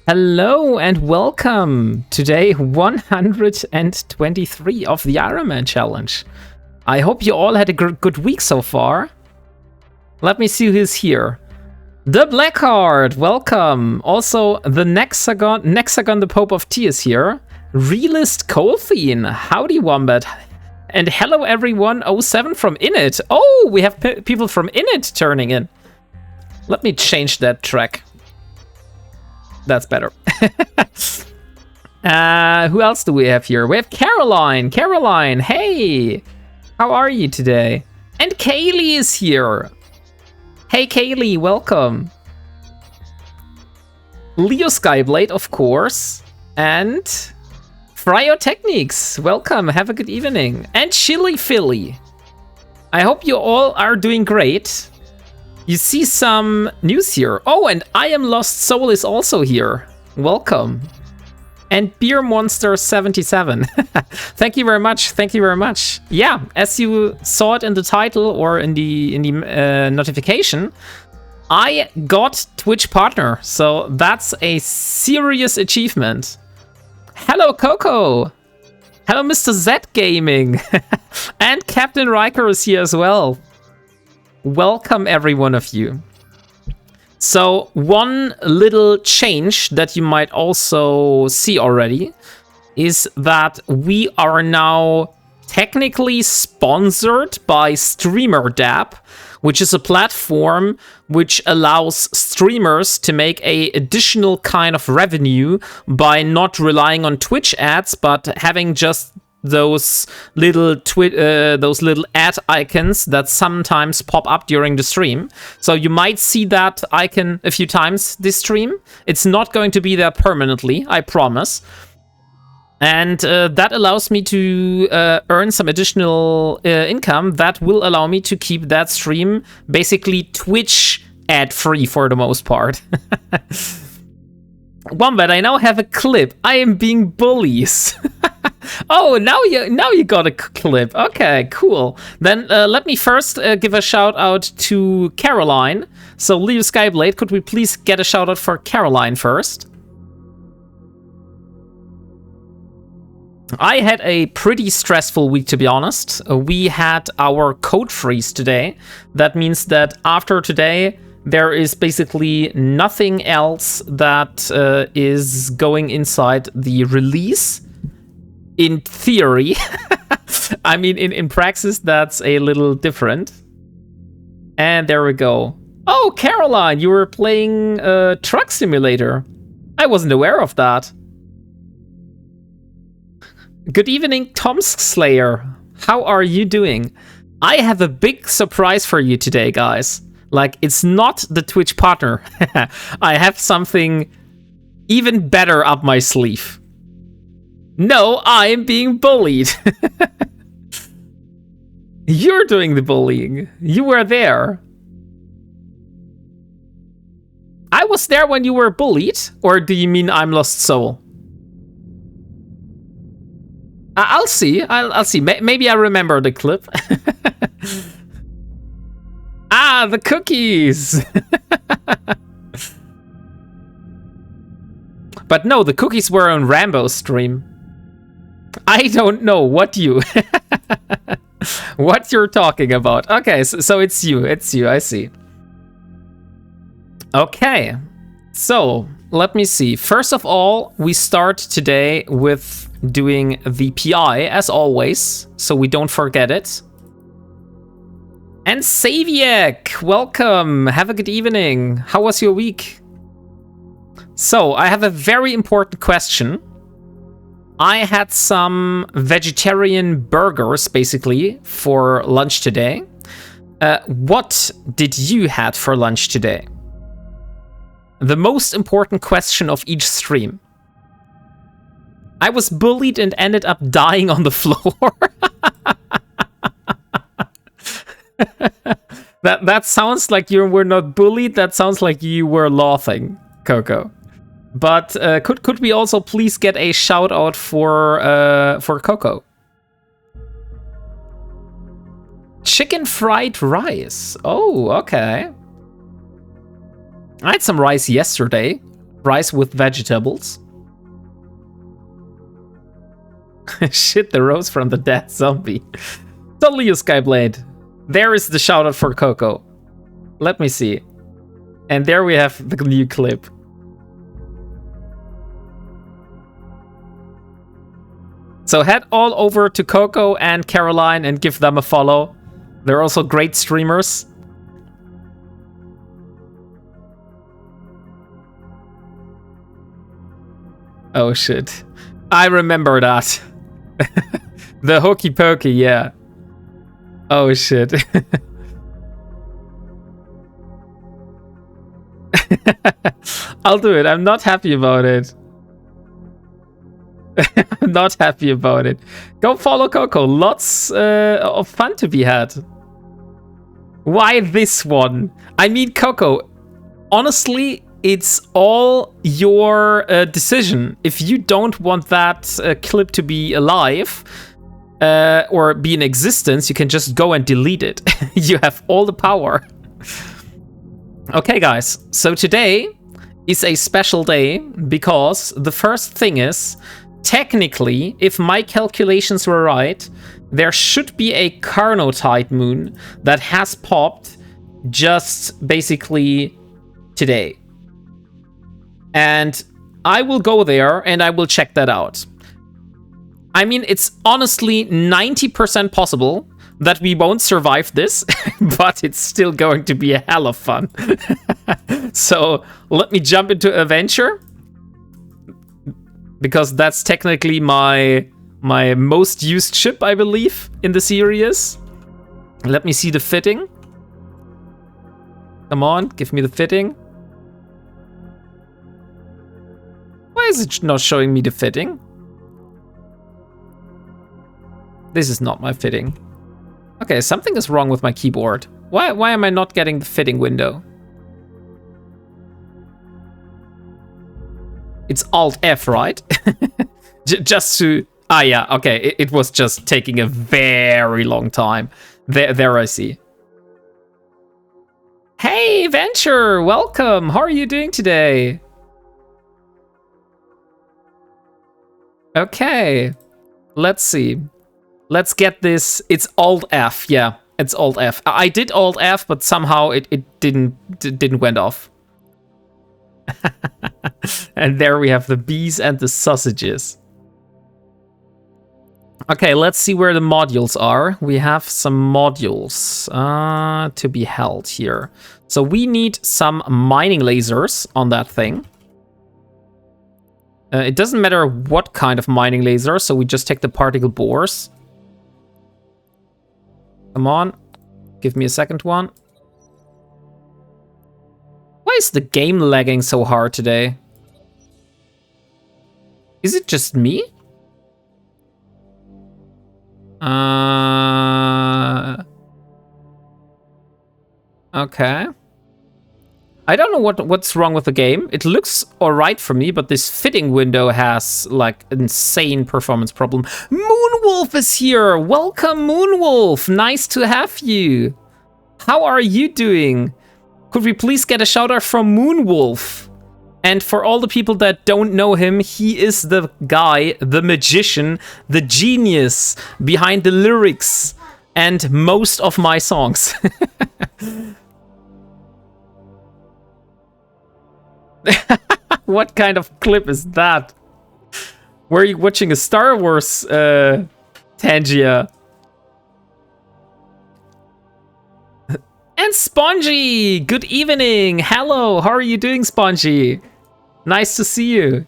Hello and welcome to day 123 of the Ironman challenge. I hope you all had a good week so far. Let me see who's here. The Blackheart, welcome. Also, the Nexagon, the Pope of Tea is here. Realist Colthine, howdy Wombat. And hello everyone, 07 from Init. Oh, we have people from Init turning in. Let me change that track. That's better. Who else do we have here? We have Caroline. Caroline, hey! How are you today? And Kaylee is here. Hey Kaylee, welcome. Leo Skyblade, of course. And Fryotechnics, welcome. Have a good evening. And Chili Philly. I hope you all are doing great. You see some news here. Oh, and I Am Lost Soul is also here. Welcome. And Beer Monster 77. Thank you very much. Thank you very much. Yeah, as you saw it in the title or in the notification, I got Twitch partner. So that's a serious achievement. Hello, Coco. Hello, Mr. Z Gaming. And Captain Riker is here as well. Welcome every one of you. So one little change that you might also see already is that we are now technically sponsored by StreamerDApp, which is a platform which allows streamers to make a additional kind of revenue by not relying on Twitch ads, but having just those little ad icons that sometimes pop up during the stream. So you might see that icon a few times this stream. It's not going to be there permanently, I promise. And that allows me to earn some additional income that will allow me to keep that stream basically Twitch ad-free for the most part. Wombat, I now have a clip. I am being bullied. Oh, now you got a clip. Okay, cool. Then let me first give a shout out to Caroline. So Leo Skyblade, could we please get a shout out for Caroline first? I had a pretty stressful week, to be honest. We had our code freeze today. That means that after today, there is basically nothing else that is going inside the release. In theory. I mean, in praxis, that's a little different. And there we go. Oh, Caroline, you were playing Truck Simulator. I wasn't aware of that. Good evening, Tomsk Slayer. How are you doing? I have a big surprise for you today, guys. Like, it's not the Twitch partner. I have something even better up my sleeve. No, I am being bullied. You're doing the bullying. You were there. I was there when you were bullied? Or do you mean I'm Lost Soul? I'll see. I'll see. Maybe I remember the clip. Ah, the cookies. But no, the cookies were on Rambo's stream. I don't know what you're talking about. Okay, so it's you, I see. Okay, so let me see. First of all, we start today with doing the PI, as always, so we don't forget it. And Saviek, welcome. Have a good evening. How was your week? So, I have a very important question. I had some vegetarian burgers, basically, for lunch today. What did you had for lunch today? The most important question of each stream. I was bullied and ended up dying on the floor. That sounds like you were not bullied. That sounds like you were laughing, Coco. But could we also please get a shout out for Coco? Chicken fried rice. Oh, okay. I had some rice yesterday. Rice with vegetables. Shit, the rose from the dead zombie. Totally you, Skyblade. There is the shout out for Coco. Let me see. And there we have the new clip. So head all over to Coco and Caroline and give them a follow. They're also great streamers. Oh shit. I remember that. The hokey pokey, yeah. Oh shit. I'll do it. I'm not happy about it. I'm not happy about it. Go follow Coco. Lots of fun to be had. Why this one? I mean, Coco, honestly, it's all your decision. If you don't want that clip to be alive or be in existence, you can just go and delete it. You have all the power. Okay, guys. So today is a special day because the first thing is, technically, if my calculations were right, there should be a Carnotite moon that has popped just basically today. And I will go there and I will check that out. I mean, it's honestly 90% possible that we won't survive this, but it's still going to be a hell of fun. So let me jump into adventure, because that's technically my most used ship, I believe, in the series. Let me see the fitting. Come on, give me the fitting. Why is it not showing me the fitting? This is not my fitting. Okay, something is wrong with my keyboard. Why am I not getting the fitting window? It's Alt F, right? Just to... Ah, yeah, okay. It was just taking a very long time. There I see. Hey, Venture! Welcome! How are you doing today? Okay. Let's see. Let's get this. It's Alt F. Yeah, it's Alt F. I did Alt F, but somehow it didn't went off. And there we have the bees and the sausages. Okay, let's see where the modules are. We have some modules to be held here. So we need some mining lasers on that thing. It doesn't matter what kind of mining laser, so we just take the particle bores. Come on, give me a second one. Why is the game lagging so hard today? Is it just me? Okay. I don't know what's wrong with the game. It looks alright for me, but this fitting window has like insane performance problem. Moonwolf is here! Welcome, Moonwolf! Nice to have you! How are you doing? Could we please get a shout out from Moonwolf? And for all the people that don't know him, he is the guy, the magician, the genius behind the lyrics and most of my songs. What kind of clip is that? Were you watching a Star Wars Tangia? And Spongy! Good evening! Hello! How are you doing, Spongy? Nice to see you.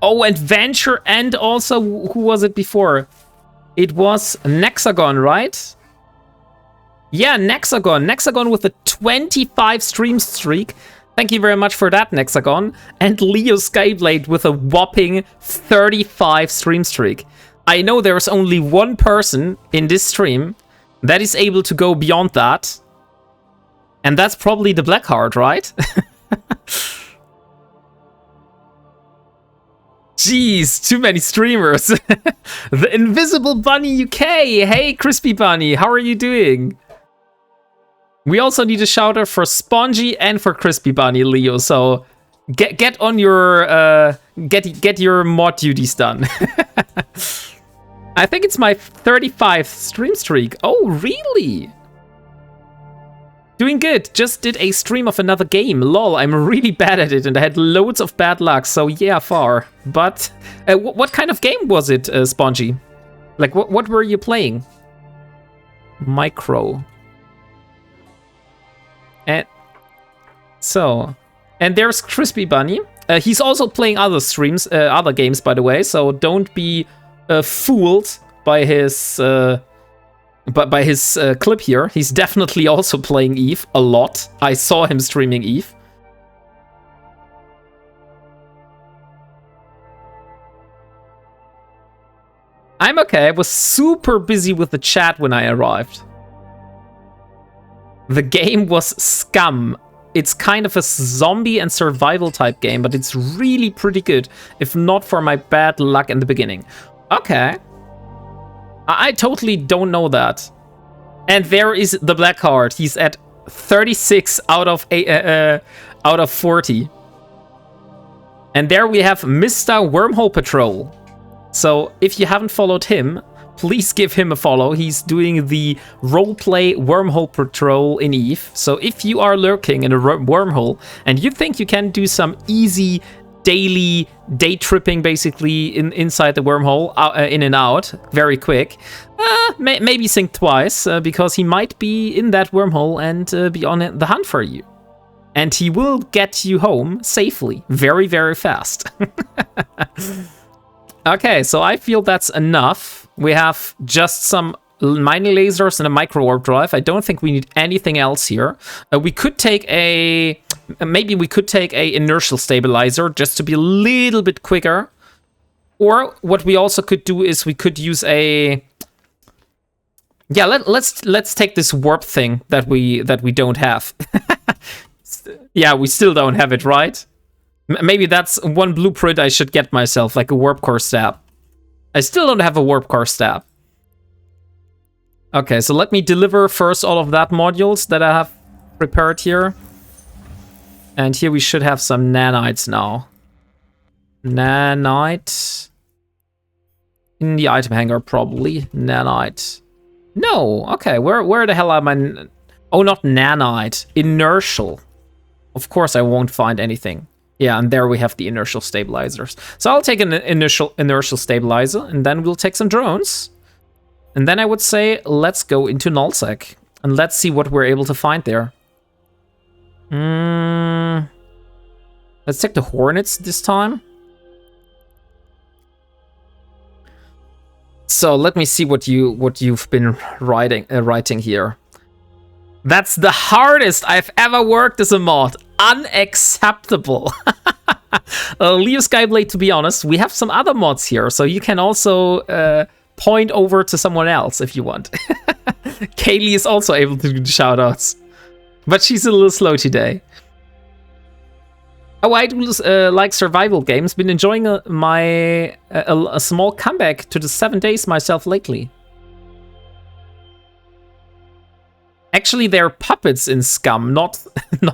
Oh, and Venture, and also, who was it before? It was Nexagon, right? Yeah, Nexagon. Nexagon with a 25 stream streak. Thank you very much for that, Nexagon. And Leo Skyblade with a whopping 35 stream streak. I know there's only one person in this stream that is able to go beyond that. And that's probably the Blackheart, right? Jeez, too many streamers. The Invisible Bunny UK. Hey, Crispy Bunny, how are you doing? We also need a shouter for Spongy and for Crispy Bunny, Leo. So get on your get your mod duties done. I think it's my 35th stream streak. Oh, really? Doing good. Just did a stream of another game. Lol, I'm really bad at it and I had loads of bad luck. So yeah, far. But what kind of game was it, Spongy? Like, what were you playing? Micro. And there's Crispy Bunny. He's also playing other streams, other games, by the way. So don't be fooled by his clip here. He's definitely also playing Eve a lot. I saw him streaming Eve. I'm okay. I was super busy with the chat when I arrived. The game was scum. It's kind of a zombie and survival type game, but it's really pretty good, if not for my bad luck in the beginning. Okay. I totally don't know that. And there is the black card. He's at 36 out of 40. And there we have Mr. Wormhole Patrol. So if you haven't followed him, please give him a follow. He's doing the roleplay Wormhole Patrol in Eve. So if you are lurking in a wormhole and you think you can do some easy daily day tripping basically inside the wormhole, in and out, very quick, maybe think twice, because he might be in that wormhole and be on the hunt for you. And he will get you home safely, very, very fast. Okay, so I feel that's enough. We have just some mining lasers and a micro warp drive. I don't think we need anything else here. We could take maybe we could take a inertial stabilizer just to be a little bit quicker. Or what we also could do is we could use a... Yeah, let's take this warp thing that we don't have. Yeah, we still don't have it, right? Maybe that's one blueprint I should get myself, like a warp core stab. I still don't have a warp core stab. Okay, so let me deliver first all of that modules that I have prepared here. And here we should have some nanites now. Nanite. In the item hangar, probably. Nanite. No, okay, where the hell am I? Oh, not nanite. Inertial. Of course I won't find anything. Yeah, and there we have the inertial stabilizers. So I'll take an inertial stabilizer, and then we'll take some drones. And then I would say, let's go into nullsec. And let's see what we're able to find there. Let's take the Hornets this time. So let me see what you've been writing here. That's the hardest I've ever worked as a mod. Unacceptable. Leo Skyblade, to be honest, we have some other mods here, so you can also point over to someone else if you want. Kaylee is also able to do the shoutouts, but she's a little slow today. Oh, I do like survival games. Been enjoying a small comeback to the 7 days myself lately. Actually, they're puppets in Scum, not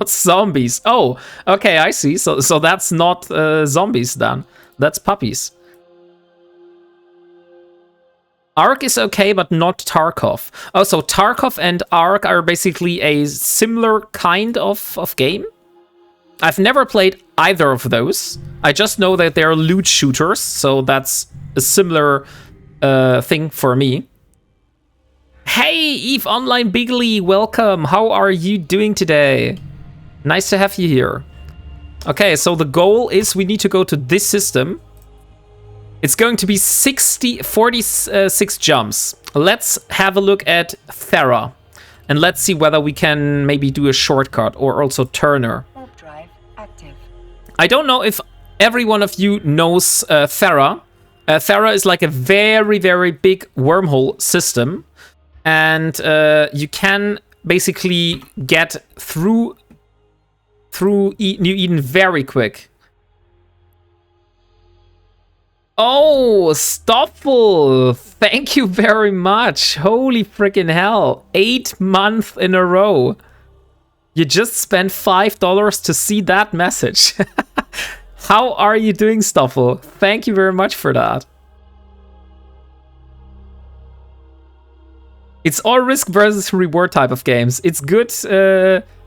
zombies. Oh, okay, I see. So that's not zombies then. That's puppies. Ark is okay, but not Tarkov. Oh, so Tarkov and Ark are basically a similar kind of game? I've never played either of those. I just know that they're loot shooters, so that's a similar thing for me. Hey, Eve Online Bigly, welcome. How are you doing today? Nice to have you here. Okay, so the goal is we need to go to this system. It's going to be 46 jumps. Let's have a look at Thera. And let's see whether we can maybe do a shortcut or also Turner. Warp drive active. I don't know if every one of you knows Thera. Thera is like a very, very big wormhole system. And you can basically get through New Eden very quick. Oh, Stoffel! Thank you very much. Holy freaking hell. 8 months in a row. You just spent $5 to see that message. How are you doing, Stoffel? Thank you very much for that. It's all risk versus reward type of games. It's good.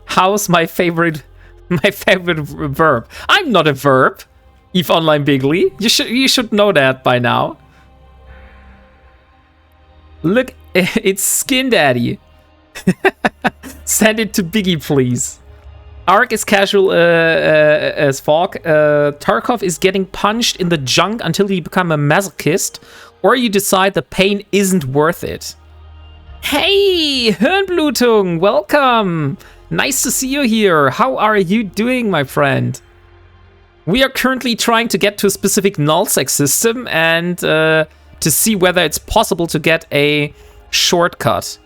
How's my favorite verb? I'm not a verb. Eve Online Bigly. You should know that by now. Look, it's Skin Daddy. Send it to Biggie, please. Ark is casual as fuck. Tarkov is getting punched in the junk until you become a masochist, or you decide the pain isn't worth it. Hey, Hirnblutung, welcome. Nice to see you here. How are you doing, my friend? We are currently trying to get to a specific nullsec system and to see whether it's possible to get a shortcut.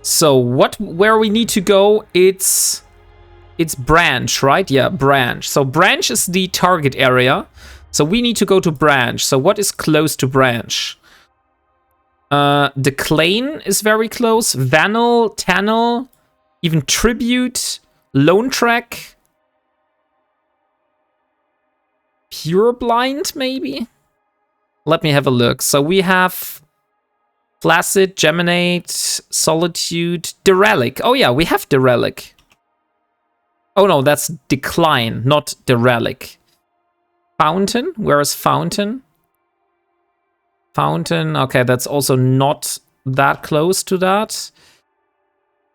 So where we need to go, it's branch, right? Yeah, branch. So branch is the target area. So we need to go to branch. So what is close to branch? Declane is very close. Vanel, Tannel, even Tribute, Lone Track, Pure Blind, maybe? Let me have a look. So we have Flaccid, Geminate, Solitude, Derelic. Oh yeah, we have Derelic. Oh no, that's Decline, not Derelic. Fountain? Where is Fountain? Fountain, okay, that's also not that close to that.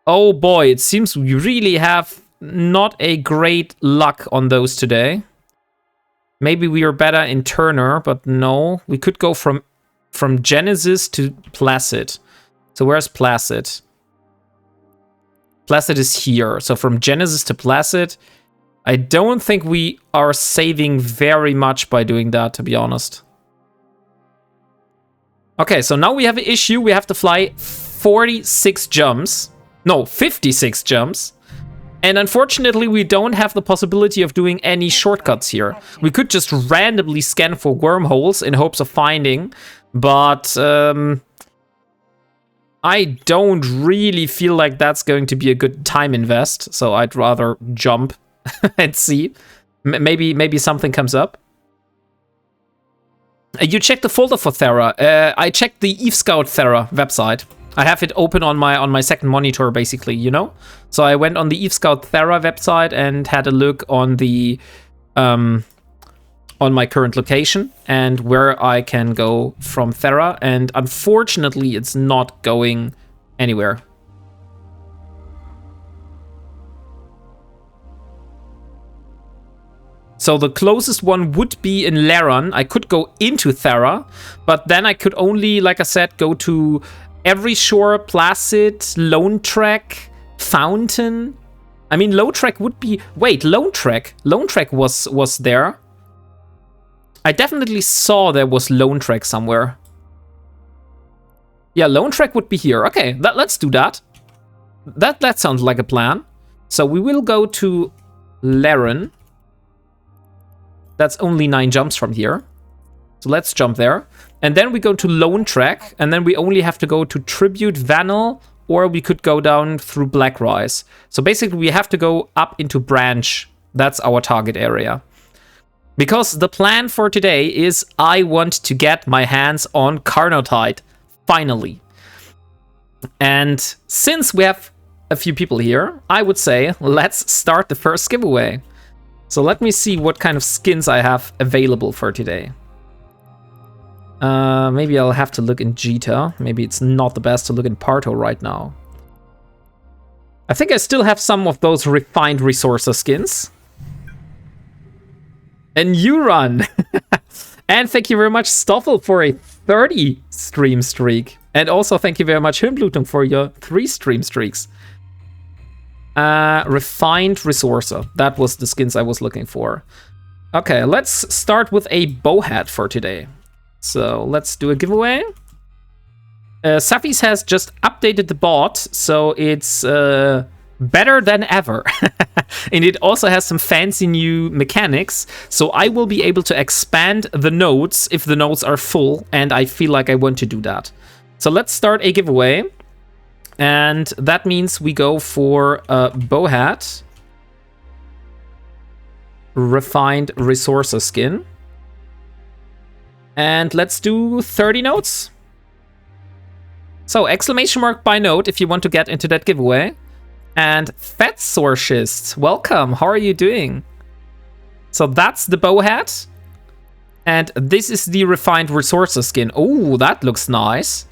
Oh boy, it seems we really have not a great luck on those today. Maybe we are better in Turner, but no. We could go from Genesis to Placid. So where's Placid? Placid is here. So from Genesis to Placid, I don't think we are saving very much by doing that, to be honest. Okay, so now we have an issue. We have to fly 46 jumps. No, 56 jumps. And unfortunately, we don't have the possibility of doing any shortcuts here. We could just randomly scan for wormholes in hopes of finding, but I don't really feel like that's going to be a good time invest, so I'd rather jump and see. Maybe something comes up. You checked the folder for Thera. I checked the Eve Scout Thera website. I have it open on my second monitor, basically, you know? So I went on the Eve Scout Thera website and had a look on the on my current location and where I can go from Thera, and unfortunately it's not going anywhere. So the closest one would be in Laron. I could go into Thera, but then I could only, like I said, go to Every Shore, Placid, Lone Track, Fountain. I mean, Lone Track would be... Wait, Lone Track. Lone Track was there. I definitely saw there was Lone Track somewhere. Yeah, Lone Track would be here. Okay, let's do that. That sounds like a plan. So we will go to Laron. That's only 9 jumps from here. So let's jump there. And then we go to Lone Track, and then we only have to go to Tribute, Vanel, or we could go down through Blackrise. So basically we have to go up into Branch. That's our target area. Because the plan for today is I want to get my hands on Carnotite, finally. And since we have a few people here, I would say let's start the first giveaway. So let me see what kind of skins I have available for today. Maybe I'll have to look in Jita. Maybe it's not the best to look in Parto right now. I think I still have some of those refined resources skins. And you run. And thank you very much, Stoffel, for a 30 stream streak. And also thank you very much, Himblutung, for your 3 stream streaks. Refined resourcer. That was the skins I was looking for. Okay, let's start with a bowhead for today. So let's do a giveaway. Safis has just updated the bot, so it's better than ever. And it also has some fancy new mechanics, so I will be able to expand the nodes if the nodes are full, and I feel like I want to do that. So let's start a giveaway. And that means we go for a bow hat. Refined resources skin. And let's do 30 notes. So, exclamation mark by note if you want to get into that giveaway. And Fat Sorshist, welcome. How are you doing? So that's the bow hat. And this is the refined resources skin. Oh, that looks nice.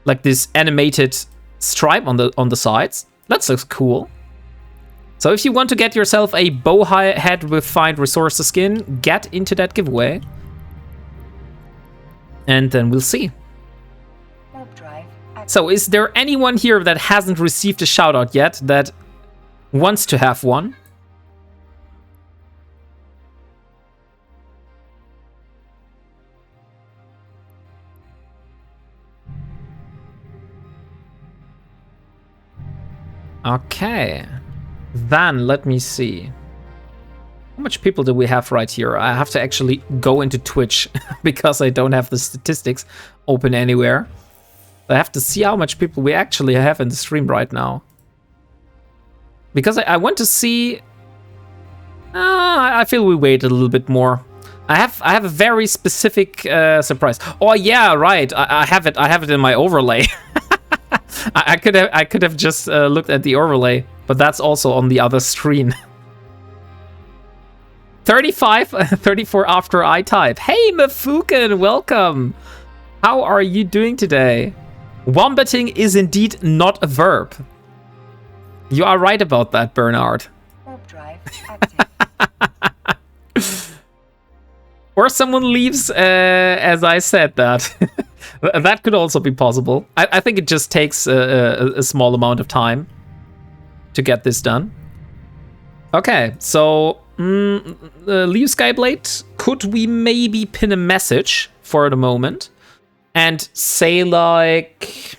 Like this animated stripe on the sides. That looks cool. So if you want to get yourself a bow hat refined resources skin, get into that giveaway. And then we'll see. So is there anyone here that hasn't received a shout out yet that wants to have one? Okay, then let me see. How much people do we have right here? I have to actually go into Twitch because I don't have the statistics open anywhere. I have to see how much people we actually have in the stream right now. Because I want to see... I feel we wait a little bit more. I have a very specific surprise. Oh yeah, right. I have it in my overlay. I could have just looked at the overlay, but that's also on the other screen. 34 after I type. Hey Mafuken, welcome. How are you doing today? Wombating is indeed not a verb. You are right about that, Bernard. Warp drive active. Or someone leaves as I said that. That could also be possible. I think it just takes a small amount of time to get this done. Okay, so leave Skyblade. Could we maybe pin a message for the moment and say like,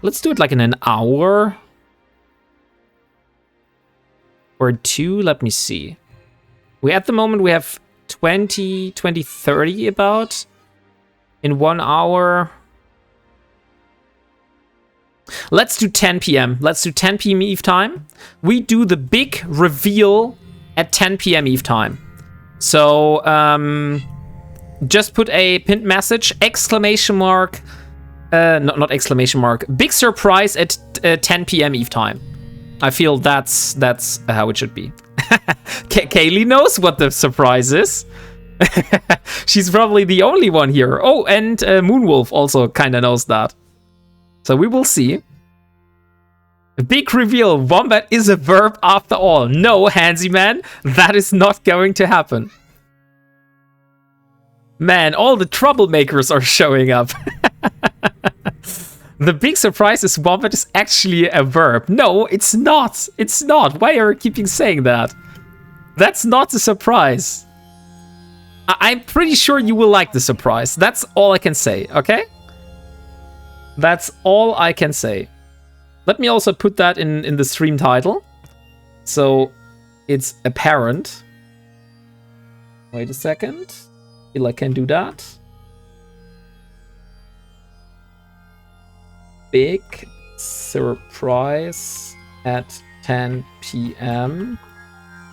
let's do it like in an hour or two. Let me see. At the moment we have 20, 30 about. In 1 hour. Let's do 10 p.m. Let's do 10 p.m. Eve time. We do the big reveal at 10 p.m. Eve time. So, just put a pinned message, exclamation mark, not exclamation mark, big surprise at 10 p.m. Eve time. I feel that's how it should be. Kaylee knows what the surprise is. She's probably the only one here. Oh, and Moonwolf also kind of knows that. So we will see. A big reveal. Wombat is a verb after all. No, Handsy man, that is not going to happen. Man, all the troublemakers are showing up. The big surprise is Wombat is actually a verb. No, it's not. It's not. Why are you keeping saying that? That's not a surprise. I'm pretty sure you will like the surprise. That's all I can say, okay? That's all I can say. Let me also put that in the stream title. So it's apparent. Wait a second. Feel I can do that. Big surprise at 10 p.m.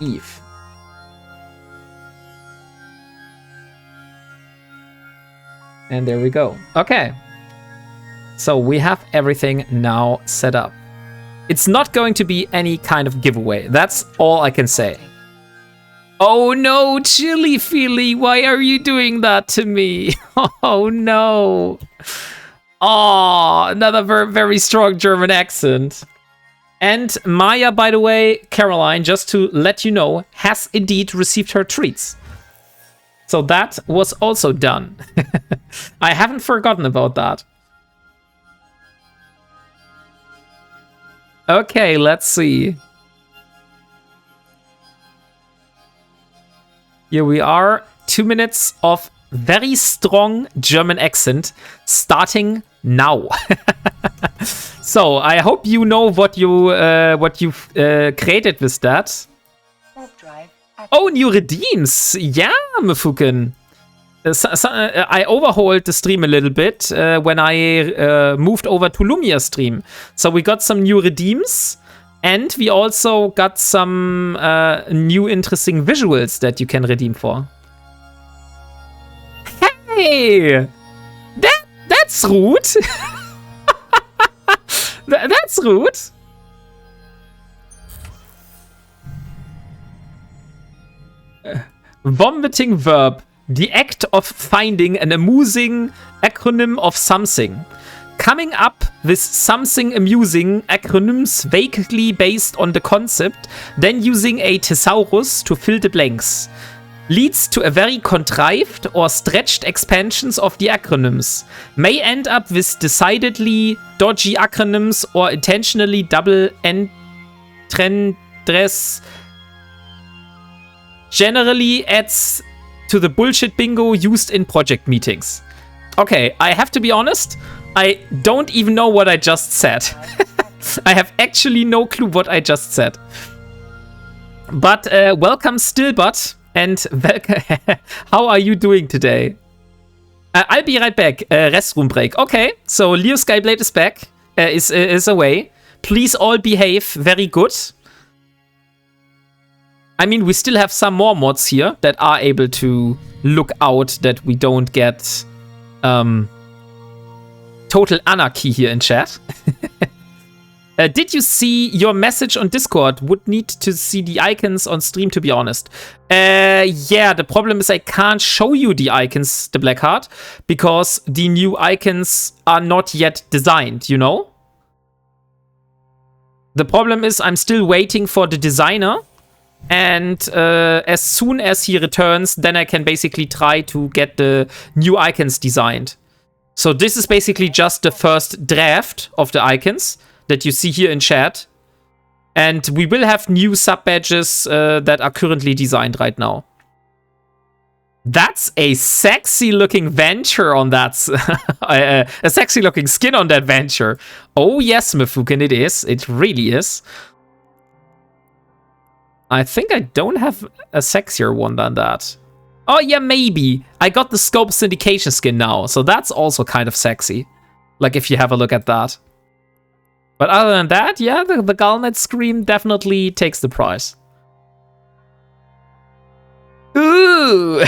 Eve. And there we go. Okay. So we have everything now set up. It's not going to be any kind of giveaway. That's all I can say. Oh no, Chili Feely, why are you doing that to me? Oh no. Oh, another very strong German accent. And Maya, by the way, Caroline, just to let you know, has indeed received her treats. So that was also done. I haven't forgotten about that. Okay, let's see. Here we are. 2 minutes of very strong German accent starting now. So I hope you know what you've created with that. Oh, new redeems. Yeah, Mafuken. I overhauled the stream a little bit when I moved over to Lumia stream. So we got some new redeems, and we also got some new interesting visuals that you can redeem for. Hey! That's rude! That's rude! Vomiting verb. The act of finding an amusing acronym of something. Coming up with something amusing acronyms vaguely based on the concept, then using a thesaurus to fill the blanks. Leads to a very contrived or stretched expansions of the acronyms. May end up with decidedly dodgy acronyms or intentionally double entendres. Generally adds to the bullshit bingo used in project meetings. Okay, I have to be honest, I don't even know what I just said. I have actually no clue what I just said. But welcome Stillbot, and how are you doing today? I'll be right back. Restroom break. Okay, so Leo Skyblade is back, is away. Please all behave very good. I mean, we still have some more mods here that are able to look out that we don't get total anarchy here in chat. Did you see your message on Discord? Would need to see the icons on stream, to be honest. Yeah, the problem is I can't show you the icons, the Blackheart, because the new icons are not yet designed, you know? The problem is I'm still waiting for the designer. And as soon as he returns, then I can basically try to get the new icons designed. So this is basically just the first draft of the icons that you see here in chat. And we will have new sub-badges that are currently designed right now. That's a sexy-looking venture on that. A sexy-looking skin on that venture. Oh yes, Mifuken, it is. It really is. I think I don't have a sexier one than that. Oh yeah, maybe. I got the Scope Syndication skin now, so that's also kind of sexy. Like if you have a look at that. But other than that, yeah, the Galnet Scream definitely takes the prize. Ooh!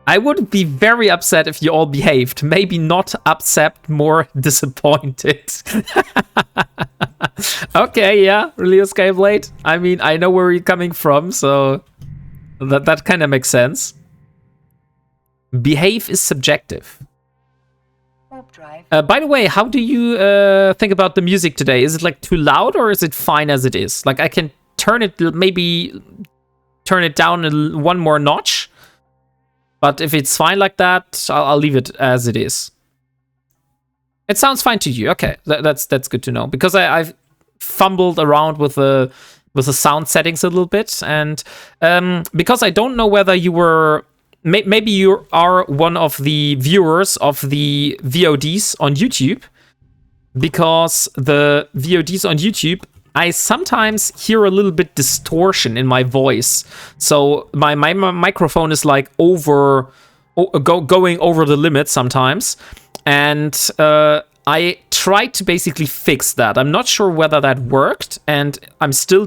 I would be very upset if you all behaved. Maybe not upset, more disappointed. Okay, yeah, Leo Skyblade. I mean, I know where you're coming from, so that kind of makes sense. Behave is subjective. By the way, how do you think about the music today? Is it like too loud or is it fine as it is? Like I can turn it, maybe turn it down one more notch. But if it's fine like that, I'll leave it as it is. It sounds fine to you. Okay, that's good to know. Because I've fumbled around with the sound settings a little bit. And because I don't know whether you were... Maybe you are one of the viewers of the VODs on YouTube. Because the VODs on YouTube, I sometimes hear a little bit distortion in my voice. So my microphone is like going over the limit sometimes. And I tried to basically fix that. I'm not sure whether that worked. And I'm still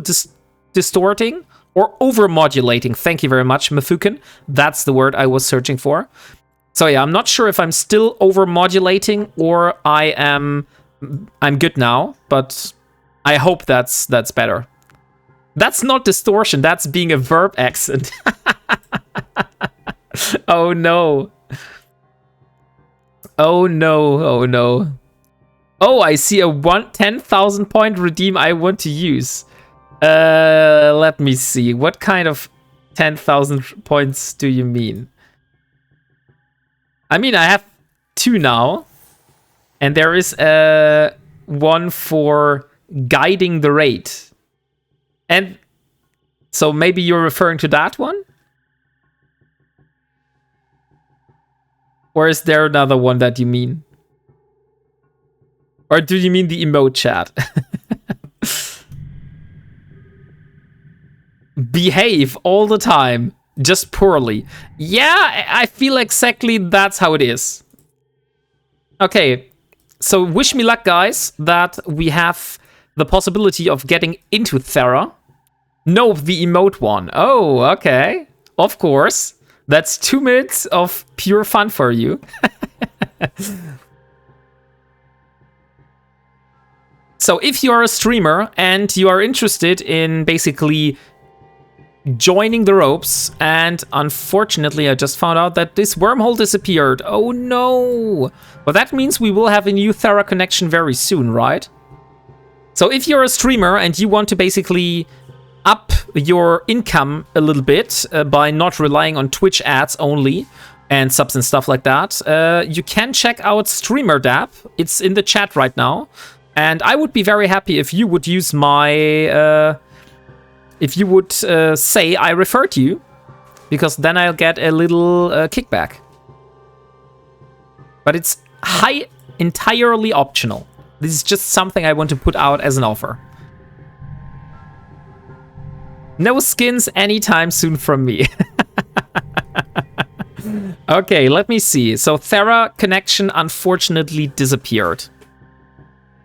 distorting or over-modulating. Thank you very much, Mifuken. That's the word I was searching for. So yeah, I'm not sure if I'm still over-modulating or I'm good now. But... I hope that's better. That's not distortion, that's being a verb accent. Oh no. Oh no, oh no. Oh, I see a 10,000 point redeem I want to use. Let me see. What kind of 10,000 points do you mean? I mean, I have 2 now. And there is one for... guiding the raid. And so maybe you're referring to that one? Or is there another one that you mean? Or do you mean the emote chat? Behave all the time. just poorly. Yeah, I feel exactly that's how it is. Okay, so wish me luck, guys, that we have the possibility of getting into Thera. No, the emote one. Oh, okay. Of course. That's 2 minutes of pure fun for you. So if you are a streamer and you are interested in basically joining the ropes, and unfortunately I just found out that this wormhole disappeared. Oh no! Well, that means we will have a new Thera connection very soon, right? So if you're a streamer and you want to basically up your income a little bit by not relying on Twitch ads only and subs and stuff like that, you can check out StreamerDApp. It's in the chat right now. And I would be very happy if you would use my... if you would say I referred you, because then I'll get a little kickback. But it's entirely optional. This is just something I want to put out as an offer. No skins anytime soon from me. Okay, let me see. So Thera connection unfortunately disappeared.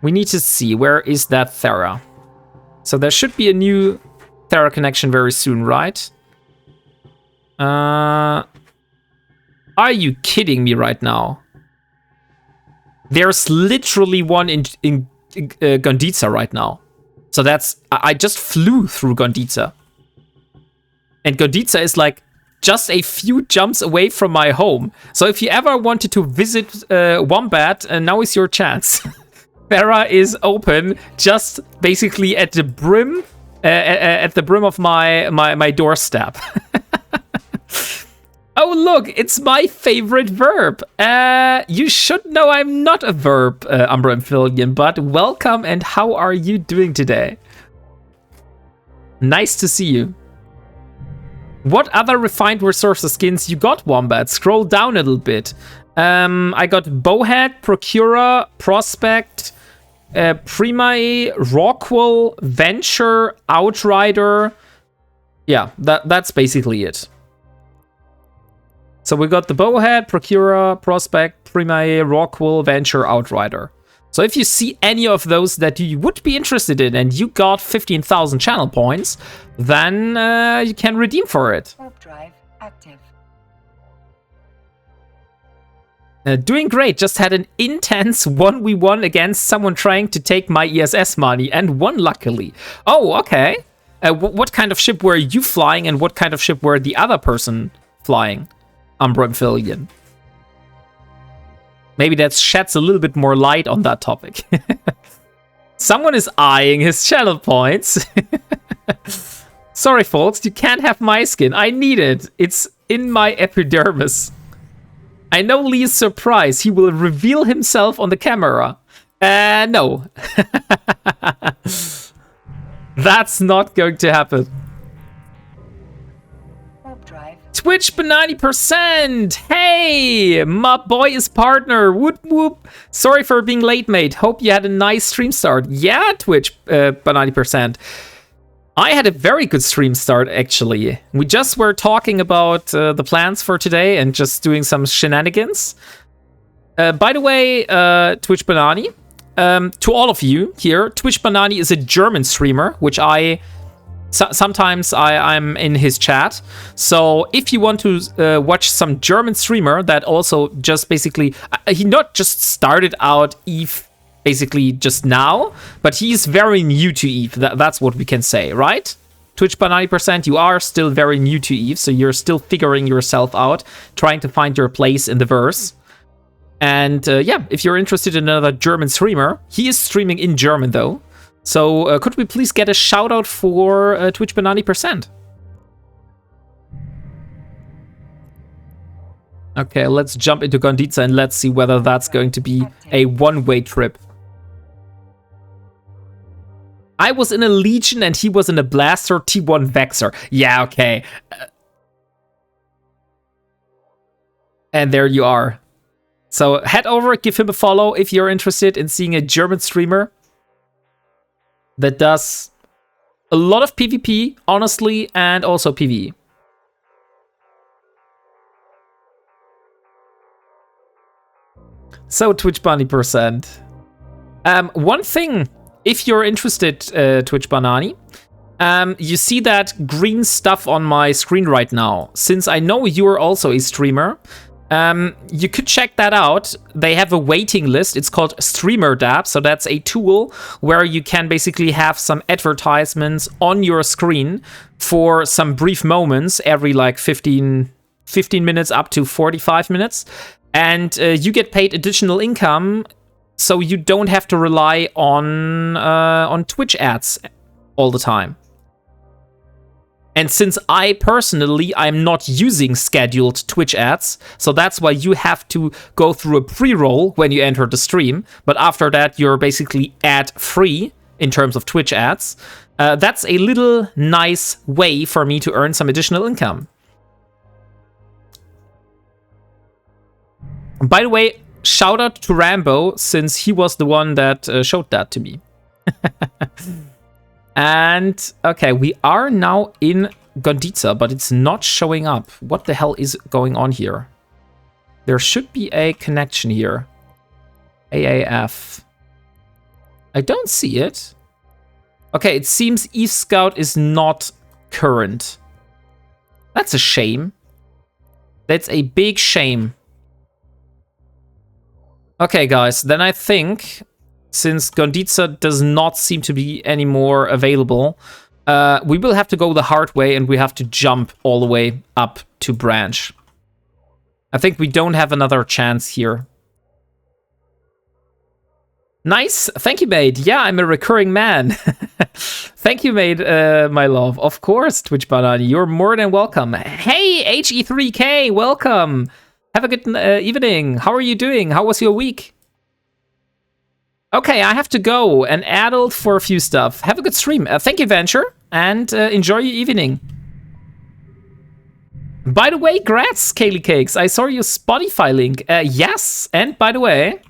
We need to see, where is that Thera? So there should be a new Thera connection very soon, right? Are you kidding me right now? There's literally one in Gonditza right now. So that's... I just flew through Gonditza. And Gonditza is like just a few jumps away from my home. So if you ever wanted to visit Wombat, now is your chance. Thera is open just basically at the brim of my doorstep. Oh look, it's my favorite verb. You should know I'm not a verb, Umbra Amphibian, but welcome and how are you doing today? Nice to see you. What other refined resources skins you got, Wombat? Scroll down a little bit. I got Bowhead, Procurer, Prospect, Primae, Rockwell, Venture, Outrider. Yeah, that's basically it. So we got the Bowhead, Procurer, Prospect, Primae, Rockwell, Venture, Outrider. So if you see any of those that you would be interested in and you got 15,000 channel points, then you can redeem for it. Warp drive active. Doing great. Just had an intense 1v1 against someone trying to take my ESS money and won luckily. Oh, okay. What kind of ship were you flying and what kind of ship were the other person flying? Umbra Amphibian. Maybe that sheds a little bit more light on that topic. Someone is eyeing his channel points. Sorry, folks, you can't have my skin. I need it. It's in my epidermis. I know Lee is surprised. He will reveal himself on the camera. No. That's not going to happen. Twitch for 90%! Hey! My boy is partner! Whoop whoop! Sorry for being late, mate. Hope you had a nice stream start. Yeah, Twitch for 90%. I had a very good stream start, actually. We just were talking about the plans for today and just doing some shenanigans. By the way, Twitch Banani, to all of you here, Twitch Banani is a German streamer, which sometimes I'm in his chat. So if you want to watch some German streamer that also just basically... he not just started out EVE basically just now, but he's very new to EVE. That's what we can say, right? Twitch by 90%, you are still very new to EVE, so you're still figuring yourself out, trying to find your place in the verse. And yeah, if you're interested in another German streamer, he is streaming in German though. So could we please get a shout out for Twitch by 90%? Okay, let's jump into Gonditza and let's see whether that's going to be a one-way trip. I was in a Legion and he was in a Blaster T1 Vexor. Yeah, okay. And there you are. So head over, give him a follow if you're interested in seeing a German streamer that does a lot of PvP, honestly, and also PvE. So, Twitch Bunny %. One thing, if you're interested, Twitch Banani, you see that green stuff on my screen right now. Since I know you're also a streamer, you could check that out. They have a waiting list. It's called StreamerDAB. So that's a tool where you can basically have some advertisements on your screen for some brief moments every like 15 minutes up to 45 minutes. And you get paid additional income, so you don't have to rely on Twitch ads all the time. And since I'm not using scheduled Twitch ads, so that's why you have to go through a pre-roll when you enter the stream. But after that, you're basically ad-free in terms of Twitch ads. That's a little nice way for me to earn some additional income. By the way, shout out to Rambo, since he was the one that showed that to me. And, okay, we are now in Gonditza, but it's not showing up. What the hell is going on here? There should be a connection here. AAF. I don't see it. Okay, it seems East Scout is not current. That's a shame. That's a big shame. Okay, guys, then I think, since Gonditza does not seem to be anymore available, we will have to go the hard way and we have to jump all the way up to Branch. I think we don't have another chance here. Nice. Thank you, mate. Yeah, I'm a recurring man. Thank you, mate, my love. Of course, Twitch Banani. You're more than welcome. Hey, HE3K, welcome. Have a good evening. How are you doing? How was your week? Okay, I have to go. An adult for a few stuff. Have a good stream. Thank you, Venture, and enjoy your evening. By the way, grats, Kaylee Cakes. I saw your Spotify link. Yes, and by the way,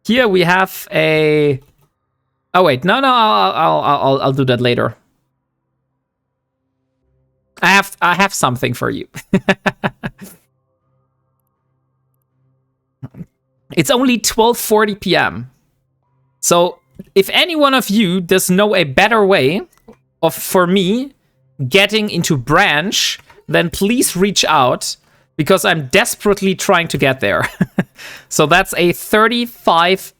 here we have a. Oh wait, no, I'll do that later. I have something for you. It's only 12:40 p.m. So if any one of you does know a better way for me getting into Branch, then please reach out, because I'm desperately trying to get there. So that's a 35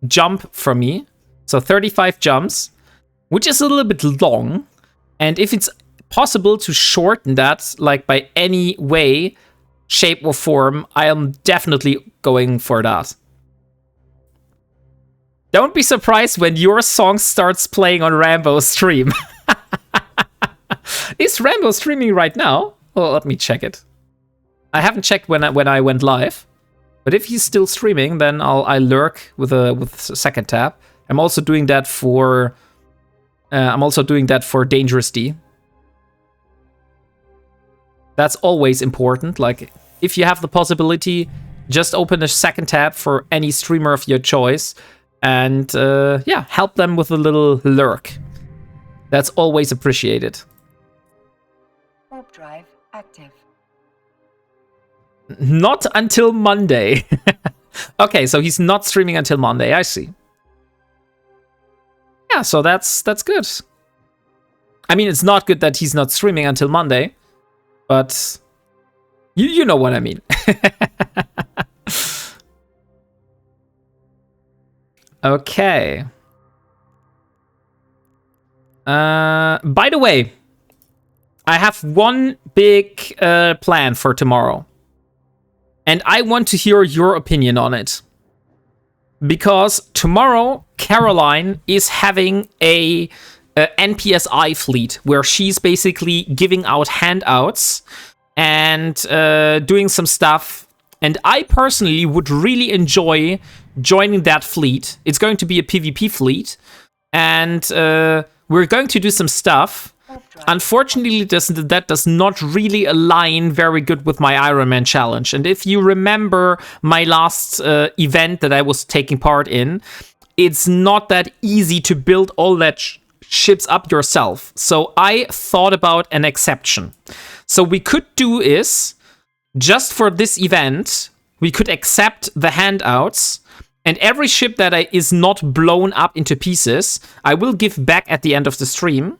jump from me. So 35 jumps, which is a little bit long. And if it's possible to shorten that, like by any way, shape or form, I am definitely going for that. Don't be surprised when your song starts playing on Rambo's stream. Is Rambo streaming right now? Well, let me check it. I haven't checked when I went live, but if he's still streaming, then I lurk with a second tab. I'm also doing that for Dangerous D. That's always important. Like, if you have the possibility, just open a second tab for any streamer of your choice, and yeah, help them with a little lurk. That's always appreciated. Warp drive active. Not until Monday. Okay, so he's not streaming until Monday. I see. Yeah, so that's good. I mean, it's not good that he's not streaming until Monday, but you know what I mean. Okay. By the way, I have one big plan for tomorrow. And I want to hear your opinion on it. Because tomorrow, Caroline is having a NPSI fleet where she's basically giving out handouts and doing some stuff. And I personally would really enjoy joining that fleet. It's going to be a PvP fleet. And we're going to do some stuff. Unfortunately, that does not really align very good with my Ironman challenge. And if you remember my last event that I was taking part in, it's not that easy to build all that ships up yourself. So I thought about an exception. So we could do is, just for this event, we could accept the handouts, and every ship that is not blown up into pieces, I will give back at the end of the stream.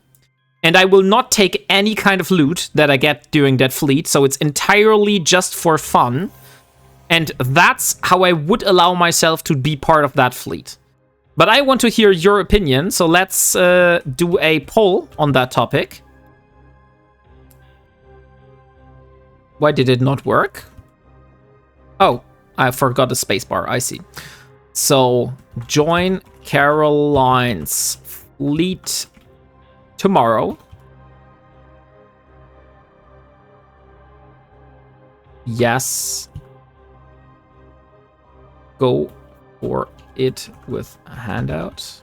And I will not take any kind of loot that I get during that fleet, so it's entirely just for fun. And that's how I would allow myself to be part of that fleet. But I want to hear your opinion, so let's do a poll on that topic. Why did it not work? Oh, I forgot the spacebar, I see. So, join Caroline's fleet tomorrow. Yes. Go for it with a handout.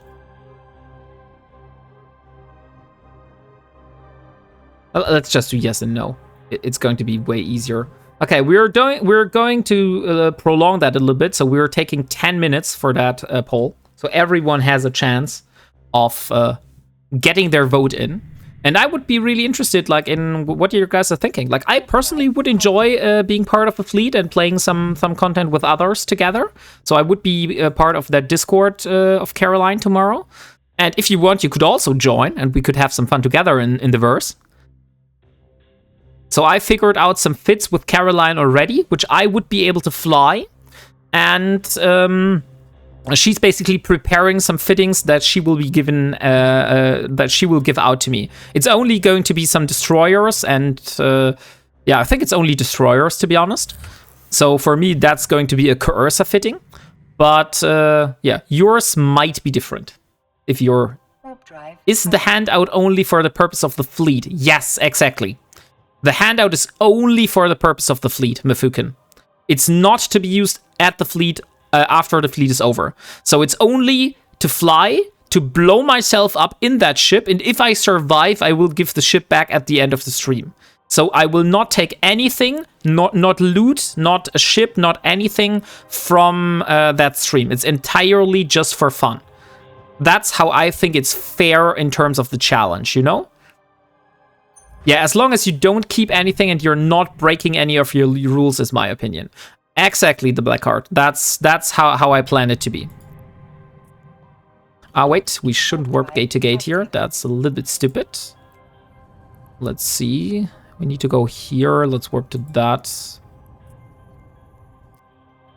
Let's just do yes and no. It's going to be way easier. Okay, we're going to prolong that a little bit. So we're taking 10 minutes for that poll. So everyone has a chance of getting their vote in. And I would be really interested, like, in what you guys are thinking. Like, I personally would enjoy being part of a fleet and playing some content with others together. So I would be a part of that Discord of Caroline tomorrow. And if you want, you could also join, and we could have some fun together in the verse. So I figured out some fits with Caroline already, which I would be able to fly. And she's basically preparing some fittings that she will be given, that she will give out to me. It's only going to be some destroyers, and yeah, I think it's only destroyers, to be honest. So for me, that's going to be a Coercer fitting. But yeah, yours might be different. If you're... Is the handout only for the purpose of the fleet? Yes, exactly. The handout is only for the purpose of the fleet, Mifukin. It's not to be used at the fleet after the fleet is over. So it's only to fly, to blow myself up in that ship, and if I survive, I will give the ship back at the end of the stream. So I will not take anything, not loot, not a ship, not anything from that stream. It's entirely just for fun. That's how I think it's fair in terms of the challenge, you know? Yeah, as long as you don't keep anything and you're not breaking any of your rules, is my opinion. Exactly, the black card. That's how I plan it to be. Ah, wait, we shouldn't warp gate to gate here. That's a little bit stupid. Let's see. We need to go here. Let's warp to that.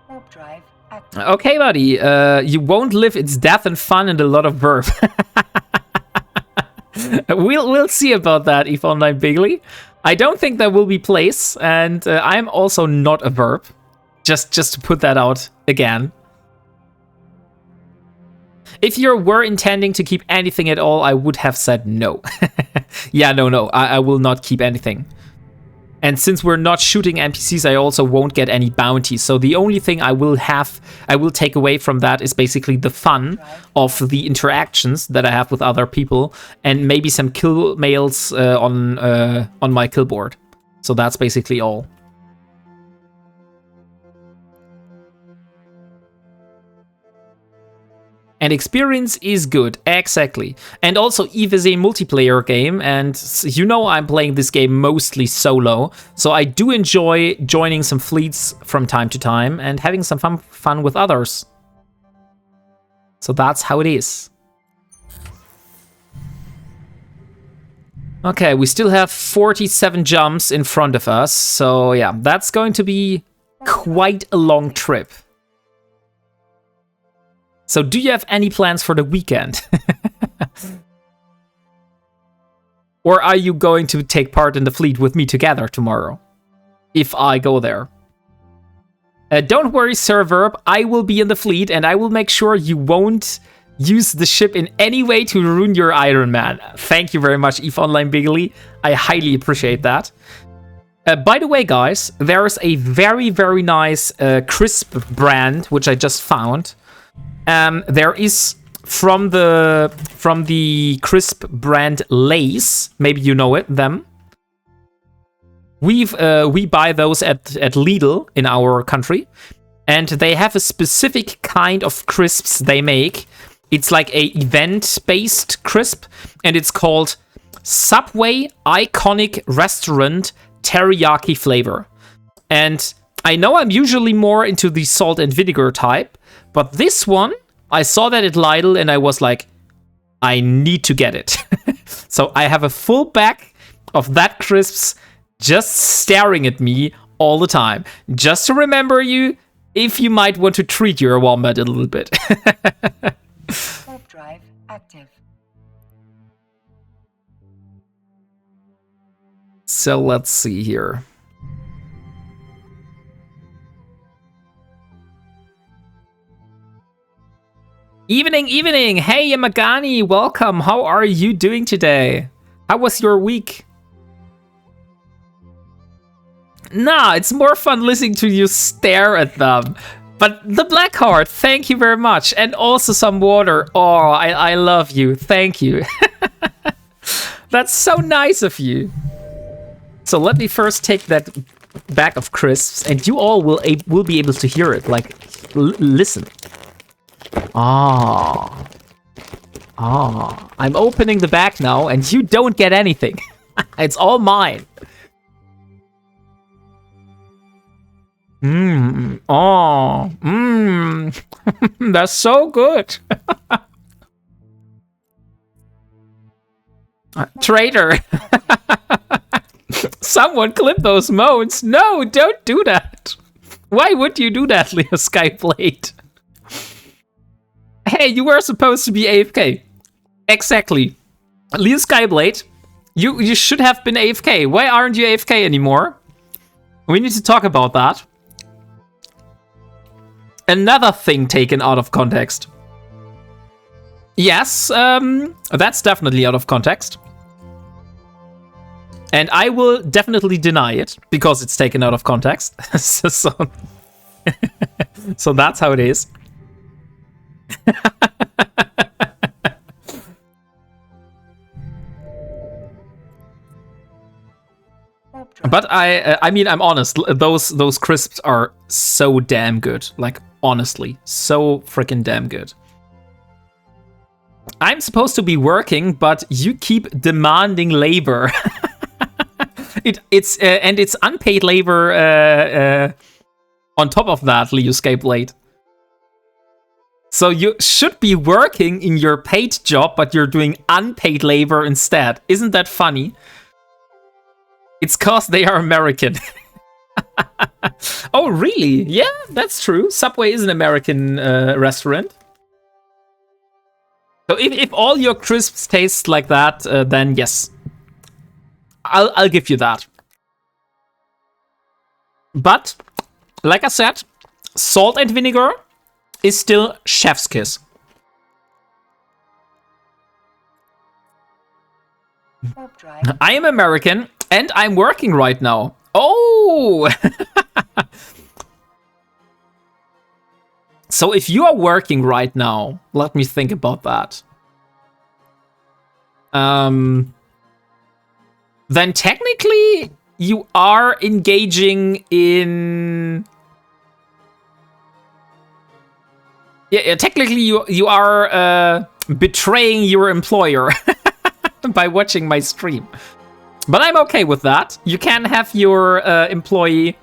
Warp drive active. Okay, buddy. You won't live. It's death and fun and a lot of verb. We'll see about that, Eve Online Bigley. I don't think there will be place, and I'm also not a verb. Just to put that out again. If you were intending to keep anything at all, I would have said no. Yeah, no, I will not keep anything. And since we're not shooting NPCs, I also won't get any bounties. So the only thing I will take away from that is basically the fun of the interactions that I have with other people, and maybe some kill mails on my kill board. So that's basically all. And experience is good, exactly. And also, Eve is a multiplayer game, and you know I'm playing this game mostly solo, so I do enjoy joining some fleets from time to time and having some fun with others. So that's how it is. Okay, we still have 47 jumps in front of us, so yeah, that's going to be quite a long trip. So do you have any plans for the weekend? Or are you going to take part in the fleet with me together tomorrow? If I go there. Don't worry, Sir Verb. I will be in the fleet and I will make sure you won't use the ship in any way to ruin your Ironman. Thank you very much, Eve Online Bigley. I highly appreciate that. By the way, guys, there's a very, very nice crisp brand, which I just found. There is from the crisp brand Lay's, maybe you know them. We buy those at Lidl in our country, and they have a specific kind of crisps they make. It's like a event-based crisp, and it's called Subway Iconic Restaurant Teriyaki Flavor. And I know I'm usually more into the salt and vinegar type, but this one, I saw that at Lidl and I was like, I need to get it. So I have a full bag of that crisps just staring at me all the time. Just to remember you, if you might want to treat your wombat a little bit. Warp drive active. So let's see here. Evening, evening. Hey, Yamagani, welcome. How are you doing today? How was your week? Nah, it's more fun listening to you stare at them. But the black heart, thank you very much. And also some water. Oh, I love you. Thank you. That's so nice of you. So let me first take that bag of crisps, and you all will be able to hear it. Like, listen. Ah. Ah. I'm opening the bag now, and you don't get anything. It's all mine. Mmm. Oh. Mmm. That's so good. Traitor. Someone clip those moans. No, don't do that. Why would you do that, Leo Skyblade? Hey, you were supposed to be AFK. Exactly. Leo Skyblade, you should have been AFK. Why aren't you AFK anymore? We need to talk about that. Another thing taken out of context. Yes, that's definitely out of context. And I will definitely deny it, because it's taken out of context. So that's how it is. But I mean, I'm honest. Those crisps are so damn good. Like, honestly, so freaking damn good. I'm supposed to be working, but you keep demanding labor. It's unpaid labor on top of that, Leo Scapeblade. So you should be working in your paid job, but you're doing unpaid labor instead. Isn't that funny? It's cause they are American. Oh, really? Yeah, that's true. Subway is an American restaurant. So if all your crisps taste like that, then yes. I'll give you that. But, like I said, salt and vinegar is still chef's kiss. I am American, and I'm working right now. Oh! So if you are working right now, let me think about that. Then technically you are engaging in... Yeah, technically you are betraying your employer by watching my stream. But I'm okay with that. You can have your employee,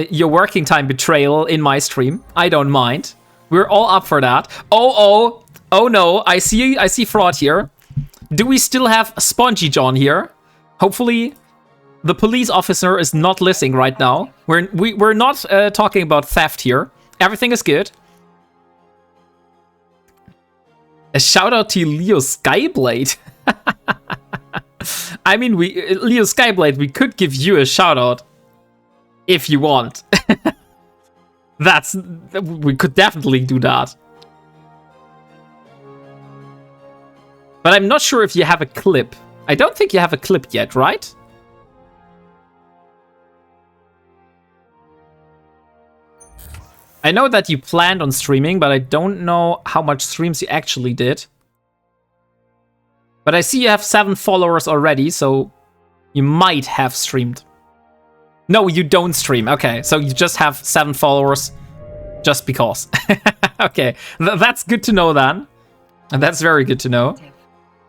your working time betrayal in my stream. I don't mind. We're all up for that. Oh no, I see fraud here. Do we still have Spongy John here? Hopefully the police officer is not listening right now. We're not talking about theft here. Everything is good. A shout out to Leo Skyblade. I mean, Leo Skyblade, we could give you a shout out if you want. We could definitely do that. But I'm not sure if you have a clip. I don't think you have a clip yet, right? I know that you planned on streaming, but I don't know how much streams you actually did. But I see you have 7 followers already, so you might have streamed. No, you don't stream. Okay, so you just have 7 followers just because. Okay, that's good to know then. And that's very good to know.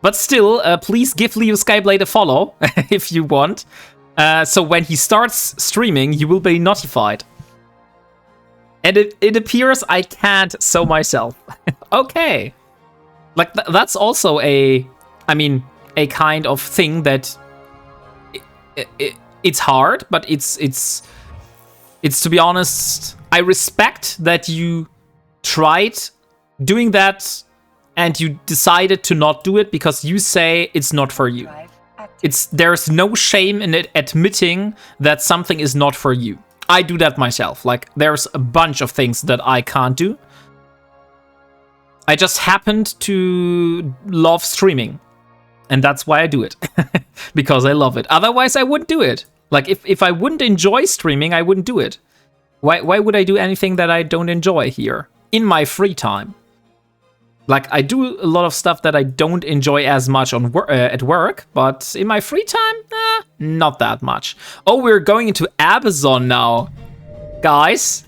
But still, please give Leo Skyblade a follow if you want. So when he starts streaming, you will be notified. And it appears I can't sew myself. Okay. Like, that's also a kind of thing that it's hard, but it's to be honest, I respect that you tried doing that and you decided to not do it because you say it's not for you. There's no shame in it admitting that something is not for you. I do that myself. Like, there's a bunch of things that I can't do. I just happened to love streaming. And that's why I do it. Because I love it. Otherwise, I wouldn't do it. Like, if I wouldn't enjoy streaming, I wouldn't do it. Why would I do anything that I don't enjoy here? In my free time. Like, I do a lot of stuff that I don't enjoy as much at work, but in my free time, not that much. Oh, we're going into Amazon now. Guys,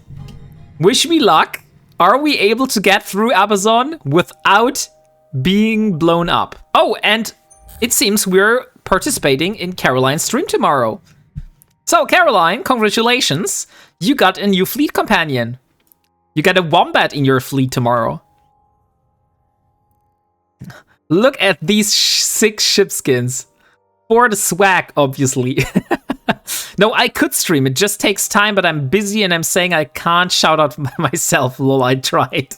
wish me luck. Are we able to get through Amazon without being blown up? Oh, and it seems we're participating in Caroline's stream tomorrow. So, Caroline, congratulations. You got a new fleet companion. You got a wombat in your fleet tomorrow. Look at these 6 ship skins. For the swag, obviously. No, I could stream. It just takes time, but I'm busy and I'm saying I can't shout out myself. Lol, I tried.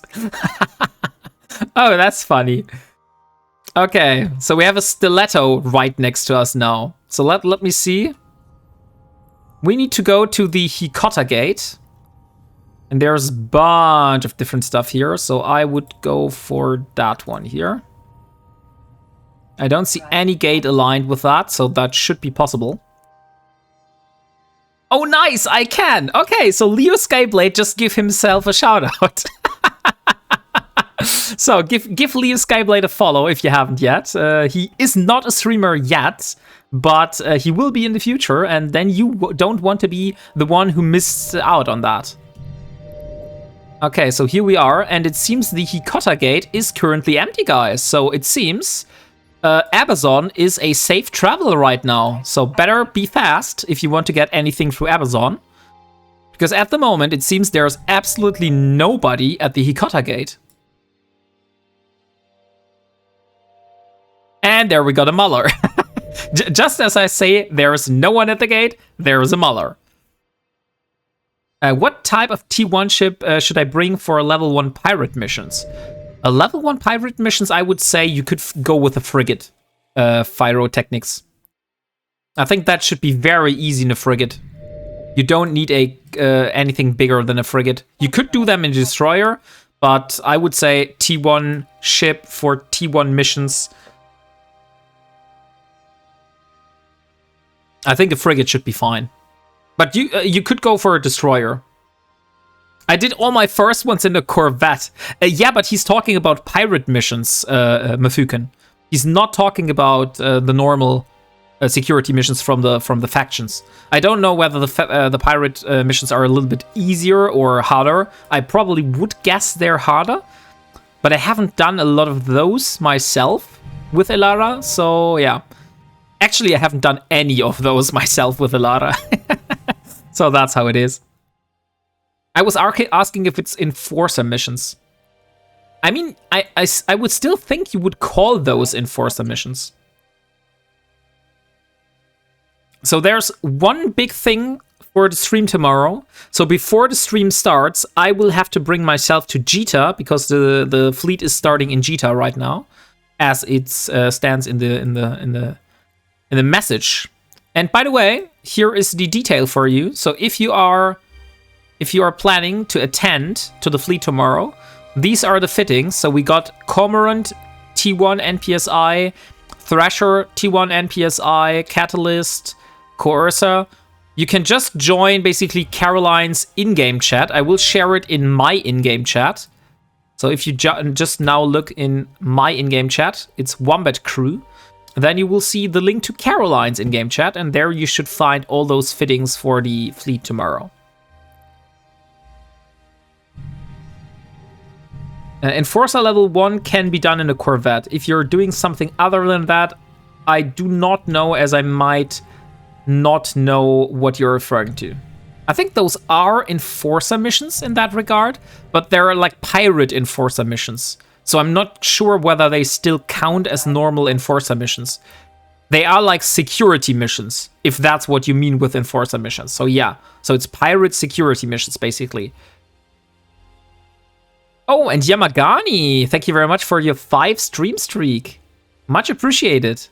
Oh, that's funny. Okay, so we have a stiletto right next to us now. So let me see. We need to go to the Hikota Gate. And there's a bunch of different stuff here. So I would go for that one here. I don't see any gate aligned with that, so that should be possible. Oh, nice! I can! Okay, so Leo Skyblade just give himself a shout out. So give Leo Skyblade a follow if you haven't yet. He is not a streamer yet, but he will be in the future, and then you don't want to be the one who missed out on that. Okay, so here we are, and it seems the Hikota Gate is currently empty, guys. So it seems Amazon is a safe travel right now. So better be fast if you want to get anything through Amazon. Because at the moment, it seems there's absolutely nobody at the Hikota Gate. And there we got a Muller. Just as I say, there's no one at the gate, there's a Muller. What type of T1 ship should I bring for level 1 pirate missions? A level 1 pirate missions, I would say you could go with a frigate. Pyrotechnics. I think that should be very easy in a frigate. You don't need anything bigger than a frigate. You could do them in a destroyer, but I would say T1 ship for T1 missions. I think a frigate should be fine. But you could go for a destroyer. I did all my first ones in a Corvette. Yeah, but he's talking about pirate missions, Mafuken. He's not talking about the normal security missions from the factions. I don't know whether the pirate missions are a little bit easier or harder. I probably would guess they're harder, but I haven't done a lot of those myself with Elara, so yeah. Actually, I haven't done any of those myself with Elara. So that's how it is. I was asking if it's Enforcer missions. I mean, I would still think you would call those Enforcer missions. So there's one big thing for the stream tomorrow. So before the stream starts, I will have to bring myself to Jita because the fleet is starting in Jita right now, as it stands in the message. And by the way, here is the detail for you. So if you are planning to attend to the fleet tomorrow, these are the fittings. So we got Cormorant T1 NPSI, Thrasher T1 NPSI, Catalyst, Coercer. You can just join basically Caroline's in-game chat. I will share it in my in-game chat. So if you just now look in my in-game chat, it's Wombat Crew. Then you will see the link to Caroline's in-game chat, and there you should find all those fittings for the fleet tomorrow. Enforcer level 1 can be done in a Corvette. If you're doing something other than that, I do not know, as I might not know what you're referring to. I think those are Enforcer missions in that regard, but they're like pirate Enforcer missions. So I'm not sure whether they still count as normal Enforcer missions. They are like security missions, if that's what you mean with Enforcer missions. So yeah, so it's pirate security missions, basically. Oh, and Yamagani, thank you very much for your 5 stream streak. Much appreciated.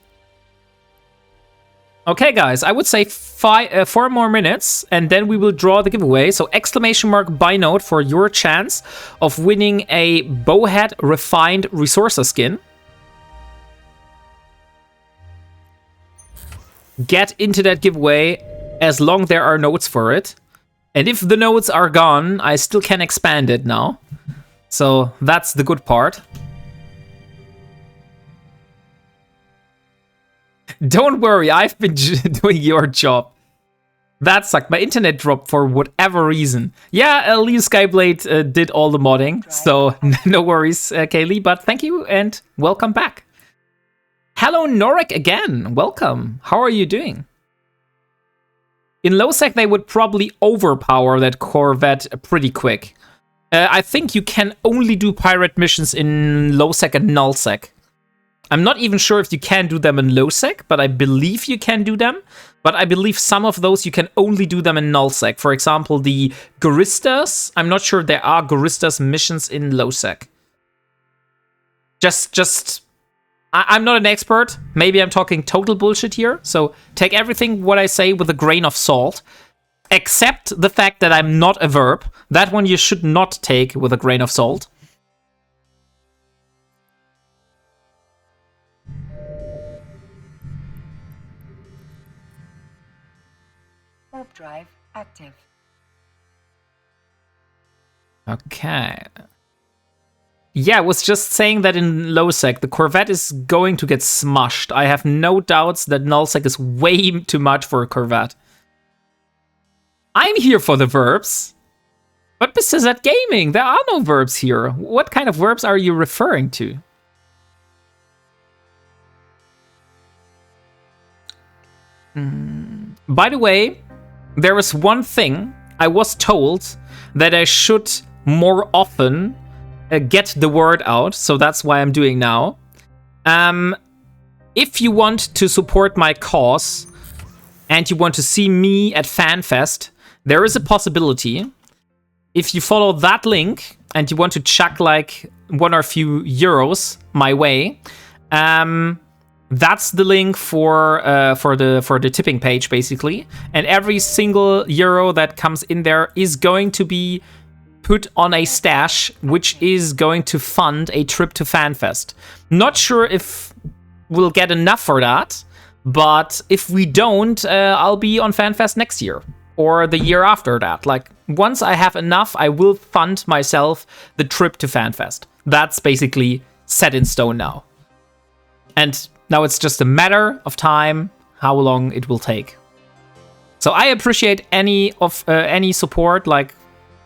Okay, guys, I would say 4 more minutes, and then we will draw the giveaway. So exclamation mark buy note for your chance of winning a Bowhead Refined Resourcer skin. Get into that giveaway as long there are notes for it. And if the notes are gone, I still can expand it now. So that's the good part. Don't worry, I've been doing your job. That sucked. My internet dropped for whatever reason. Yeah, Lee Skyblade did all the modding, so no worries, Kaylee. But thank you and welcome back. Hello, Norik again. Welcome. How are you doing? In low sec, they would probably overpower that Corvette pretty quick. I think you can only do pirate missions in low sec and null sec. I'm not even sure if you can do them in low sec, but I believe you can do them. But I believe some of those you can only do them in null sec. For example, the Goristas. I'm not sure there are Goristas missions in low sec. I'm not an expert. Maybe I'm talking total bullshit here. So take everything what I say with a grain of salt. Except the fact that I'm not a verb. That one you should not take with a grain of salt. Warp drive active. Okay. Yeah, I was just saying that in low sec, the Corvette is going to get smushed. I have no doubts that null sec is way too much for a Corvette. I'm here for the verbs. But besides that gaming, there are no verbs here. What kind of verbs are you referring to? By the way, there is one thing I was told that I should more often get the word out, so that's why I'm doing now. If you want to support my cause and you want to see me at FanFest, there is a possibility. If you follow that link and you want to chuck like 1 or a few euros my way, that's the link for the tipping page, basically. And every single euro that comes in there is going to be put on a stash, which is going to fund a trip to FanFest. Not sure if we'll get enough for that, but if we don't, I'll be on FanFest next year or the year after that. Like, once I have enough, I will fund myself the trip to FanFest. That's basically set in stone now. And now it's just a matter of time how long it will take. So I appreciate any support. Like,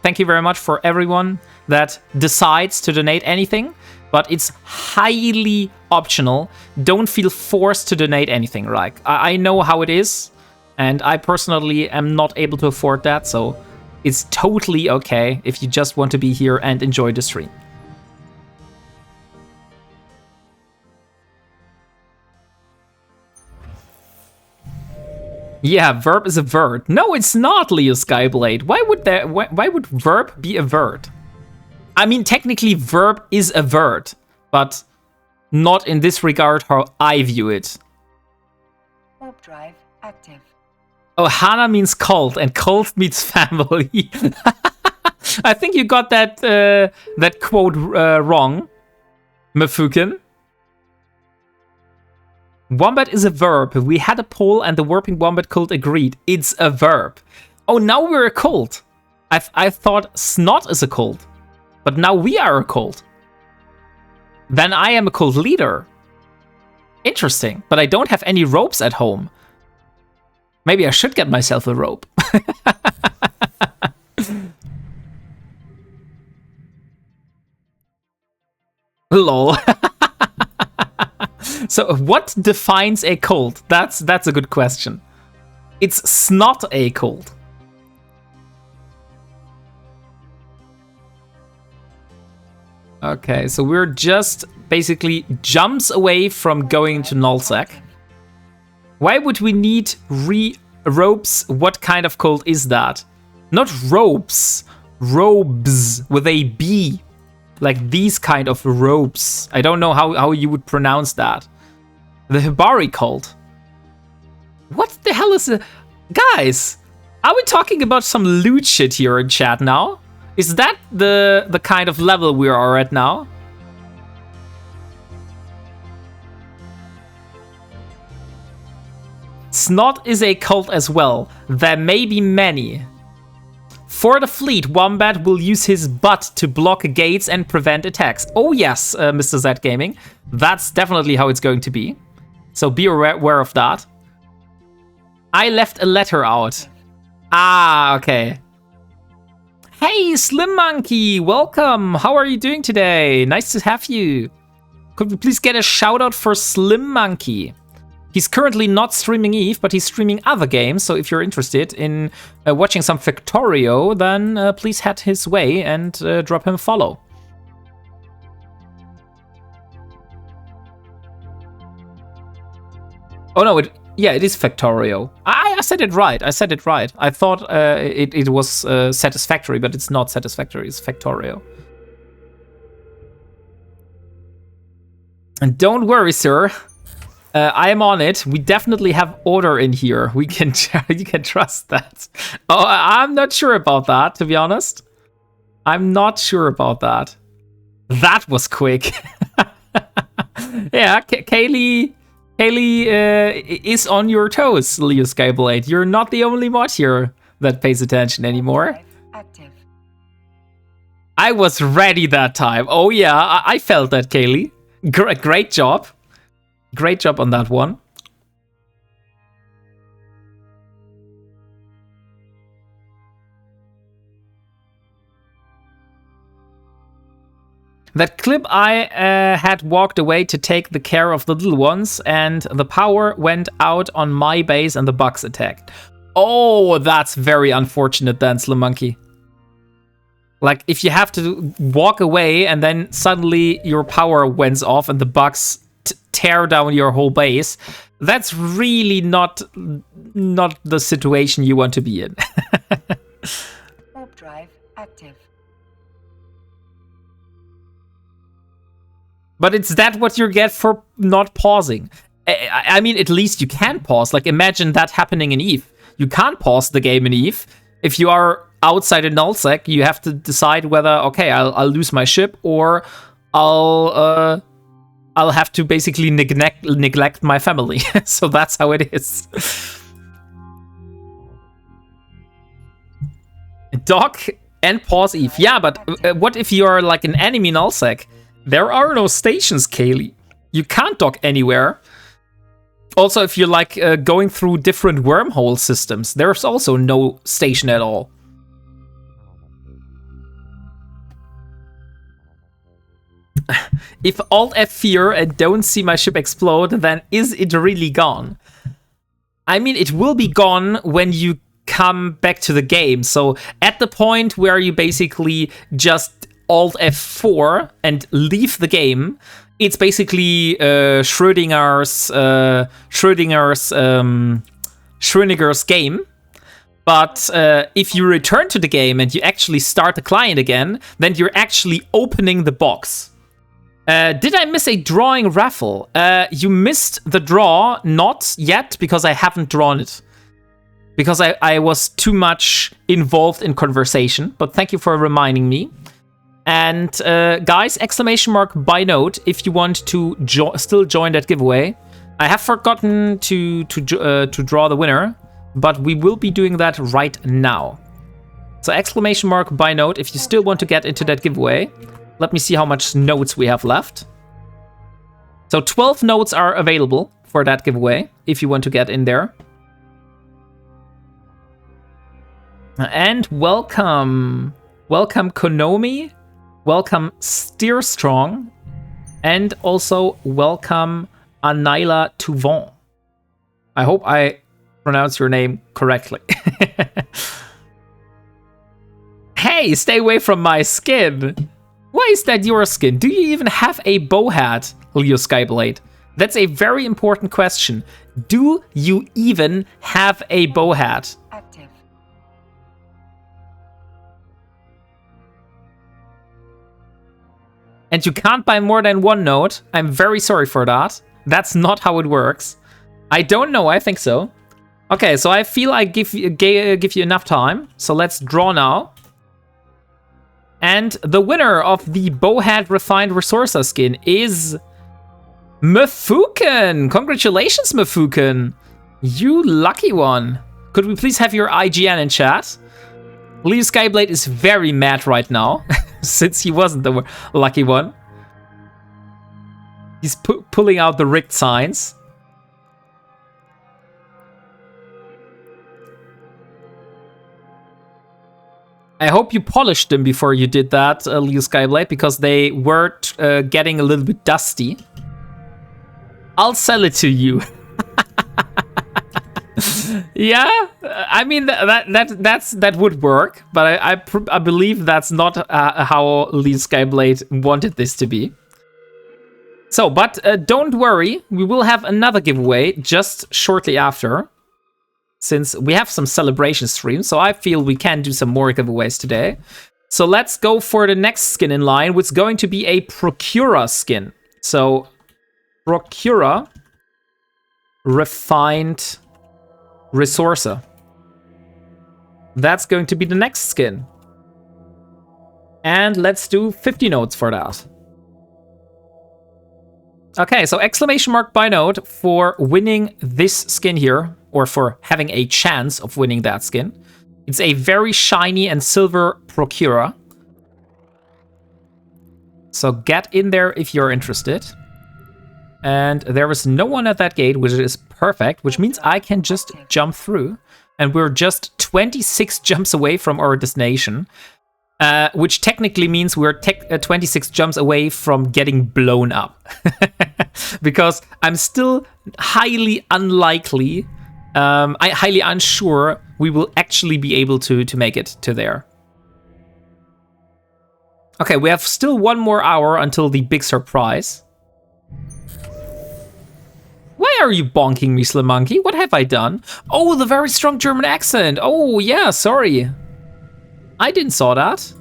thank you very much for everyone that decides to donate anything, but it's highly optional. Don't feel forced to donate anything. Like, I know how it is, and I personally am not able to afford that, so it's totally okay if you just want to be here and enjoy the stream. Yeah, verb is a vert. No, it's not, Leo Skyblade. Why would verb be a vert? I mean, technically, verb is a vert, but not in this regard how I view it. Warp drive active. Oh, Hana means cult, and cult means family. I think you got that quote wrong, Mafukin. Wombat is a verb. We had a poll and the WarpingWombat cult agreed. It's a verb. Oh, now we're a cult. I thought Snot is a cult. But now we are a cult. Then I am a cult leader. Interesting. But I don't have any ropes at home. Maybe I should get myself a rope. Lol. So what defines a cult? That's a good question. It's not a cult. Okay, so we're just basically jumps away from going to nullsec. Why would we need ropes? What kind of cult is that? Not ropes. Robes with a B. Like these kind of ropes. I don't know how you would pronounce that. The Hibari cult. What the hell is it? Guys, are we talking about some loot shit here in chat now? Is that the kind of level we are at now? Snot is a cult as well. There may be many. For the fleet, Wombat will use his butt to block gates and prevent attacks. Oh yes, Mr. Z Gaming. That's definitely how it's going to be. So be aware of that. I left a letter out. Ah, okay. Hey, Slim Monkey, welcome. How are you doing today? Nice to have you. Could we please get a shout out for Slim Monkey? He's currently not streaming Eve, but he's streaming other games. So if you're interested in watching some Factorio, then please head his way and drop him a follow. Oh no, it is Factorio. I said it right. I thought it was Satisfactory, but it's not Satisfactory. It's Factorio. And don't worry, sir. I am on it. We definitely have order in here. You can trust that. Oh, I'm not sure about that, to be honest. I'm not sure about that. That was quick. Yeah, Kaylee is on your toes, Leo Skyblade. You're not the only mod here that pays attention anymore. Active. I was ready that time. Oh yeah, I felt that, Kaylee. Great job. Great job on that one. That clip I had walked away to take the care of the little ones, and the power went out on my base and the bugs attacked. Oh, that's very unfortunate then, Slim Monkey. Like, if you have to walk away and then suddenly your power went off and the bugs tear down your whole base, that's really not the situation you want to be in. Warp drive active. But it's that what you get for not pausing. I mean, at least you can pause. Like, imagine that happening in Eve. You can't pause the game in Eve. If you are outside a nullsec, you have to decide whether, okay, I'll lose my ship, or I'll have to basically neglect my family. So that's how it is. Dock and pause Eve. Yeah, but what if you're like an enemy nullsec? There are no stations, Kaylee. You can't dock anywhere. Also, if you're like going through different wormhole systems, there's also no station at all. If Alt F4 and don't see my ship explode, then is it really gone? I mean, it will be gone when you come back to the game. So at the point where you basically just Alt F4 and leave the game, it's basically Schrödinger's game. But if you return to the game and you actually start the client again, then you're actually opening the box. Did I miss a drawing raffle? You missed the draw, not yet, because I haven't drawn it. Because I was too much involved in conversation, but thank you for reminding me. And guys, exclamation mark by note if you want to still join that giveaway. I have forgotten to draw the winner, but we will be doing that right now. So exclamation mark by note if you still want to get into that giveaway. Let me see how much notes we have left. So 12 notes are available for that giveaway if you want to get in there. And welcome Konomi, welcome Steerstrong, and also welcome Anila Touvon. I hope I pronounce your name correctly. Hey, stay away from my skin. Why is that your skin? Do you even have a bow hat, Leo Skyblade? That's a very important question. Do you even have a bow hat? Active. And you can't buy more than one note. I'm very sorry for that. That's not how it works. I don't know. I think so. Okay, so I feel I give you enough time. So let's draw now. And the winner of the Bowhead Refined Resourcer skin is Mafuken. Congratulations, Mafuken. You lucky one. Could we please have your IGN in chat? Leo Skyblade is very mad right now, since he wasn't the lucky one. He's pulling out the rigged signs. I hope you polished them before you did that, Leo Skyblade, because they were getting a little bit dusty. I'll sell it to you. Yeah, I mean that would work, but I believe that's not how Leo Skyblade wanted this to be. So, but don't worry, we will have another giveaway just shortly after, since we have some celebration streams. So I feel we can do some more giveaways today. So let's go for the next skin in line, which is going to be a Procurer skin. So Procurer Refined Resourcer. That's going to be the next skin. And let's do 50 notes for that. Okay, so exclamation mark by note for winning this skin here, or for having a chance of winning that skin. It's a very shiny and silver Procurer. So get in there if you're interested. And there is no one at that gate, which is perfect, which means I can just jump through. And we're just 26 jumps away from our destination. Which technically means we're 26 jumps away from getting blown up. Because I'm still highly unlikely, highly unsure we will actually be able to make it to there. Okay, we have still 1 more hour until the big surprise. Why are you bonking me, Slim Monkey? What have I done? Oh, the very strong German accent. Oh, yeah, sorry. I didn't saw that.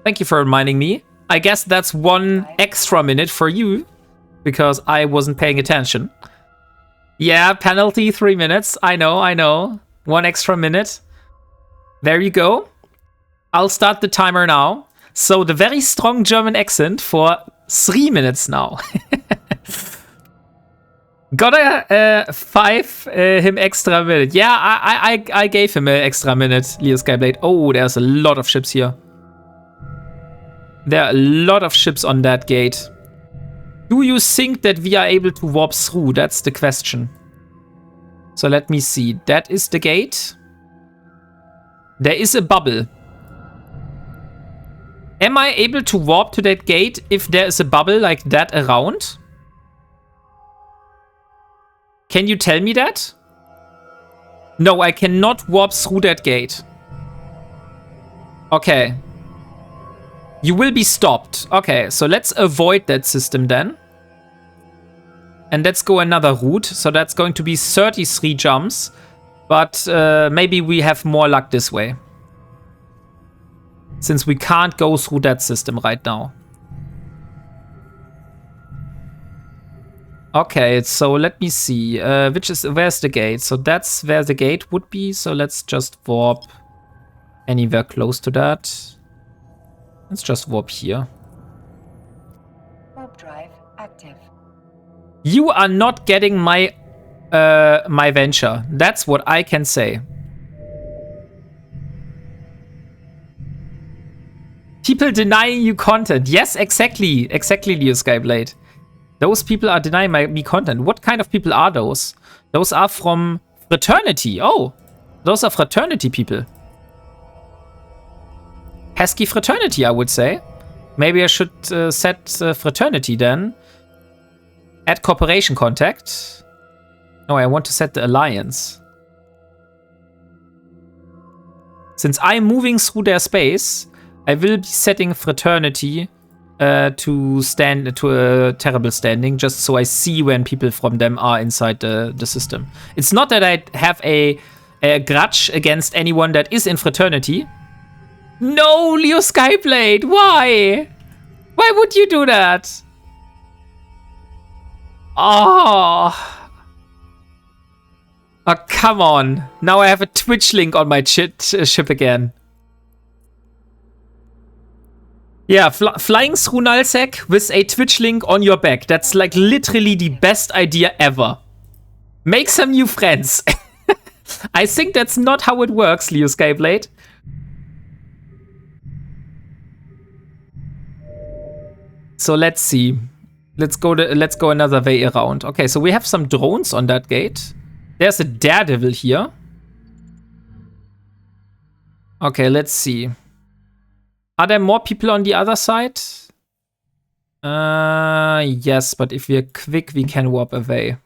Thank you for reminding me. I guess that's 1 extra minute for you, because I wasn't paying attention. Yeah, penalty 3 minutes. I know. 1 extra minute. There you go. I'll start the timer now. So the very strong German accent for 3 minutes now. Gotta 5 him extra minute. Yeah, I gave him an extra minute, Leo Skyblade. Oh, there's a lot of ships here. There are a lot of ships on that gate. Do you think that we are able to warp through? That's the question. So let me see. That is the gate. There is a bubble. Am I able to warp to that gate if there is a bubble like that around? Can you tell me that? No, I cannot warp through that gate. Okay. You will be stopped. Okay, so let's avoid that system then. And let's go another route. So that's going to be 33 jumps. But maybe we have more luck this way. Since we can't go through that system right now. Okay, so let me see. Where's the gate? So that's where the gate would be. So let's just warp anywhere close to that. Let's just warp here. Warp drive active. You are not getting my my venture. That's what I can say. People denying you content. Yes, exactly. Exactly, Leo Skyblade. Those people are denying me content. What kind of people are those? Those are from Fraternity. Oh, those are Fraternity people. Pesky Fraternity, I would say. Maybe I should set Fraternity then. Add cooperation contact. No, I want to set the alliance. Since I'm moving through their space, I will be setting Fraternity to a terrible standing, just so I see when people from them are inside the system. It's not that I have a grudge against anyone that is in Fraternity. No, Leo Skyblade, why? Why would you do that? Oh, come on. Now I have a Twitch link on my ship again. Yeah, flying through Nullsec with a Twitch link on your back. That's like literally the best idea ever. Make some new friends. I think that's not how it works, Leo Skyblade. So let's see. Let's go another way around. Okay, so we have some drones on that gate. There's a Daredevil here. Okay, let's see. Are there more people on the other side? Yes, but if we're quick, we can warp away.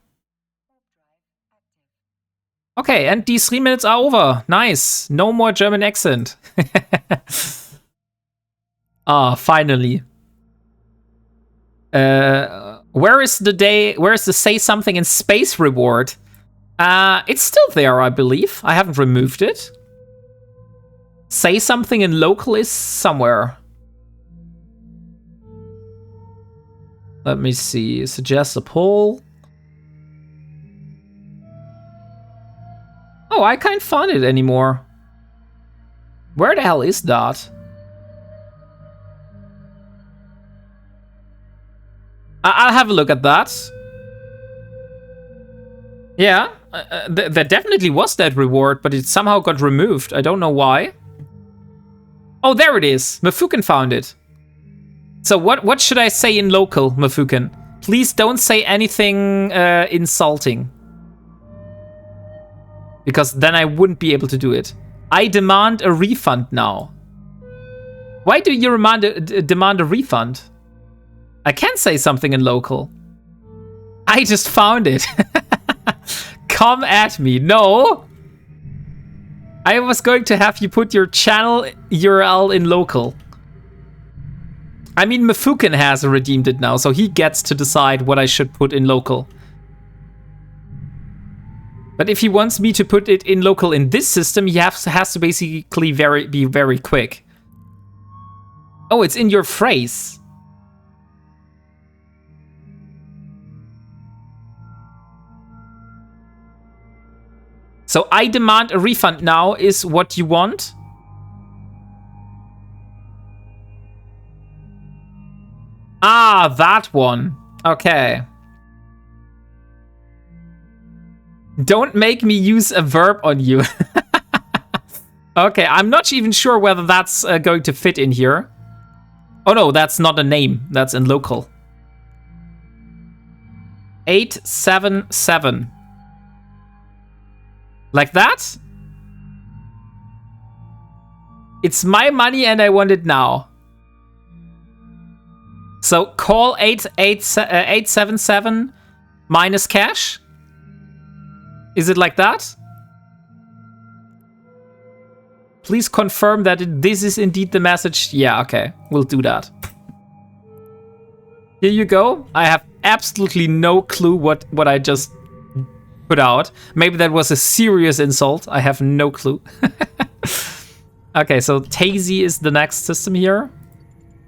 Okay, and these 3 minutes are over. Nice. No more German accent. Ah, finally. Where is the say something in space reward? It's still there, I believe. I haven't removed it. Say something in local is somewhere. Let me see. Suggest a poll. Oh, I can't find it anymore. Where the hell is that? I'll have a look at that. Yeah, there definitely was that reward, but it somehow got removed. I don't know why. Oh, there it is. Mafuken found it. So what should I say in local, Mafuken? Please don't say anything insulting. Because then I wouldn't be able to do it. I demand a refund now. Why do you demand a refund? I can say something in local. I just found it. Come at me. No. I was going to have you put your channel URL in local. I mean, Mafuken has redeemed it now, so he gets to decide what I should put in local. But if he wants me to put it in local in this system, he has to basically be very quick. Oh, it's in your phrase. So I demand a refund now is what you want? Ah, that one. Okay. Don't make me use a verb on you. Okay, I'm not even sure whether that's going to fit in here. Oh no, that's not a name. That's in local. 877. Like that? It's my money and I want it now. So call 877 minus cash? Is it like that? Please confirm that this is indeed the message. Yeah, okay. We'll do that. Here you go. I have absolutely no clue what I just put out. Maybe that was a serious insult. I have no clue. Okay, so Tazy is the next system here.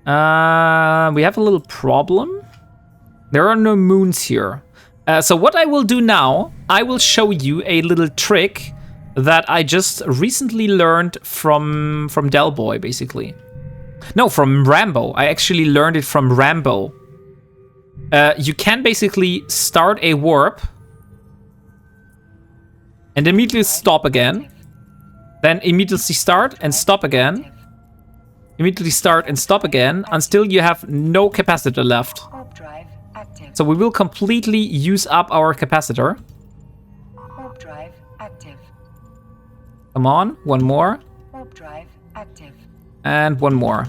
We have a little problem. There are no moons here. So what I will do now, I will show you a little trick that I just recently learned from Delboy, basically. No, from Rambo. I actually learned it from Rambo. You can basically start a warp and immediately stop again. Then immediately start and stop again. Immediately start and stop again until you have no capacitor left. Warp drive active. So we will completely use up our capacitor. Warp drive active. Come on, one more. Warp drive active. And one more.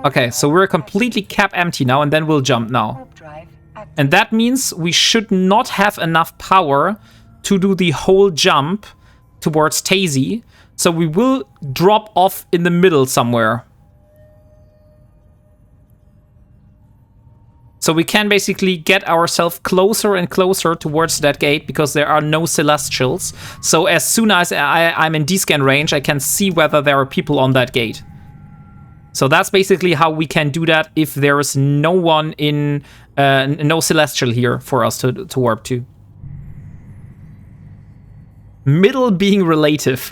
Okay, so we're completely cap empty now, and then we'll jump now. Warp drive active. And that means we should not have enough power to do the whole jump towards Tazy. So we will drop off in the middle somewhere. So we can basically get ourselves closer and closer towards that gate because there are no Celestials. So as soon as I'm in D-scan range, I can see whether there are people on that gate. So that's basically how we can do that if there is no one in, no Celestial here for us to warp to. Middle being relative.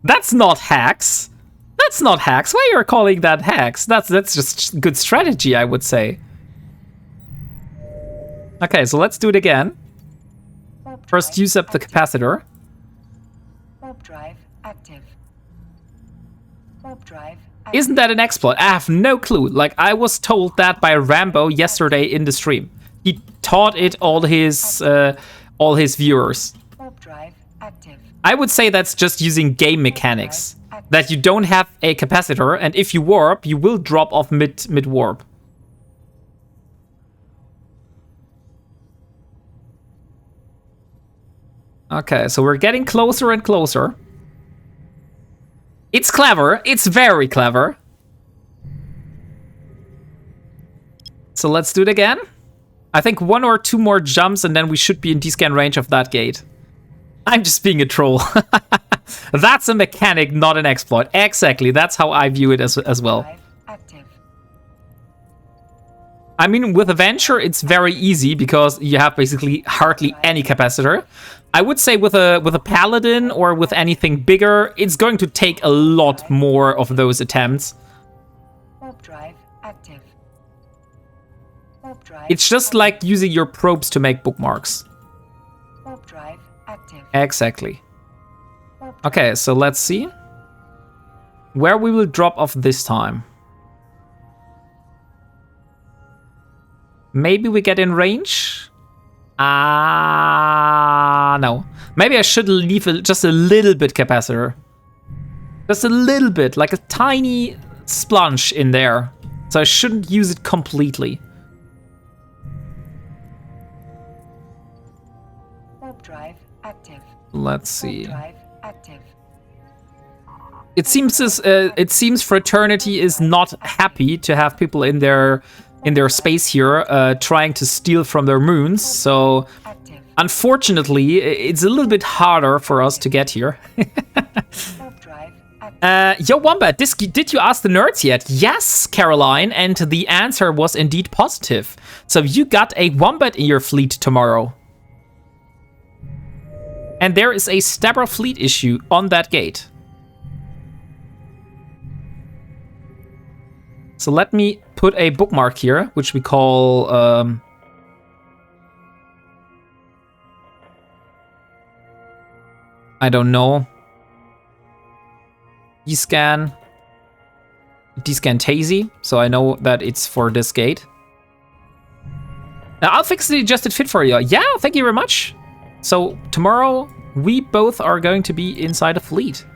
That's not hacks. That's not hacks. Why are you calling that hacks? That's just good strategy, I would say. Okay, so let's do it again. First, use up the capacitor. Warp drive active. Warp drive active. Isn't that an exploit? I have no clue. Like, I was told that by Rambo yesterday in the stream. He taught it all his viewers. Warp drive active. I would say that's just using game mechanics. That you don't have a capacitor, and if you warp, you will drop off mid-warp. Okay, so we're getting closer and closer. It's clever. It's very clever. So let's do it again. I think 1 or 2 more jumps, and then we should be in D-scan range of that gate. I'm just being a troll. That's a mechanic, not an exploit. Exactly, that's how I view it as well. I mean, with Adventure, it's very easy because you have basically hardly any capacitor. I would say with a Paladin or with anything bigger, it's going to take a lot more of those attempts. Warp drive active. Warp drive It's just like using your probes to make bookmarks. Warp drive active. Exactly. Okay, so let's see where we will drop off this time. Maybe we get in range? No. Maybe I should leave just a little bit capacitor. Just a little bit, like a tiny splunge in there. So I shouldn't use it completely. Warp drive active. Let's see. Warp drive active. It seems Fraternity is not happy to have people in their space here trying to steal from their moons. So Active. unfortunately, it's a little bit harder for us to get here. Warp drive active. Yo, Wombat, did you ask the nerds yet? Yes, Caroline, and the answer was indeed positive. So you got a Wombat in your fleet tomorrow. And there is a Stabber fleet issue on that gate. So let me put a bookmark here, which we call... I don't know. D-scan Tazy, so I know that it's for this gate. Now, I'll fix the adjusted fit for you. Yeah, thank you very much. So tomorrow, we both are going to be inside a fleet.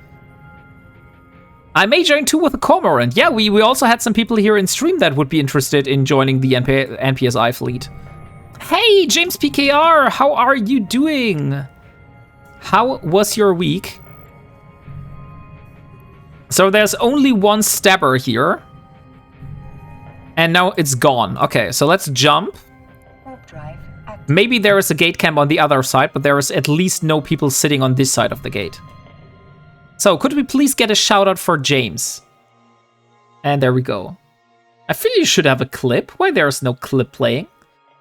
I may join too with a Cormorant. Yeah, we also had some people here in stream that would be interested in joining the NPSI fleet. Hey, James PKR, how are you doing? How was your week? So there's only one Stabber here. And now it's gone. Okay, so let's jump. Warp drive active. Maybe there is a gate camp on the other side, but there is at least no people sitting on this side of the gate. So, could we please get a shout out for James? And there we go. I feel you should have a clip. Why there's no clip playing?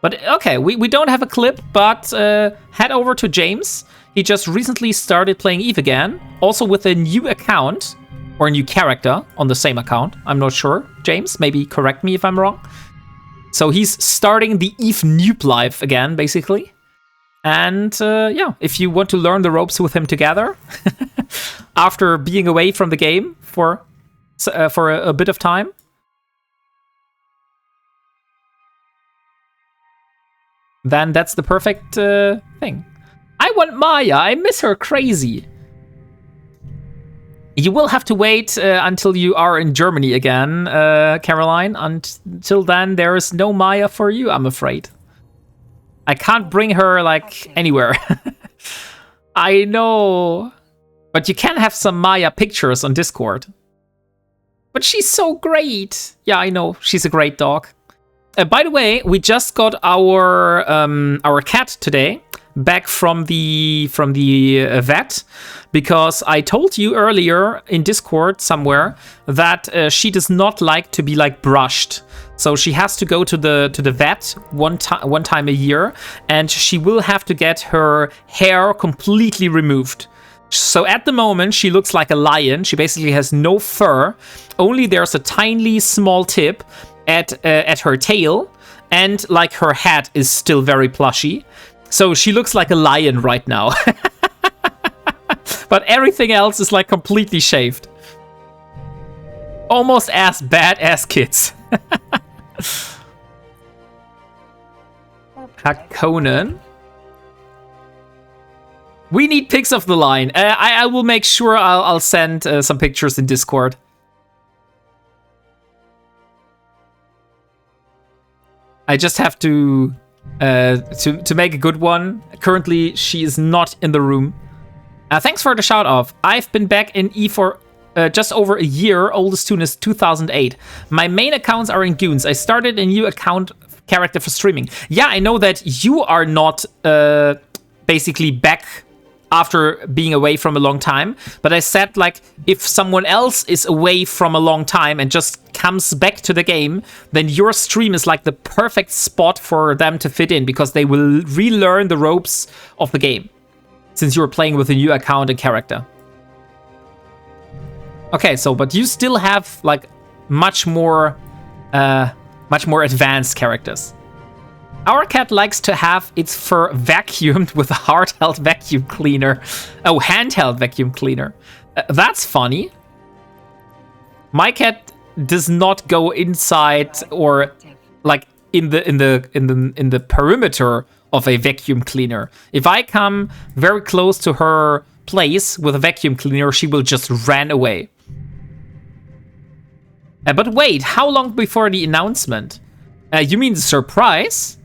But okay, we don't have a clip, but head over to James. He just recently started playing EVE again, also with a new account, or a new character on the same account. I'm not sure. James, maybe correct me if I'm wrong. So he's starting the EVE noob life again, basically. And yeah, if you want to learn the ropes with him together, after being away from the game for a bit of time, then that's the perfect thing. I want Maya. I miss her crazy. You will have to wait until you are in Germany again, Caroline. Until then, there is no Maya for you, I'm afraid. I can't bring her, like, anywhere. I know. But you can have some Maya pictures on Discord. But she's so great. Yeah, I know. She's a great dog. By the way, we just got our cat today back from the vet, because I told you earlier in Discord somewhere that she does not like to be like brushed. So she has to go to the vet one time a year, and she will have to get her hair completely removed. So at the moment, she looks like a lion. She basically has no fur. Only there's a tiny small tip at her tail, and like her head is still very plushy. So she looks like a lion right now. But everything else is like completely shaved. Almost as bad as kids. Hakonen. We need pics of the line. I will make sure I'll send some pictures in Discord. I just have to make a good one. Currently, she is not in the room. Thanks for the shout off. I've been back in E for just over a year. Oldest tune is 2008. My main accounts are in Goons. I started a new account character for streaming. Yeah, I know that you are not basically back after being away from a long time, but I said, like, if someone else is away from a long time and just comes back to the game, then your stream is like the perfect spot for them to fit in, because they will relearn the ropes of the game, since you're playing with a new account and character. Okay, so, but you still have, like, much more advanced characters. Our cat likes to have its fur vacuumed with a hard-held vacuum cleaner. Oh, handheld vacuum cleaner. That's funny. My cat does not go inside or like in the perimeter of a vacuum cleaner. If I come very close to her place with a vacuum cleaner, she will just run away. But wait, how long before the announcement? You mean the surprise?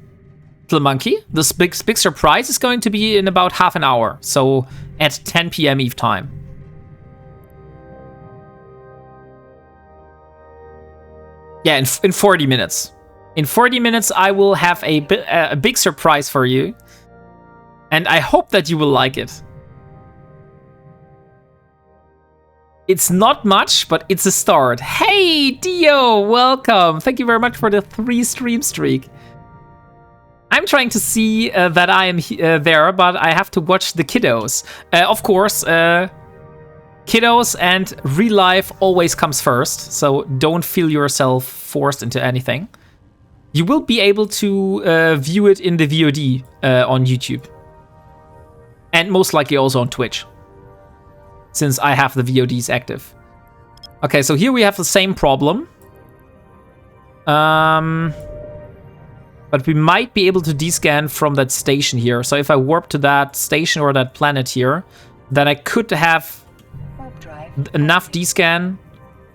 Little monkey, this big surprise is going to be in about half an hour, so at 10 p.m. Eve time. Yeah, in 40 minutes. In 40 minutes, I will have a big surprise for you, and I hope that you will like it. It's not much, but it's a start. Hey, Dio, welcome. Thank you very much for the 3 stream streak. I'm trying to see that I am there, but I have to watch the kiddos. Of course, kiddos and real life always comes first, so don't feel yourself forced into anything. You will be able to view it in the VOD on YouTube. And most likely also on Twitch, since I have the VODs active. Okay, so here we have the same problem. But we might be able to descan from that station here. So if I warp to that station or that planet here, then I could have enough descan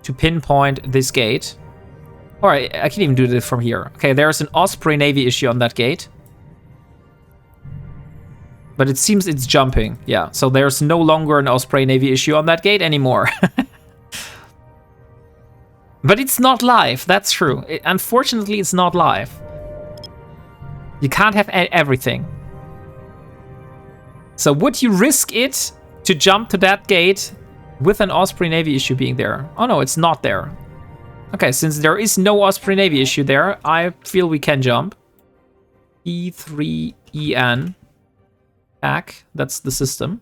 to pinpoint this gate. Or I can even do this from here. Okay, there's an Osprey Navy issue on that gate. But it seems it's jumping. Yeah, so there's no longer an Osprey Navy issue on that gate anymore. But it's not live, that's true. Unfortunately, it's not live. You can't have everything. So would you risk it to jump to that gate with an Osprey Navy issue being there? Oh no, it's not there. Okay, since there is no Osprey Navy issue there, I feel we can jump. E3EN. Back, that's the system.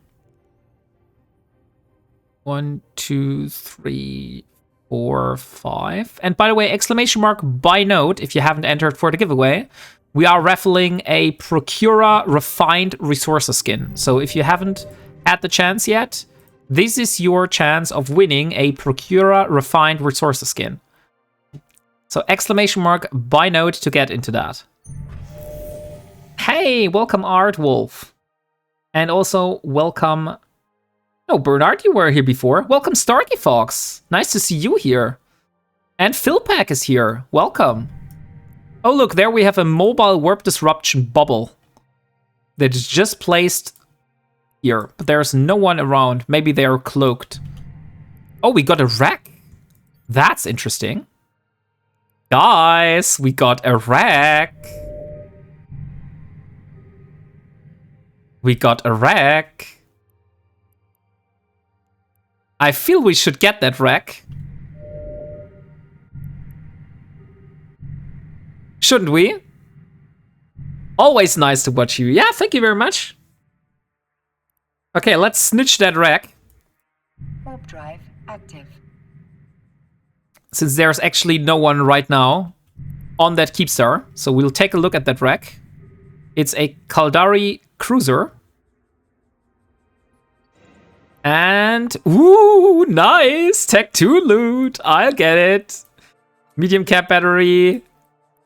1, 2, 3, 4, 5. And by the way, exclamation mark by note if you haven't entered for the giveaway. We are raffling a Procura Refined Resources skin. So if you haven't had the chance yet, this is your chance of winning a Procura Refined Resources skin. So exclamation mark by note to get into that. Hey, welcome Art Wolf. And also welcome... Oh, Bernard, you were here before. Welcome Starkey Fox. Nice to see you here. And Philpack is here. Welcome. Oh, look, there we have a mobile warp disruption bubble that is just placed here, but there's no one around. Maybe they're cloaked. Oh, we got a wreck. That's interesting. Guys, we got a wreck. We got a wreck. I feel we should get that wreck. Shouldn't we? Always nice to watch you. Yeah, thank you very much. Okay, let's snitch that wreck. Warp drive active. Since there's actually no one right now on that Keepstar. So we'll take a look at that wreck. It's a Kaldari cruiser. And, ooh, nice! Tech 2 loot, I'll get it. Medium cap battery,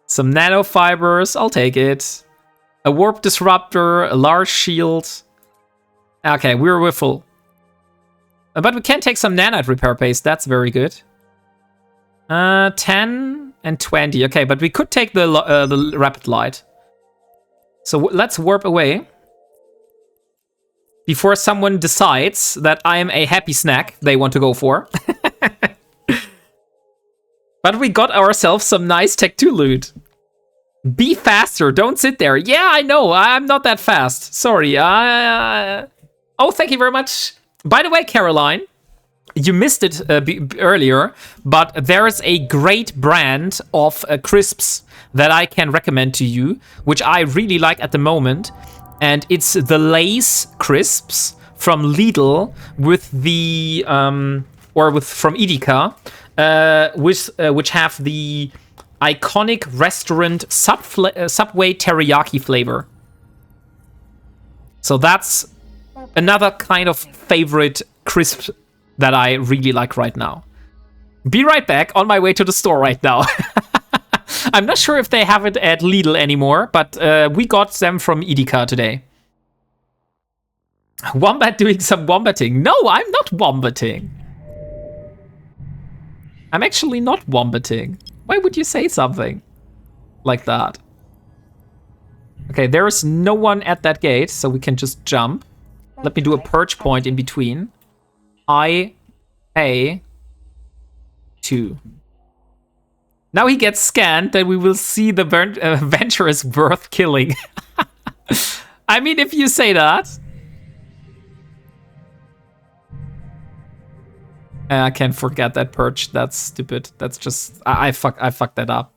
some nanofibers, I'll take it. A warp disruptor, a large shield. Okay, we're full. But we can take some nanite repair paste, that's very good. 10 and 20, okay, but we could take the rapid light. So let's warp away. Before someone decides that I am a happy snack they want to go for. But we got ourselves some nice Tech 2 loot. Be faster, don't sit there. Yeah, I know, I'm not that fast. Sorry. Oh, thank you very much. By the way, Caroline, you missed it earlier, but there is a great brand of crisps that I can recommend to you, which I really like at the moment. And it's the Lay's crisps from Lidl with the from Edeka, which have the iconic restaurant Subway teriyaki flavor. So that's another kind of favorite crisp that I really like right now. Be right back, on my way to the store right now. I'm not sure if they have it at Lidl anymore, but we got them from Edeka today. Wombat doing some wombating. No, I'm not wombating. I'm actually not wombating. Why would you say something like that? Okay, there is no one at that gate, so we can just jump. Let me do a perch point in between. A2. Now he gets scanned, then we will see the venture is worth killing. I mean, if you say that. I can't forget that perch. That's stupid. That's just I fucked that up.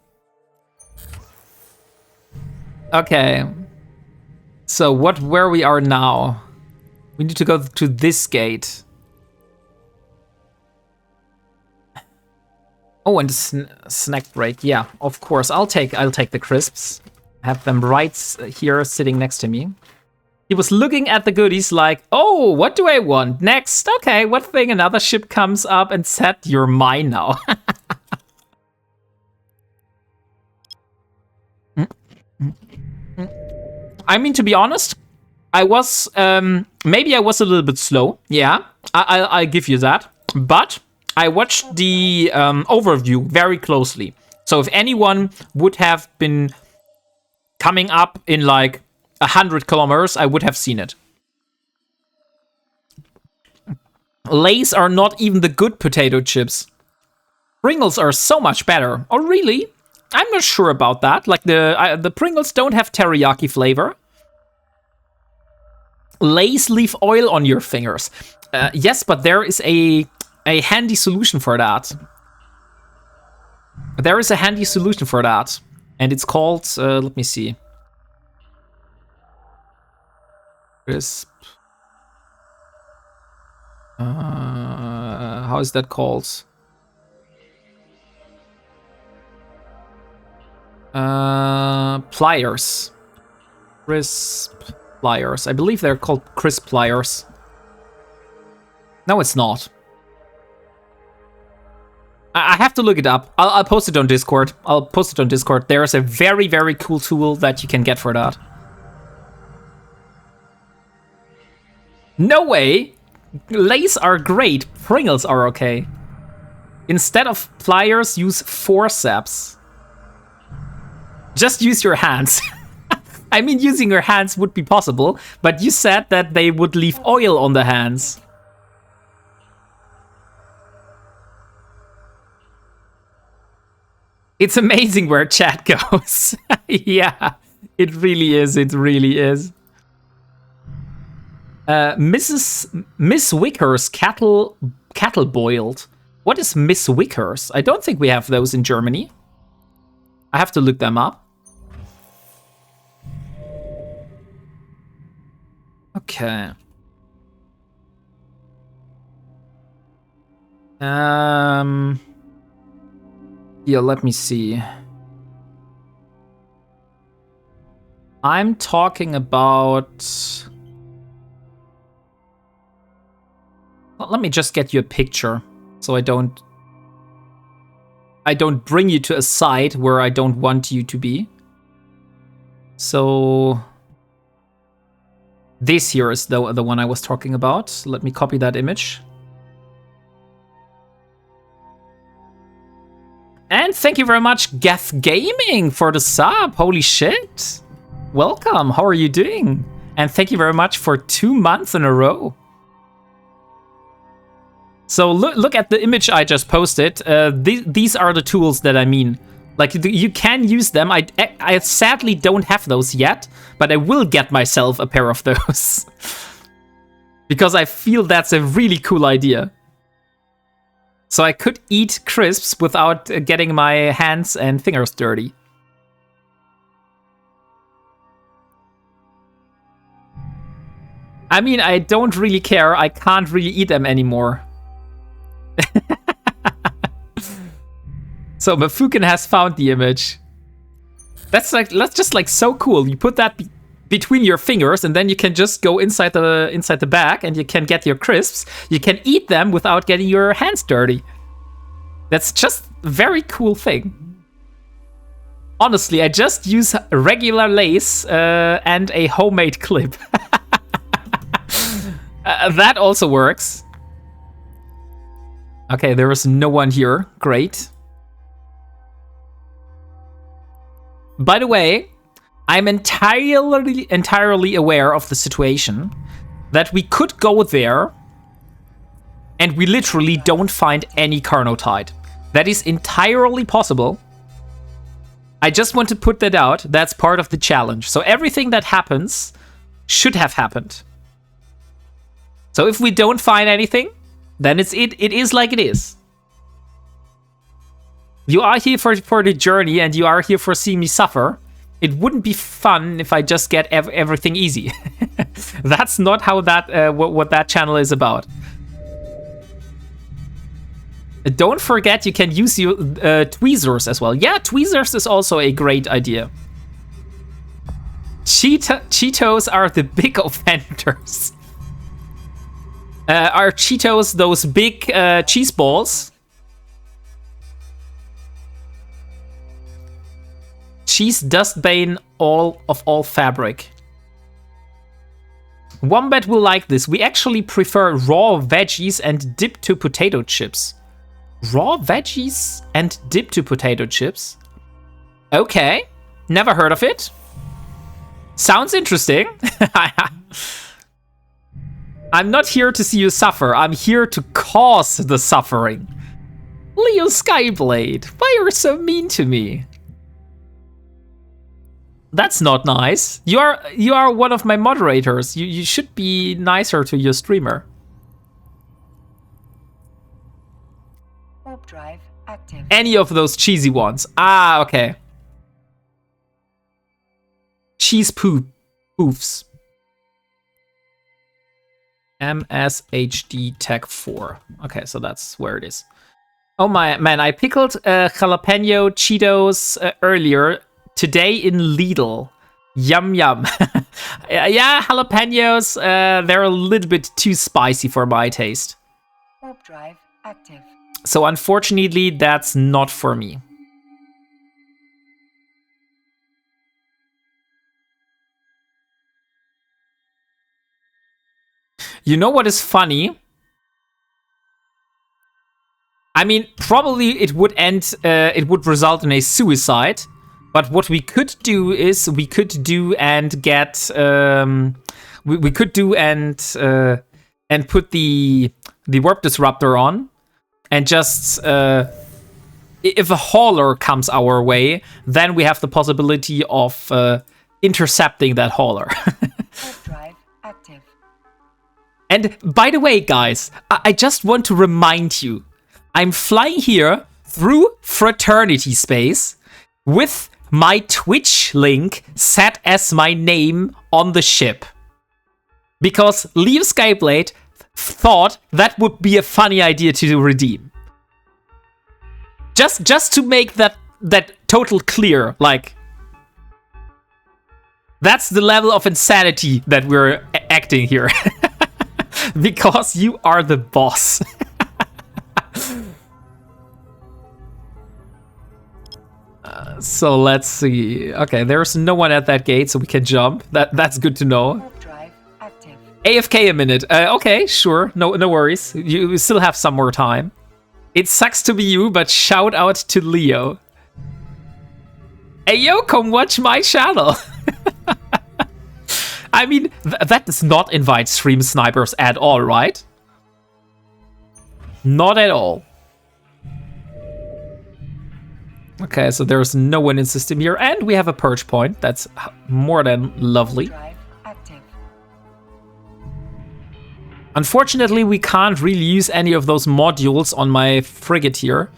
Okay. So where we are now? We need to go to this gate. Oh, and snack break. Yeah, of course. I'll take the crisps. Have them right here sitting next to me. He was looking at the goodies like, oh, what do I want next? Okay, what thing? Another ship comes up and said, you're mine now. I mean, to be honest, I was maybe I was a little bit slow. Yeah, I'll give you that. But I watched the overview very closely. So if anyone would have been coming up in like 100 kilometers, I would have seen it. Lay's are not even the good potato chips. Pringles are so much better. Oh, really? I'm not sure about that. Like the Pringles don't have teriyaki flavor. Lay's leave oil on your fingers. Yes, but there is a handy solution for that. There is a handy solution for that. And it's called, let me see. Crisp. How is that called? Pliers. Crisp pliers. I believe they're called crisp pliers. No, it's not. I have to look it up. I'll post it on Discord. There is a very, very cool tool that you can get for that. No way! Lay's are great. Pringles are okay. Instead of pliers, use forceps. Just use your hands. I mean, using your hands would be possible, but you said that they would leave oil on the hands. It's amazing where chat goes. Yeah, it really is. It really is. Miss Wicker's cattle boiled. What is Miss Wicker's? I don't think we have those in Germany. I have to look them up. Okay. Yeah, let me see. I'm talking about... Well, let me just get you a picture, so I don't bring you to a site where I don't want you to be. So this here is the one I was talking about. Let me copy that image. And thank you very much, Geth Gaming, for the sub. Holy shit. Welcome. How are you doing? And thank you very much for 2 months in a row. So look at the image I just posted. These are the tools that I mean. Like, you can use them. I sadly don't have those yet, but I will get myself a pair of those. Because I feel that's a really cool idea. So I could eat crisps without getting my hands and fingers dirty. I mean, I don't really care. I can't really eat them anymore. So Mafukin has found the image. That's just like so cool. You put that between your fingers, and then you can just go inside the bag, and you can get your crisps. You can eat them without getting your hands dirty. That's just a very cool thing. Honestly, I just use regular lace and a homemade clip. That also works. Okay, there is no one here. Great. By the way, I'm entirely aware of the situation that we could go there and we literally don't find any Carnotite. That is entirely possible. I just want to put that out. That's part of the challenge. So everything that happens should have happened. So if we don't find anything, then it is like it is. You are here for the journey, and you are here for seeing me suffer. It wouldn't be fun if I just get everything easy. That's not how what that channel is about. Don't forget, you can use your tweezers as well. Yeah, tweezers is also a great idea. Cheetos are the big offenders. Are Cheetos those big cheese balls? Cheese dustbane of all fabric. Wombat will like this. We actually prefer raw veggies and dip to potato chips. Raw veggies and dip to potato chips? Okay, never heard of it. Sounds interesting. I'm not here to see you suffer. I'm here to cause the suffering. Leo Skyblade, why are you so mean to me? That's not nice. You are one of my moderators. You should be nicer to your streamer. Warp drive active. Any of those cheesy ones. Ah, okay. Cheese poofs. MSHD Tech 4. Okay, so that's where it is. Oh my man, I pickled jalapeno Cheetos earlier today in Lidl. Yum yum. Yeah, jalapenos, they're a little bit too spicy for my taste. Warp drive active. So unfortunately, that's not for me. You know what is funny? I mean, probably it would result in a suicide, But what we could do is we could do and get we could do and put the warp disruptor on, and just if a hauler comes our way, then we have the possibility of intercepting that hauler. Warp drive active. And by the way, guys, I just want to remind you, I'm flying here through fraternity space with my Twitch link set as my name on the ship. Because Leo Skyblade thought that would be a funny idea to redeem. Just to make that total clear, like, that's the level of insanity that we're acting here. Because you are the boss. So let's see. Okay, there's no one at that gate, so we can jump. That's good to know. Warp drive active. AFK a minute. Okay, sure. No worries. You still have some more time. It sucks to be you, but shout out to Leo. Hey, yo, come watch my channel. I mean, that does not invite stream snipers at all, right? Not at all. Okay, so there's no one in system here, and we have a purge point. That's more than lovely. Drive active. Unfortunately, we can't really use any of those modules on my frigate here.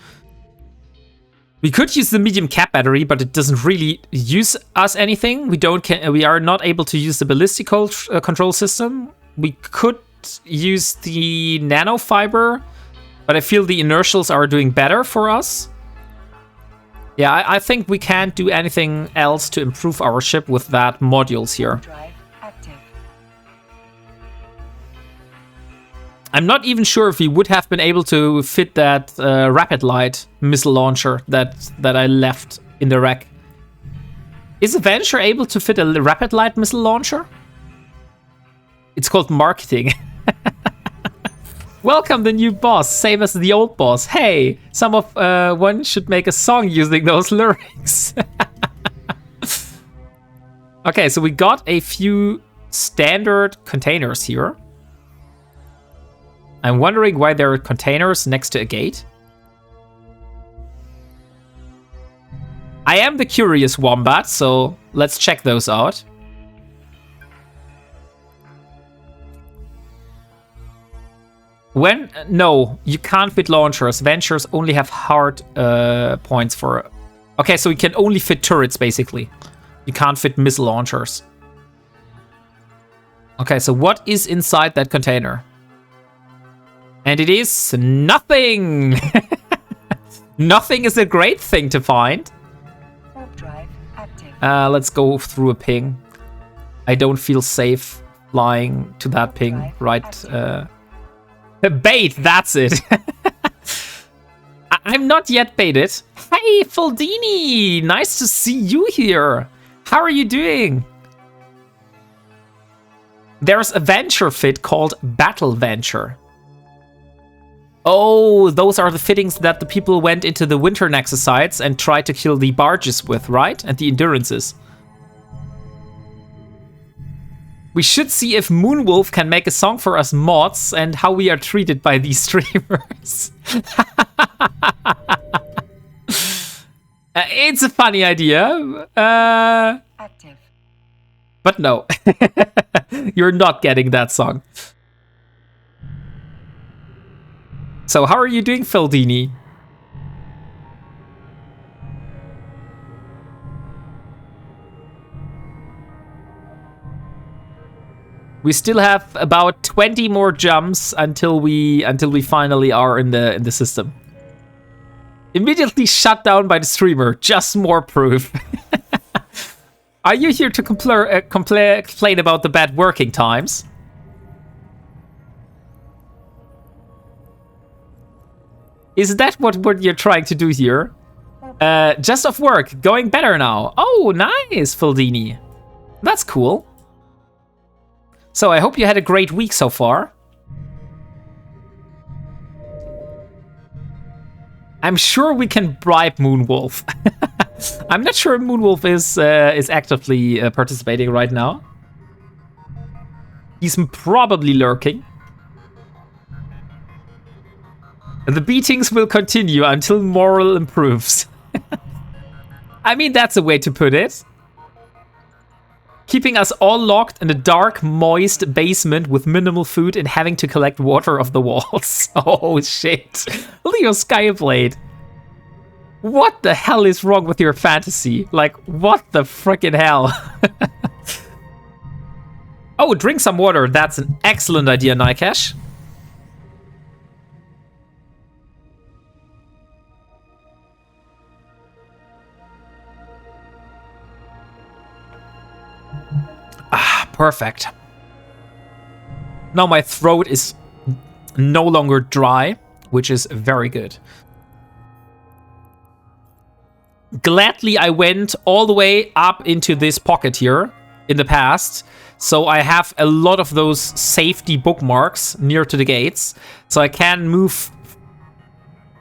We could use the medium cap battery, but it doesn't really use us anything. We are not able to use the ballistic control system. We could use the nanofiber, but I feel the inertials are doing better for us. Yeah, I think we can't do anything else to improve our ship with that modules here. Drive active. I'm not even sure if we would have been able to fit that rapid light missile launcher that I left in the wreck. Is Avenger able to fit a rapid light missile launcher? It's called marketing. Welcome the new boss, same as the old boss. Hey, one should make a song using those lyrics. Okay, so we got a few standard containers here. I'm wondering why there are containers next to a gate. I am the curious wombat, so let's check those out. No, you can't fit launchers. Ventures only have hard points for... Okay, so you can only fit turrets, basically. You can't fit missile launchers. Okay, so what is inside that container? And it is nothing! Nothing is a great thing to find. Warp drive active. Let's go through a ping. I don't feel safe flying to that ping, right? Bait, that's it. I'm not yet baited. Hey, Foldini! Nice to see you here. How are you doing? There's a venture fit called Battle Venture. Oh, those are the fittings that the people went into the winter nexus sites and tried to kill the barges with, right? And the endurances. We should see if Moonwolf can make a song for us mods and how we are treated by these streamers. It's a funny idea. Active. But no. You're not getting that song. So how are you doing, Feldini? We still have about 20 more jumps until we finally are in the system. Immediately shut down by the streamer. Just more proof. Are you here to complain about the bad working times? Is that what you're trying to do here? Just off work, going better now. Oh, nice, Feldini. That's cool. So I hope you had a great week so far. I'm sure we can bribe Moonwolf. I'm not sure Moonwolf is actively participating right now. He's probably lurking. And the beatings will continue until moral improves. I mean, that's a way to put it. Keeping us all locked in a dark, moist basement with minimal food and having to collect water off the walls. Oh, shit. Leo Skyblade. What the hell is wrong with your fantasy? Like, what the frickin' hell? Oh, drink some water. That's an excellent idea, Nikesh. Ah, perfect. Now my throat is no longer dry, which is very good. Gladly, I went all the way up into this pocket here in the past. So I have a lot of those safety bookmarks near to the gates. So I can move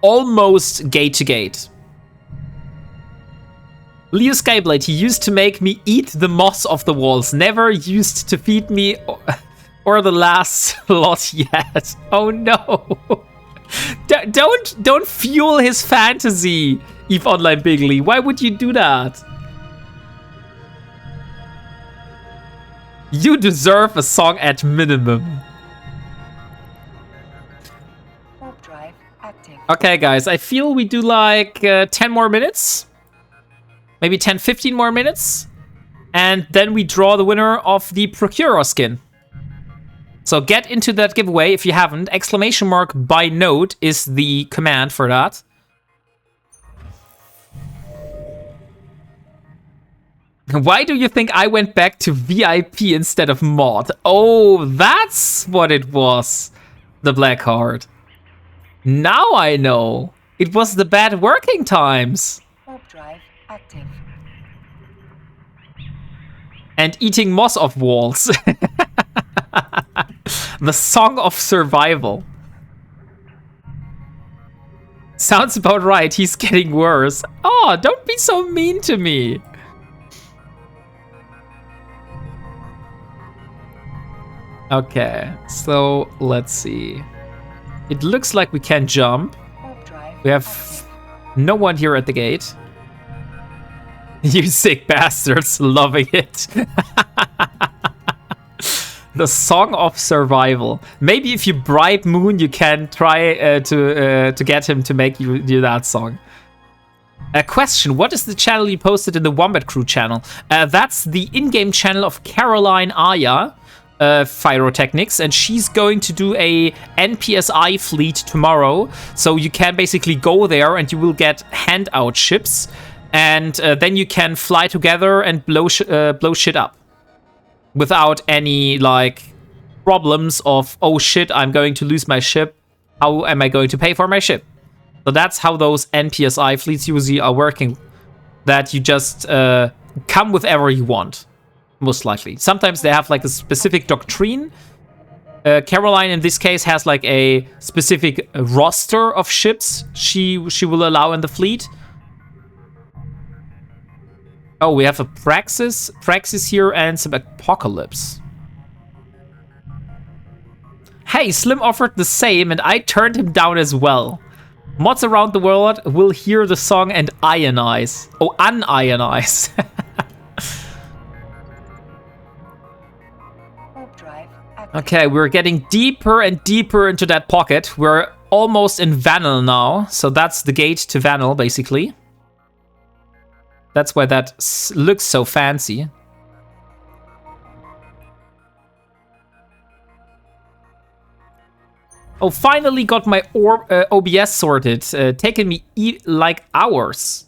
almost gate to gate. Leo Skyblade, he used to make me eat the moss off the walls. Never used to feed me or the last lot yet. Oh no. Don't fuel his fantasy, EVE Online Bigly. Why would you do that? You deserve a song at minimum. Warp drive active. Okay, guys, I feel we do like 10 more minutes. Maybe 10, 15 more minutes. And then we draw the winner of the Procurer skin. So get into that giveaway if you haven't. Exclamation mark by note is the command for that. Why do you think I went back to VIP instead of mod? Oh, that's what it was. The black heart. Now I know. It was the bad working times. Warp drive active. And eating moss off walls. The Song of Survival. Sounds about right. He's getting worse. Oh, don't be so mean to me. Okay, so let's see. It looks like we can jump. We have no one here at the gate. You sick bastards, loving it. The Song of Survival. Maybe if you bribe Moon, you can try to get him to make you do that song. A question: what is the channel you posted in the Wombat Crew channel? That's the in-game channel of Caroline Aya, Pyrotechnics, and she's going to do a NPSI fleet tomorrow. So you can basically go there and you will get handout ships, and then you can fly together and blow shit up without any like problems of, oh shit, I'm going to lose my ship. How am I going to pay for my ship? So that's how those NPSI fleets usually are working. That you just come with whatever you want. Most likely. Sometimes they have like a specific doctrine. Caroline in this case has like a specific roster of ships she will allow in the fleet. Oh, we have a Praxis here and some Apocalypse. Hey, Slim offered the same and I turned him down as well. Mods around the world will hear the song and ionize. Oh, unionize. Okay, we're getting deeper and deeper into that pocket. We're almost in Vanel now. So that's the gate to Vanel, basically. That's why that looks so fancy. Oh, finally got my OBS sorted. Taken me like hours.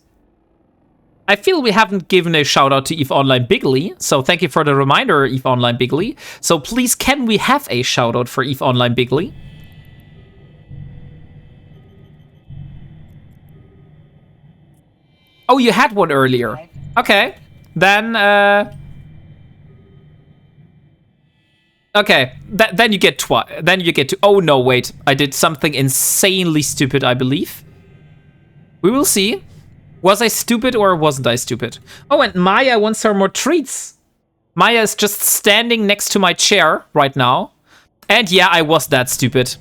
I feel we haven't given a shout out to EVE Online Bigly, so thank you for the reminder, EVE Online Bigly. So please, can we have a shout out for EVE Online Bigly? Oh, you had one earlier. Okay, then okay, then you get then you get to. Oh no, wait, I did something insanely stupid, I believe. We will see. Was I stupid or wasn't I stupid? Oh, and Maya wants some more treats. Maya is just standing next to my chair right now. And yeah, I was that stupid.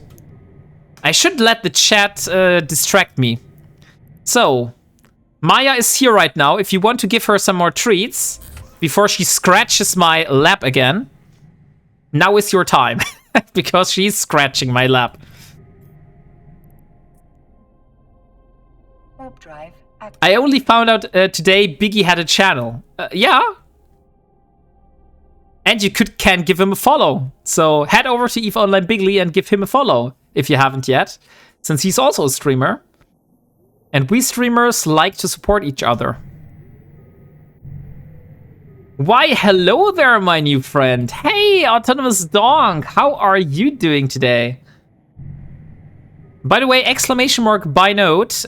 I should let the chat distract me. So, Maya is here right now. If you want to give her some more treats before she scratches my lap again, now is your time. Because she's scratching my lap. Warp drive active. I only found out today Biggie had a channel. Yeah. And you can give him a follow. So head over to EVE Online Bigly and give him a follow if you haven't yet, since he's also a streamer. And we streamers like to support each other. Why, hello there, my new friend. Hey, Autonomous Dong, how are you doing today? By the way, exclamation mark by note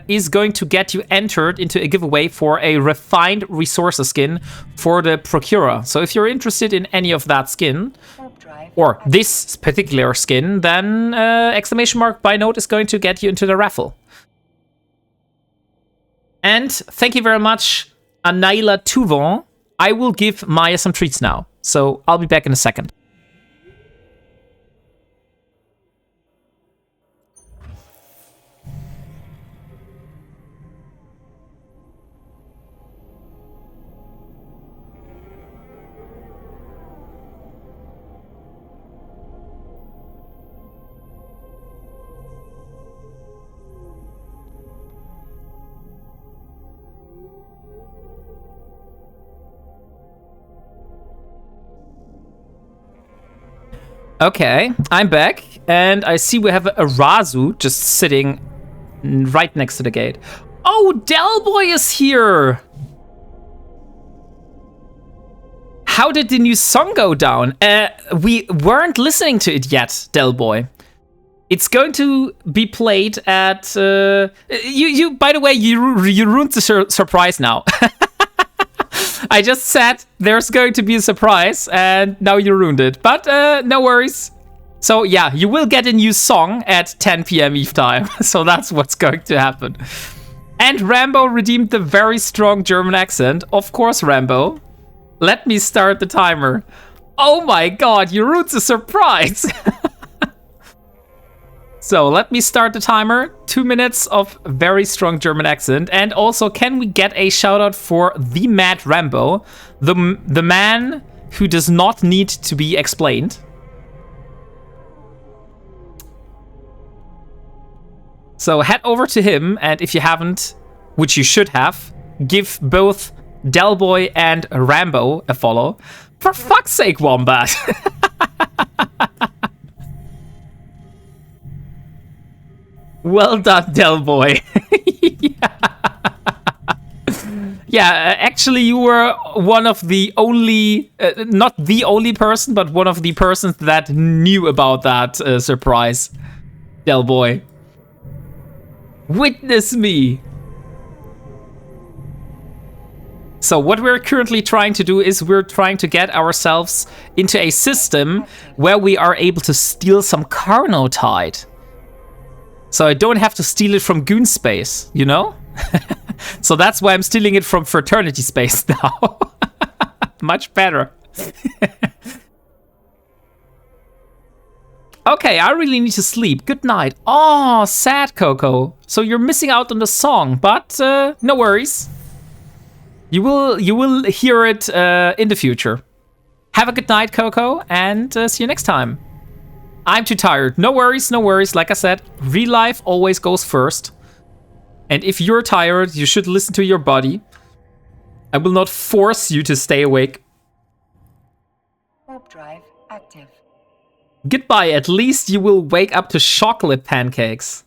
is going to get you entered into a giveaway for a refined resources skin for the Procurer. So if you're interested in any of that skin, Warp drive or active. this particular skin, then exclamation mark by note is going to get you into the raffle. And thank you very much, Anaila Touvon. I will give Maya some treats now. So I'll be back in a second. Okay, I'm back, and I see we have a Razu just sitting right next to the gate. Oh, Delboy is here! How did the new song go down? We weren't listening to it yet, Delboy. It's going to be played at... You by the way, you ruined the surprise now. I just said there's going to be a surprise, and now you ruined it. But no worries. So yeah, you will get a new song at 10 p.m. Eve time. So that's what's going to happen. And Rambo redeemed the very strong German accent. Of course, Rambo. Let me start the timer. Oh my god, you ruined the surprise. So let me start the timer. 2 minutes of very strong German accent. And also, can we get a shout out for the Mad Rambo, the man who does not need to be explained? So head over to him, and if you haven't, which you should have, give both Delboy and Rambo a follow. For fuck's sake, Wombat! Well done, Delboy. Yeah, actually you were one of the only, not the only person, but one of the persons that knew about that surprise, Delboy. Witness me. So what we're currently trying to do is we're trying to get ourselves into a system where we are able to steal some Carnotite. So I don't have to steal it from Goon Space, you know? So that's why I'm stealing it from Fraternity Space now. Much better. Okay, I really need to sleep. Good night. Oh, sad, Coco. So you're missing out on the song, but no worries. You will hear it in the future. Have a good night, Coco, and see you next time. I'm too tired. No worries, no worries. Like I said, real life always goes first. And if you're tired, you should listen to your body. I will not force you to stay awake. Warp drive active. Goodbye. At least you will wake up to chocolate pancakes.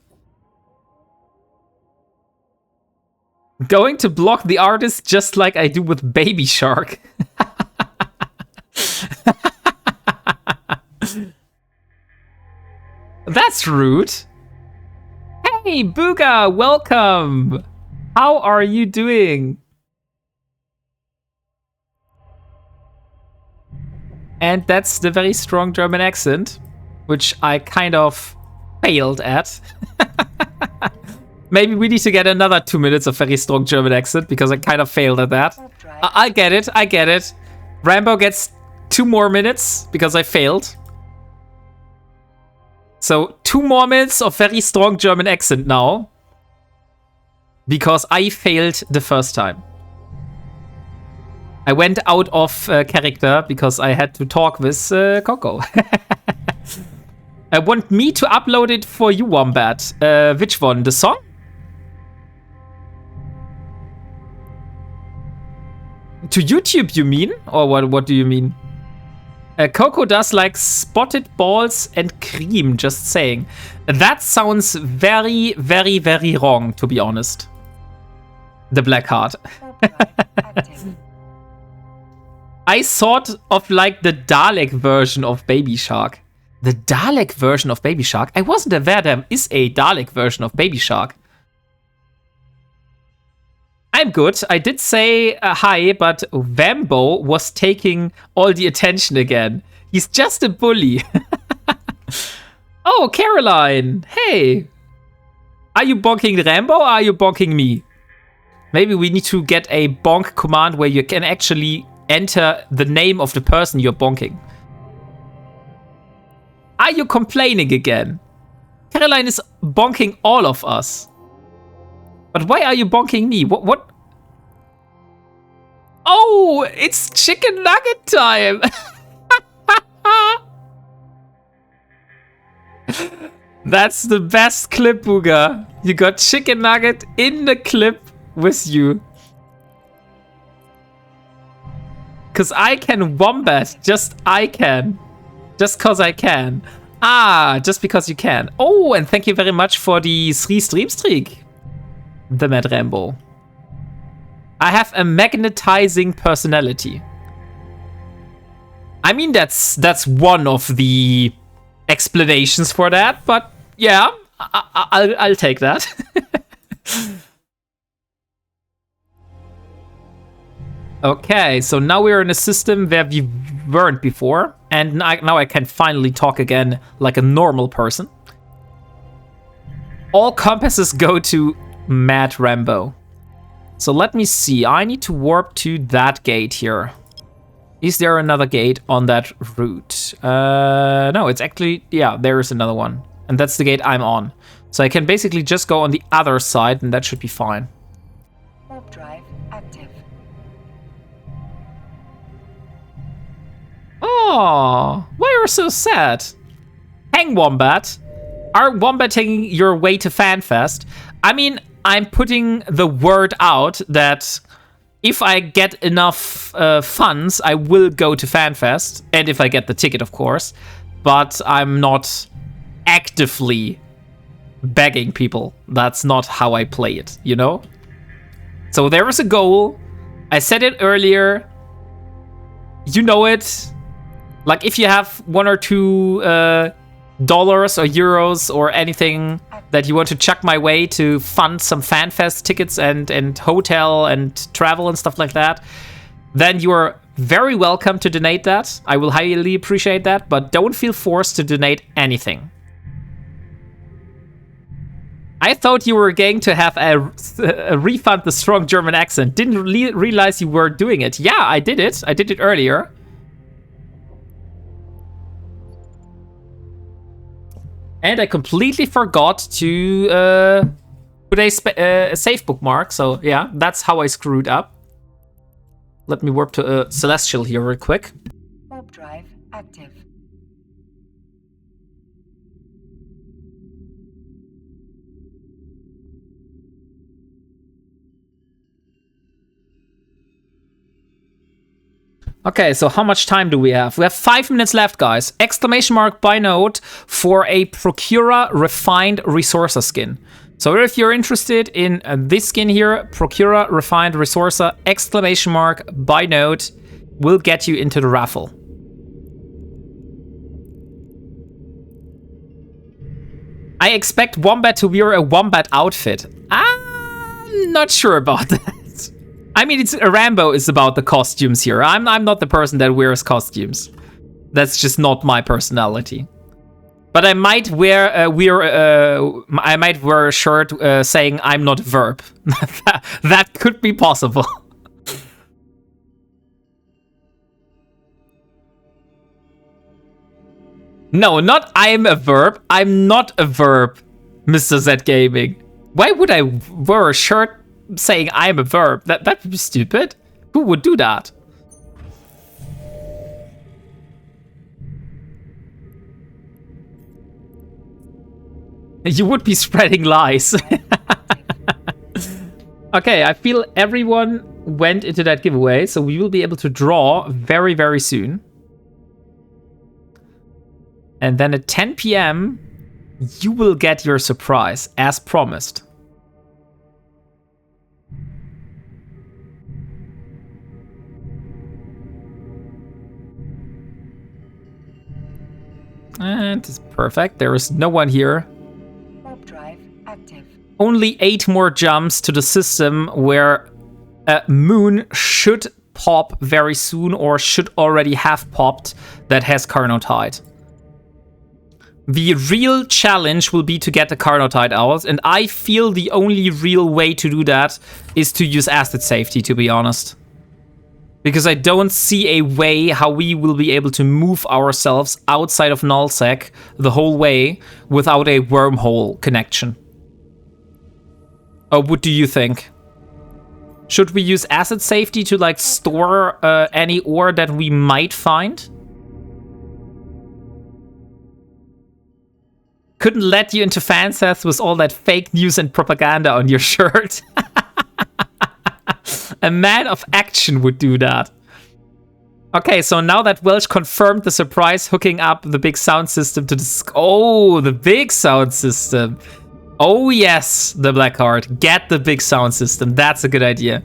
Going to block the artist just like I do with Baby Shark. That's rude. Hey, Booga, welcome. How are you doing? And that's the very strong German accent, which I kind of failed at. Maybe we need to get another 2 minutes of very strong German accent because I kind of failed at that. I get it. I get it. Rambo gets 2 more minutes because I failed. So 2 more minutes of very strong German accent now because I failed the first time. I went out of character because I had to talk with Coco. I want me to upload it for you, Wombat. Which one? The song? To YouTube, you mean? Or what do you mean? Coco does like spotted balls and cream, just saying. That sounds very, very, very wrong, to be honest. The black heart. I thought of like the Dalek version of Baby Shark. The Dalek version of Baby Shark? I wasn't aware there is a Dalek version of Baby Shark. I'm good. I did say hi, but Wambo was taking all the attention again. He's just a bully. Oh, Caroline. Hey. Are you bonking Rambo or are you bonking me? Maybe we need to get a bonk command where you can actually enter the name of the person you're bonking. Are you complaining again? Caroline is bonking all of us. But why are you bonking me? What? Oh, it's chicken nugget time. That's the best clip, Booga. You got chicken nugget in the clip with you. Because I can wombat. Just I can. Just because I can. Ah, just because you can. Oh, and thank you very much for the 3 stream streak. The Mad Rambo. I have a magnetizing personality. I mean, that's one of the explanations for that, but yeah, I'll take that. Okay, so now we're in a system where we weren't before, and now I can finally talk again like a normal person. All compasses go to Mad Rambo. So let me see. I need to warp to that gate here. Is there another gate on that route? No, it's actually... Yeah, there is another one. And that's the gate I'm on. So I can basically just go on the other side, and that should be fine. Warp drive active. Oh, why are you so sad? Hang, Wombat. Are wombating your way to FanFest? I mean, I'm putting the word out that if I get enough funds, I will go to FanFest. And if I get the ticket, of course. But I'm not actively begging people. That's not how I play it, you know? So there is a goal. I said it earlier. You know it. Like, if you have 1 or 2 dollars or euros or anything that you want to chuck my way to fund some FanFest tickets and hotel and travel and stuff like that, then you are very welcome to donate that. I will highly appreciate that, but don't feel forced to donate anything. I thought you were going to have a refund the strong German accent. Didn't realize you were doing it. Yeah, I did it. I did it earlier. And I completely forgot to put a save bookmark. So yeah, that's how I screwed up. Let me warp to Celestial here real quick. Warp drive active. Okay, so how much time do we have? We have 5 minutes left, guys. Exclamation mark buy note for a Procura Refined Resourcer skin. So if you're interested in this skin here, Procura Refined Resourcer, exclamation mark buy note, will get you into the raffle. I expect Wombat to wear a Wombat outfit. I'm not sure about that. I mean, Rambo is about the costumes here. I'm not the person that wears costumes. That's just not my personality. But I might wear a shirt saying I'm not a verb. That could be possible. No, not I'm a verb. I'm not a verb, Mr. Z Gaming. Why would I wear a shirt saying I'm a verb? That would be stupid. Who would do that? You would be spreading lies. Okay, I feel everyone went into that giveaway, so we will be able to draw very, very soon. And then at 10 p.m., you will get your surprise, as promised. And it's perfect. There is no one here. Warp drive active. Only 8 more jumps to the system where a moon should pop very soon, or should already have popped, that has Carnotite. The real challenge will be to get the Carnotite out, and I feel the only real way to do that is to use asset safety, to be honest. Because I don't see a way how we will be able to move ourselves outside of nullsec the whole way without a wormhole connection. Oh, what do you think? Should we use asset safety to like store any ore that we might find? Couldn't let you into fansets with all that fake news and propaganda on your shirt. A man of action would do that. Okay, so now that Welsh confirmed the surprise hooking up the big sound system to the... Oh, the big sound system. Oh yes, the Blackheart. Get the big sound system. That's a good idea.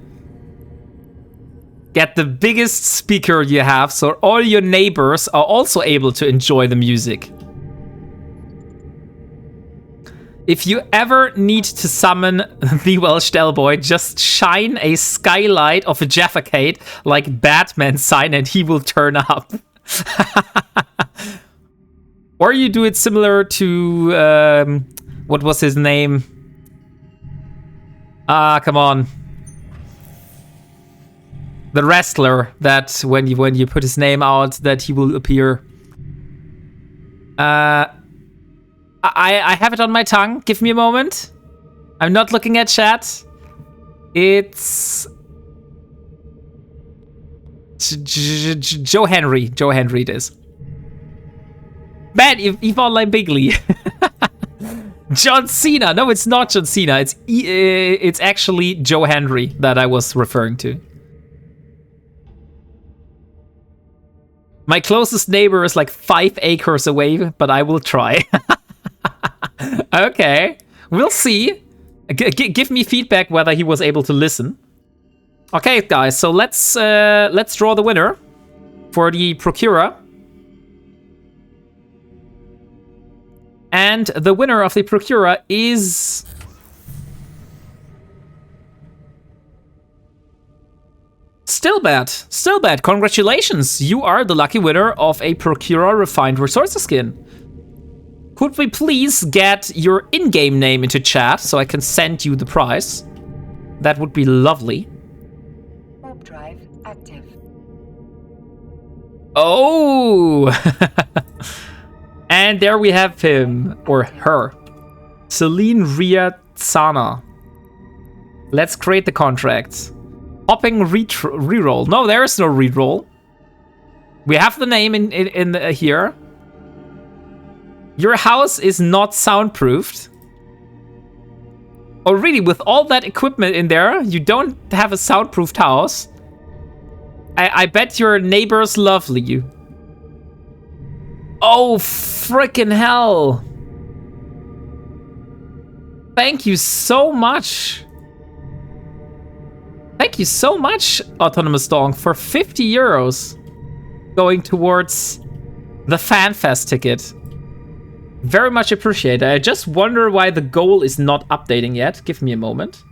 Get the biggest speaker you have so all your neighbors are also able to enjoy the music. If you ever need to summon the Welsh Delboy, just shine a skylight of a Jaffacade like Batman sign and he will turn up. Or you do it similar to... what was his name? Come on. The wrestler that when you put his name out, that he will appear. I have it on my tongue. Give me a moment. I'm not looking at chat. It's Joe Henry. Joe Henry it is. Man, Yvonne Bigley. John Cena. No, it's not John Cena. It's actually Joe Henry that I was referring to. My closest neighbor is like 5 acres away, but I will try. Okay, we'll see. Give me feedback whether he was able to listen. Okay, guys, so let's draw the winner for the Procura. And the winner of the Procura is... Stillbat. Stillbat, congratulations. You are the lucky winner of a Procura Refined Resources skin. Could we please get your in-game name into chat so I can send you the prize? That would be lovely. Warp drive active. Oh! And there we have him, or her. Celine Ria Tsana. Let's create the contract. Hopping reroll. No, there is no reroll. We have the name in here. Your house is not soundproofed. Oh, really? With all that equipment in there, you don't have a soundproofed house? I bet your neighbors love you. Oh, frickin' hell. Thank you so much. Thank you so much, Autonomous Dong, for 50 euros going towards the FanFest ticket. Very much appreciated. I just wonder why the goal is not updating yet. Give me a moment.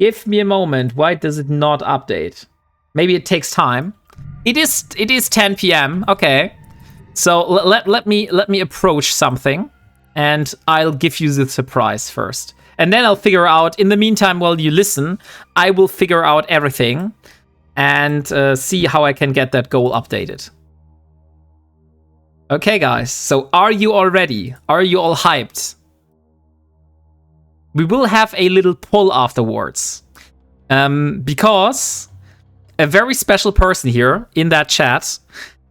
Give me a moment. Why does it not update? Maybe it takes time. It is 10 p.m. Okay. So let me approach something, and I'll give you the surprise first. And then I'll figure out, in the meantime, while you listen, I will figure out everything and see how I can get that goal updated. Okay, guys, so are you all ready? Are you all hyped? We will have a little poll afterwards. Because a very special person here in that chat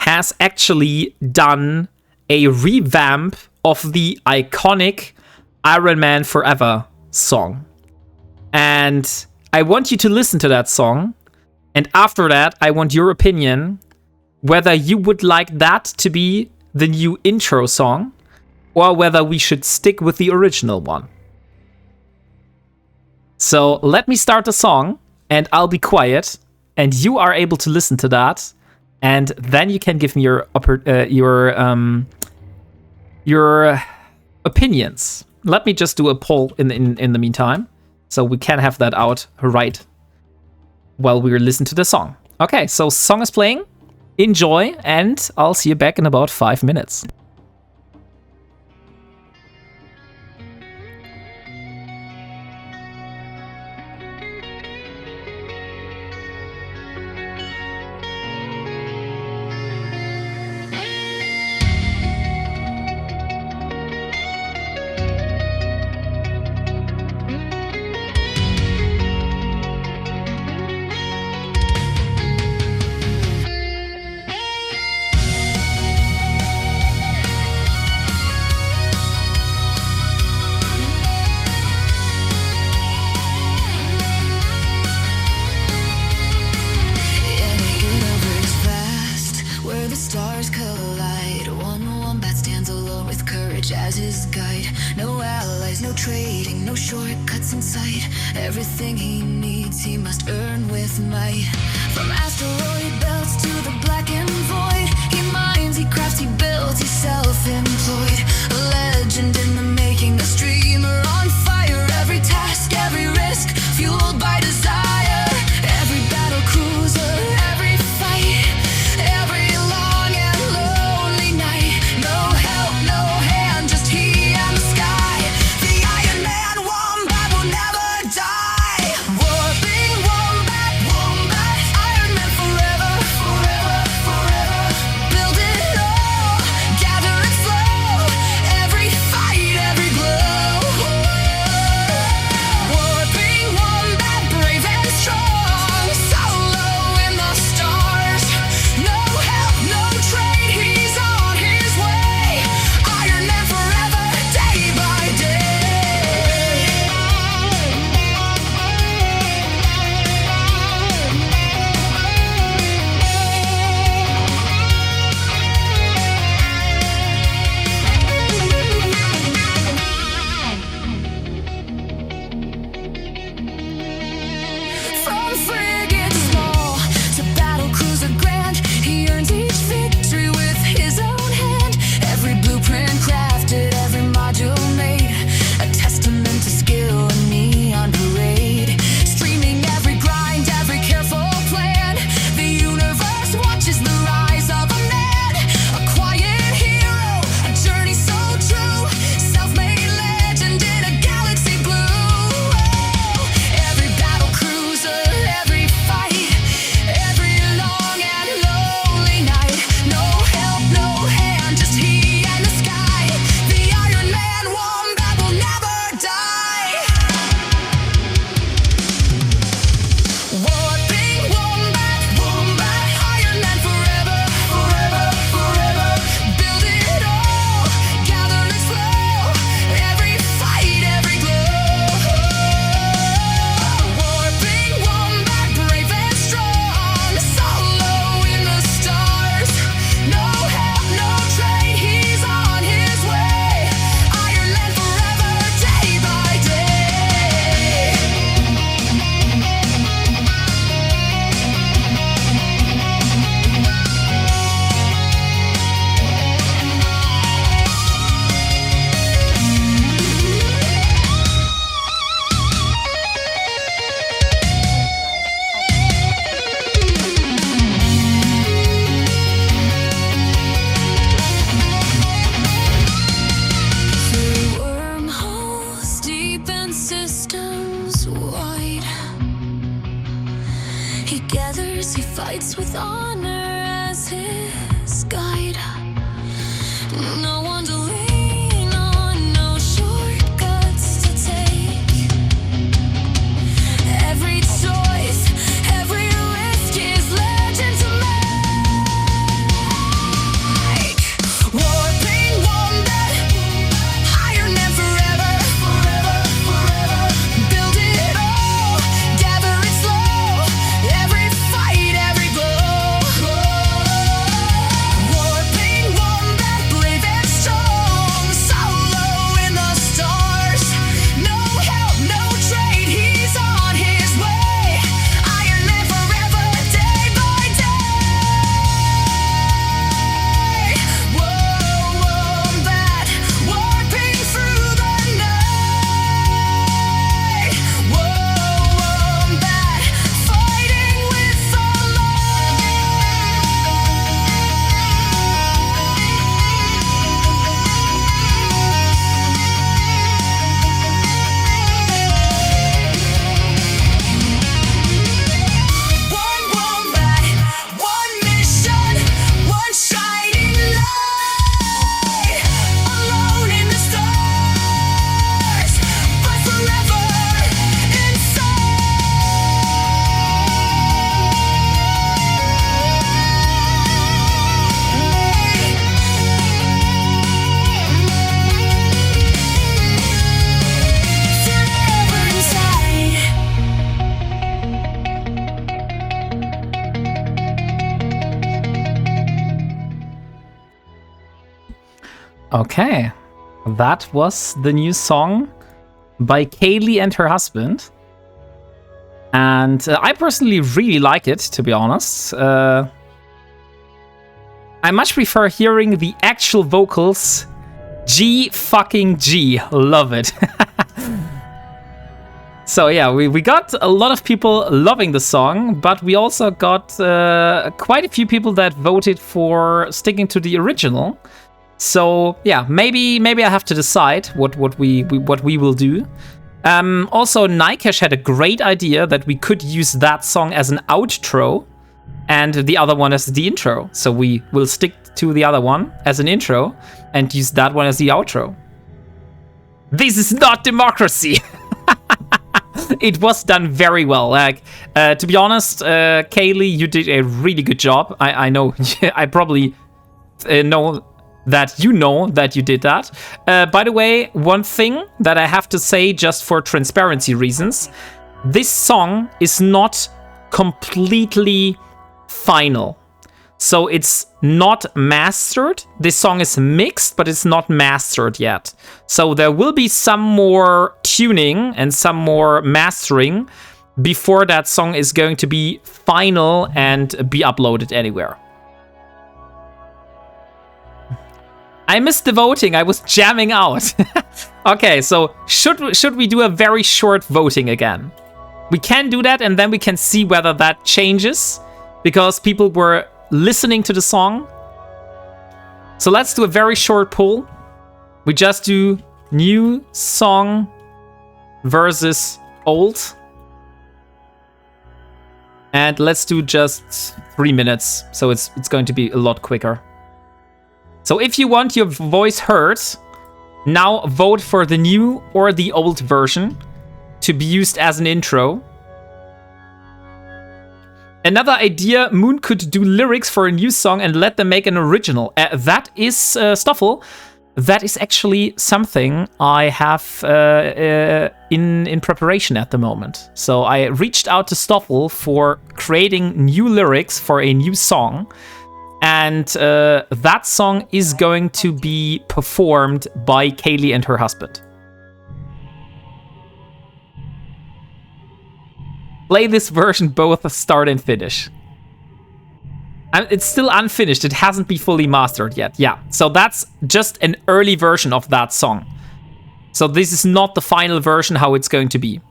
has actually done a revamp of the iconic Ironman Forever song. And I want you to listen to that song. And after that, I want your opinion whether you would like that to be the new intro song or whether we should stick with the original one. So let me start the song and I'll be quiet and you are able to listen to that. And then you can give me your opinions. Let me just do a poll in the meantime, so we can have that out right while we listen to the song. Okay, so song is playing. Enjoy, and I'll see you back in about 5 minutes. As his guide, no allies, no trading, no shortcuts in sight. Everything he needs, he must earn with might. From asteroid belts to the blackened void, he mines, he crafts, he builds, he's self-employed. A legend in the making, a streamer on fire. Every task, every risk, fueled by desire. Every battle cruiser, every fight, every long and lonely night. No help, no hand, just he and the sky. The Iron Man Wombat will never die. Warping Wombat, Wombat, Iron Man forever, forever, forever. Build it all, gather and flow. Every fight, fights with honor as his guide. No one to lean on, no shortcuts to take. Every choice, every risk is legend to make. Warping Wombat, Ironman forever, forever, forever. Build it all, gather it slow. Every fight, every blow. Warping Wombat, brave and strong, solo in the stars. No help, no trade, he's on his way. Ironman forever, day by day. Whoa, Wombat, warping through the night. Whoa, Wombat, fighting with the One Wombat, one mission, one shining light. Alone in the stars, but forever inside. Okay, that was the new song by Kaylee and her husband. And I personally really like it, to be honest. I much prefer hearing the actual vocals. G fucking G. Love it. So yeah, we got a lot of people loving the song, but we also got quite a few people that voted for sticking to the original. So yeah, maybe I have to decide what we will do. Also, Nikesh had a great idea that we could use that song as an outro and the other one as the intro. So we will stick to the other one as an intro and use that one as the outro. This is not democracy. It was done very well. Like, to be honest, Kaylee, you did a really good job. I know, I probably know that you know that you did that. By the way, one thing that I have to say just for transparency reasons, this song is not completely final. So it's not mastered. This song is mixed, but it's not mastered yet. So there will be some more tuning and some more mastering before that song is going to be final and be uploaded anywhere. I missed the voting. I was jamming out. Okay, so should we do a very short voting again? We can do that, and then we can see whether that changes because people were listening to the song. So let's do a very short poll. We just do new song versus old. And let's do just 3 minutes. So it's going to be a lot quicker. So if you want your voice heard, now vote for the new or the old version to be used as an intro. Another idea, Moon could do lyrics for a new song and let them make an original. That is, Stoffel, that is actually something I have in preparation at the moment. So I reached out to Stoffel for creating new lyrics for a new song. And that song is going to be performed by Kaylee and her husband. Play this version both start and finish. It's still unfinished. It hasn't been fully mastered yet. Yeah, so that's just an early version of that song. So this is not the final version how it's going to be.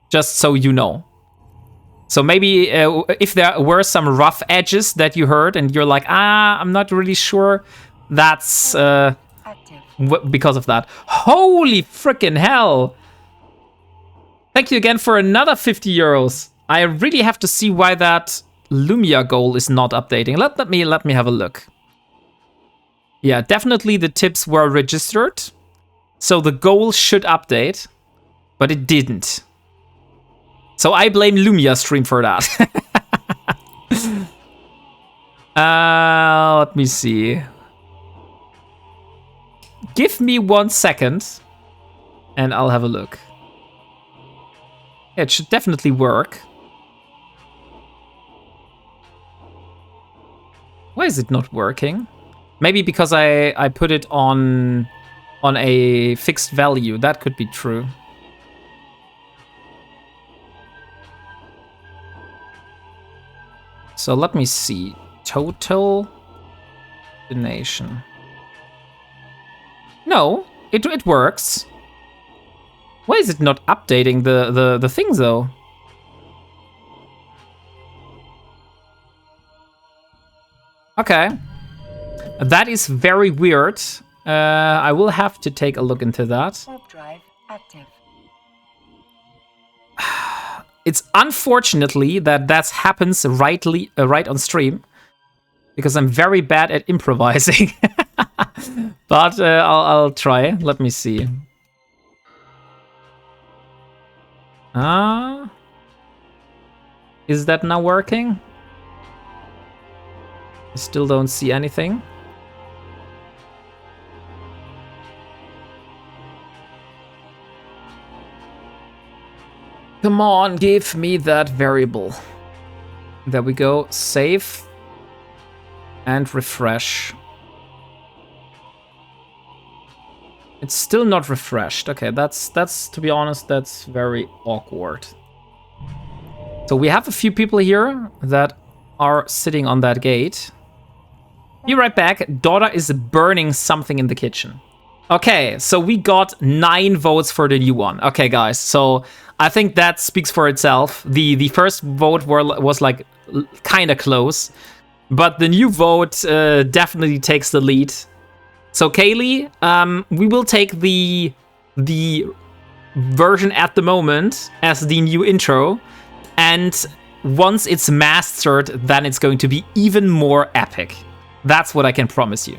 Just so you know. So maybe if there were some rough edges that you heard and you're like, I'm not really sure, that's because of that. Holy freaking hell! Thank you again for another 50 euros. I really have to see why that Lumia goal is not updating. Let me have a look. Yeah, definitely the tips were registered. So the goal should update, but it didn't. So I blame Lumia stream for that. Let me see. Give me 1 second and I'll have a look. Yeah, it should definitely work. Why is it not working? Maybe because I put it on a fixed value. That could be true. So let me see. Total donation. No, it works. Why is it not updating the thing though? Okay. That is very weird. I will have to take a look into that. Warp drive active. It's unfortunately that happens right on stream, because I'm very bad at improvising. But I'll try. Let me see. Is that now working? I still don't see anything. Come on, give me that variable. There we go. Save and refresh. It's still not refreshed. Okay, that's to be honest, that's very awkward. So we have a few people here that are sitting on that gate. Be right back. Daughter is burning something in the kitchen. Okay, so we got 9 votes for the new one. Okay, guys, so I think that speaks for itself. The first vote was like kind of close, but the new vote definitely takes the lead. So Kaylee, we will take the version at the moment as the new intro, and once it's mastered, then it's going to be even more epic. That's what I can promise you.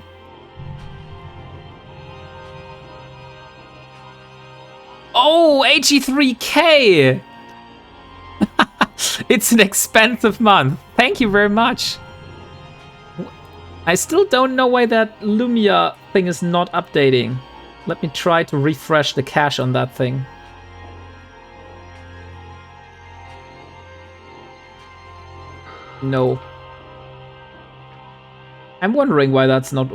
Oh, 83K! It's an expensive month. Thank you very much. I still don't know why that Lumia thing is not updating. Let me try to refresh the cache on that thing. No. I'm wondering why that's not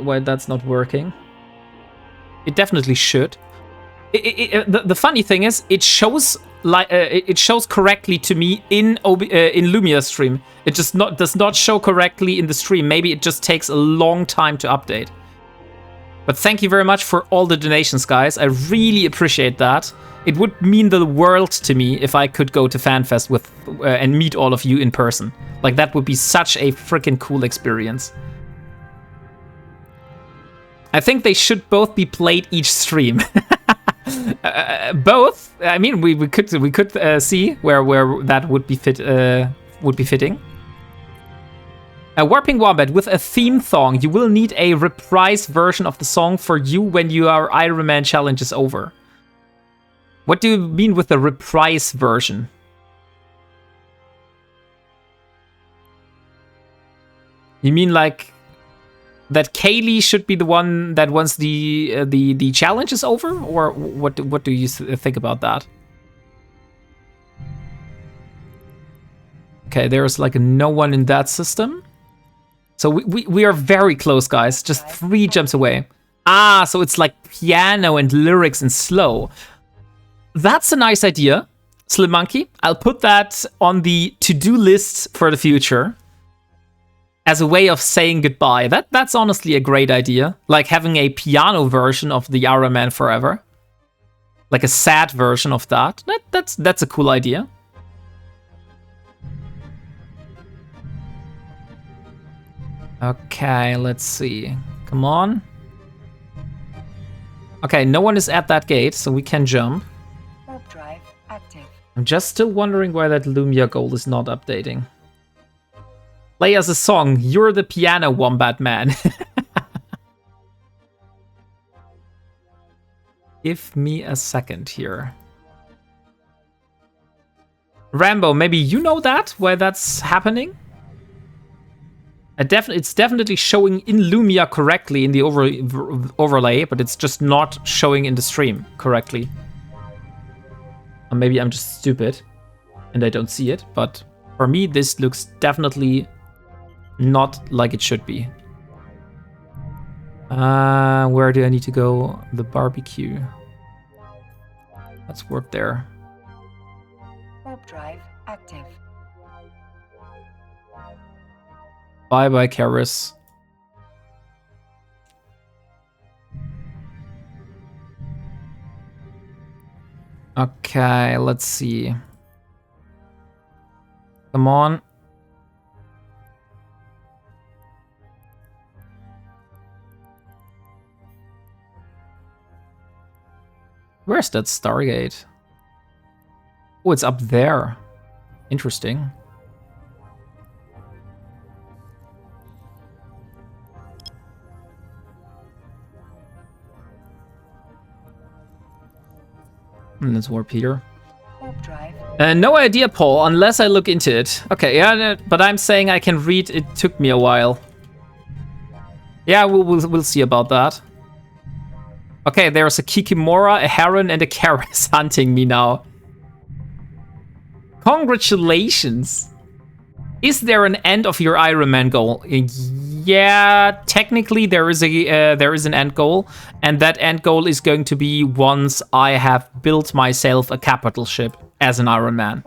working. It definitely should. The funny thing is, it shows it shows correctly to me in Lumia stream. It just does not show correctly in the stream. Maybe it just takes a long time to update. But thank you very much for all the donations, guys. I really appreciate that. It would mean the world to me if I could go to FanFest with and meet all of you in person. Like, that would be such a freaking cool experience. I think they should both be played each stream. Both. I mean, we could see where that would be fitting. WarpingWombat, with a theme song, you will need a reprise version of the song for you when your Ironman challenge is over. What do you mean with the reprise version? You mean like that Kaylee should be the one that once the challenge is over, or what do you think about that? Okay, there's like no one in that system. So we are very close, guys. Just 3 jumps away. Ah, so it's like piano and lyrics and slow. That's a nice idea, Slim Monkey. I'll put that on the to-do list for the future as a way of saying goodbye. That's honestly a great idea. Like having a piano version of the Ironman Forever. Like a sad version of that. That's a cool idea. Okay, let's see. Come on. Okay, no one is at that gate, so we can jump. Warp drive active. I'm just still wondering why that Lumia goal is not updating. Play us a song. You're the piano wombat man. Give me a second here. Rambo, maybe you know that, why that's happening? It's definitely showing in Lumia correctly in the overlay, but it's just not showing in the stream correctly. Or maybe I'm just stupid and I don't see it, but for me this looks definitely not like it should be. Where do I need to go? The barbecue. Let's work there. Warp drive active. Bye-bye, Karis. Okay, let's see. Come on. Where's that Stargate? Oh, it's up there. Interesting. Let's warp here. Warp drive. No idea, Paul, unless I look into it. Okay, yeah, no, but I'm saying I can read. It took me a while. Yeah, we'll see about that. Okay, there's a Kikimora, a Heron, and a Karis hunting me now. Congratulations! Is there an end of your Ironman goal? Yeah, technically there is an end goal, and that end goal is going to be once I have built myself a capital ship as an Ironman.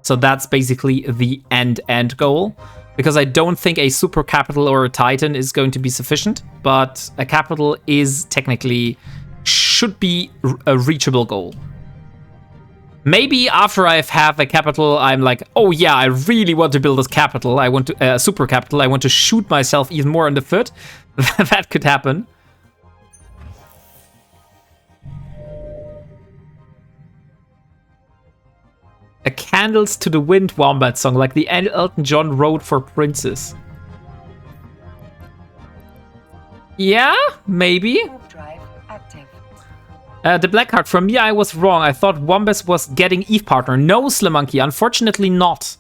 So that's basically the end goal, because I don't think a super capital or a Titan is going to be sufficient, but a capital is technically should be a reachable goal. Maybe after I have a capital, I'm like, oh yeah, I really want to build this capital. I want to super capital. I want to shoot myself even more in the foot. That could happen. A Candles to the Wind Wombat song, like the Elton John wrote for Princess. Yeah, maybe. The black card, from me, I was wrong. I thought Wombats was getting Eve Partner. No, Slamonkey, unfortunately not.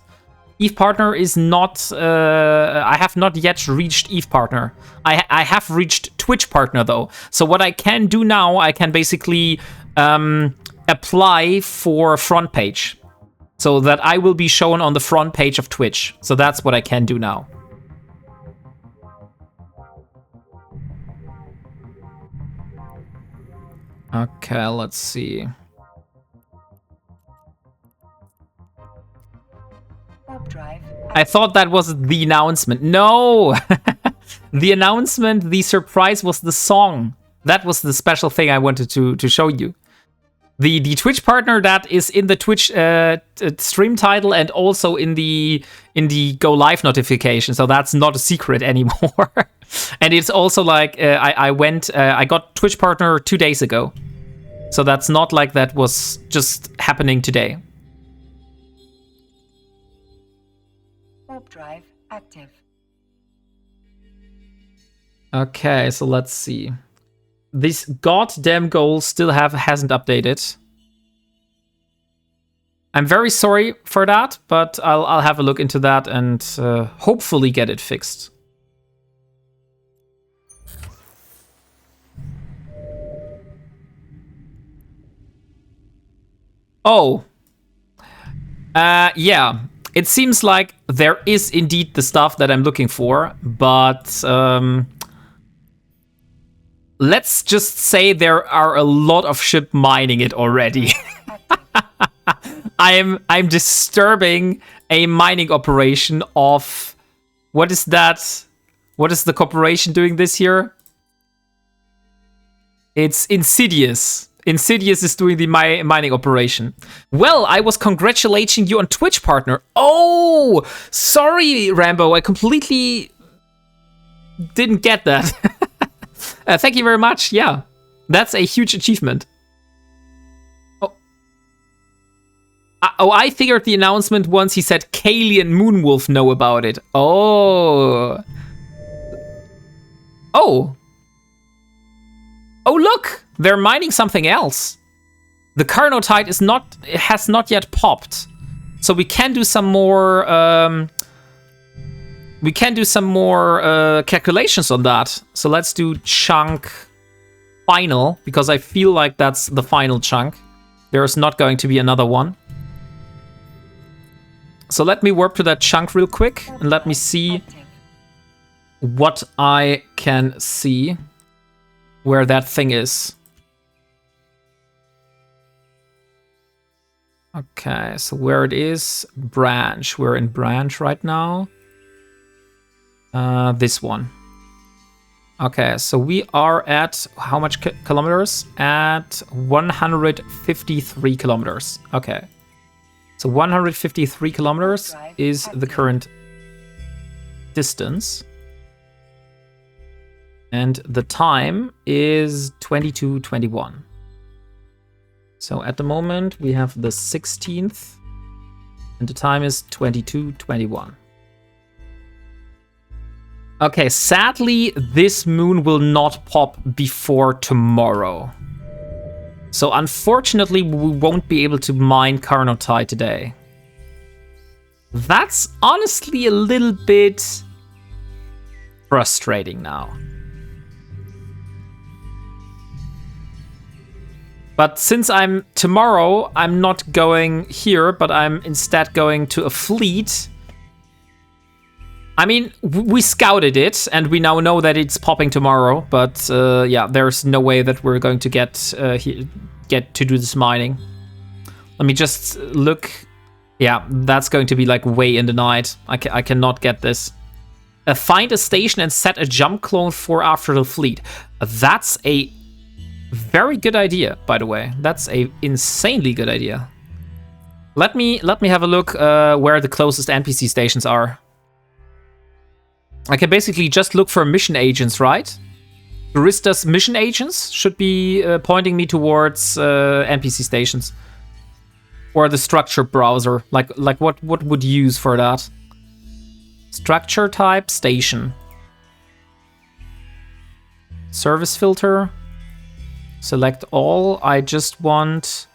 Eve Partner is not... I have not yet reached Eve Partner. I have reached Twitch Partner, though. So what I can do now, I can basically apply for front page. So that I will be shown on the front page of Twitch. So that's what I can do now. Okay, let's see. I thought that was the announcement. No! The announcement, the surprise was the song. That was the special thing I wanted to show you. The Twitch partner that is in the Twitch stream title and also in the go live notification. So that's not a secret anymore. And it's also like I got Twitch partner 2 days ago. So that's not like that was just happening today. Warp drive active. Okay, so let's see. This goddamn goal still hasn't updated. I'm very sorry for that, but I'll have a look into that and hopefully get it fixed. Oh. Yeah. It seems like there is indeed the stuff that I'm looking for, but let's just say there are a lot of ship mining it already. I'm disturbing a mining operation of... What is that? What is the corporation doing this year? It's Insidious. Insidious is doing the mining operation. Well, I was congratulating you on Twitch partner. Oh, sorry, Rambo. I completely didn't get that. Thank you very much. Yeah, that's a huge achievement. Oh, Oh, I figured the announcement once he said Kaylee and Moonwolf know about it. Oh. Oh. Oh, look! They're mining something else. The Carnotite has not yet popped. So we can do some more calculations on that. So let's do chunk final, because I feel like that's the final chunk. There's not going to be another one. So let me warp to that chunk real quick and let me see what I can see where that thing is. Okay, so where it is, branch. We're in branch right now. This one. Okay, so we are at how much kilometers? At 153 kilometers. Okay. So 153 kilometers is the current distance. And the time is 22:21. So at the moment we have the 16th and the time is 22:21. Okay, sadly this moon will not pop before tomorrow. So unfortunately we won't be able to mine Carnotite today. That's honestly a little bit frustrating now. But since tomorrow, I'm not going here, but I'm instead going to a fleet. I mean, we scouted it, and we now know that it's popping tomorrow. But yeah, there's no way that we're going to get to do this mining. Let me just look. Yeah, that's going to be like way in the night. I cannot get this. Find a station and set a jump clone for after the fleet. That's a very good idea, by the way. That's a insanely good idea. Let me have a look where the closest NPC stations are. I can basically just look for mission agents, right? Barista's mission agents should be pointing me towards NPC stations. Or the structure browser. Like what would you use for that? Structure type station. Service filter. Select all. I just want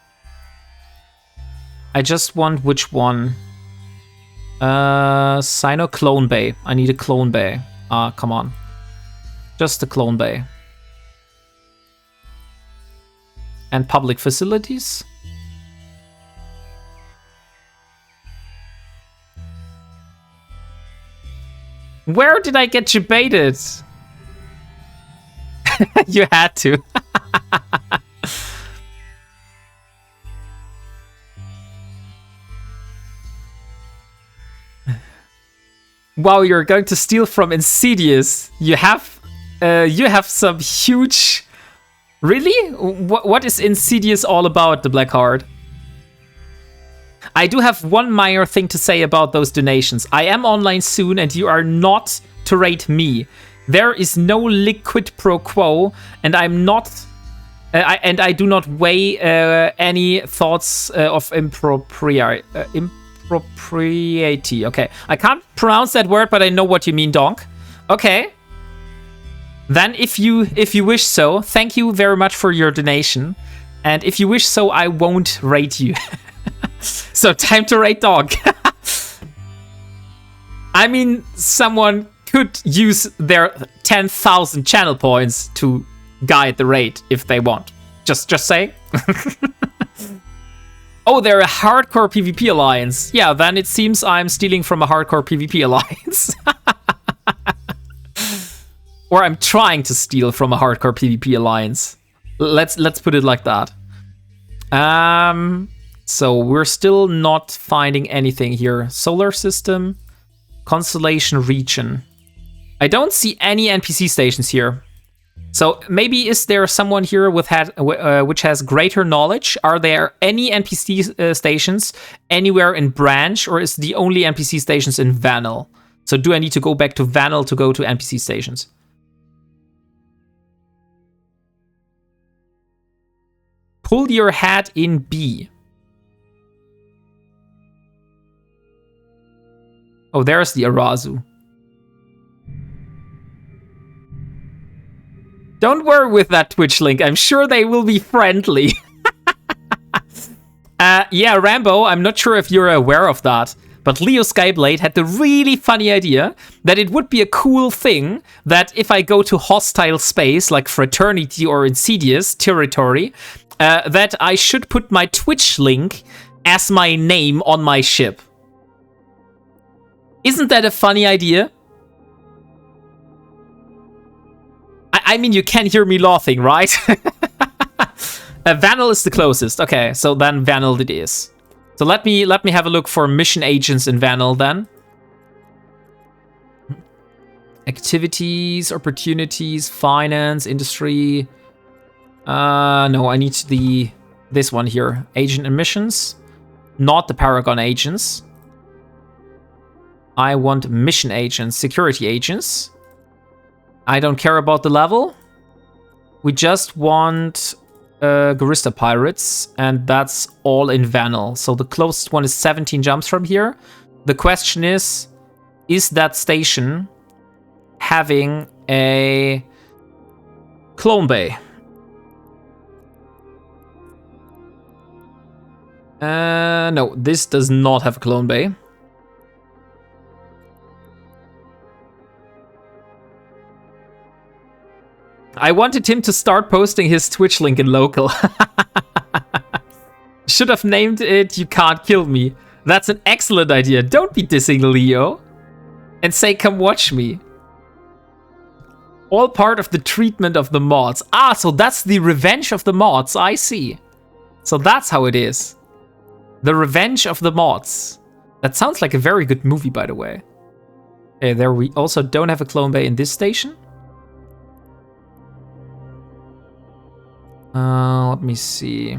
which one? Sino clone bay. I need a clone bay. Come on. Just a clone bay. And public facilities. Where did I get you baited? You had to. Wow, you're going to steal from Insidious. You have some huge. Really? What is Insidious all about, the Black Heart? I do have one minor thing to say about those donations. I am online soon, and you are not to rate me. There is no liquid pro quo, and I'm not. I do not weigh any thoughts of impropriety. Okay, I can't pronounce that word, but I know what you mean, Donk. Okay. Then, if you wish so, thank you very much for your donation. And if you wish so, I won't rate you. So, time to rate Donk. I mean, someone could use their 10,000 channel points to guide the rate if they want. Just say. Oh, they're a hardcore PvP alliance. Yeah, then it seems I'm stealing from a hardcore PvP alliance. Or I'm trying to steal from a hardcore PvP alliance. Let's put it like that. So we're still not finding anything here. Solar system, constellation region. I don't see any NPC stations here. So maybe is there someone here which has greater knowledge? Are there any NPC stations anywhere in Branch, or is the only NPC stations in Vanel? So do I need to go back to Vanel to go to NPC stations? Pull your hat in B. Oh, there's the Arazu. Don't worry with that Twitch link. I'm sure they will be friendly. Yeah, Rambo, I'm not sure if you're aware of that, but Leo Skyblade had the really funny idea that it would be a cool thing that if I go to hostile space, like Fraternity or Insidious territory, that I should put my Twitch link as my name on my ship. Isn't that a funny idea? I mean, you can hear me laughing, right? Vanel is the closest. Okay, so then Vanel it is. So let me have a look for mission agents in Vanel then. Activities, opportunities, finance, industry. No, I need this one here. Agent and missions. Not the Paragon agents. I want mission agents, security agents. I don't care about the level. We just want Garista Pirates, and that's all in Vanel. So the closest one is 17 jumps from here. The question is that station having a clone bay? No, this does not have a clone bay. I wanted him to start posting his Twitch link in local. Should have named it You Can't Kill Me. That's an excellent idea. Don't be dissing Leo. And say, come watch me. All part of the treatment of the mods. Ah, so that's the revenge of the mods. I see. So that's how it is. The Revenge of the Mods. That sounds like a very good movie, by the way. Okay, there we also don't have a clone bay in this station. Let me see.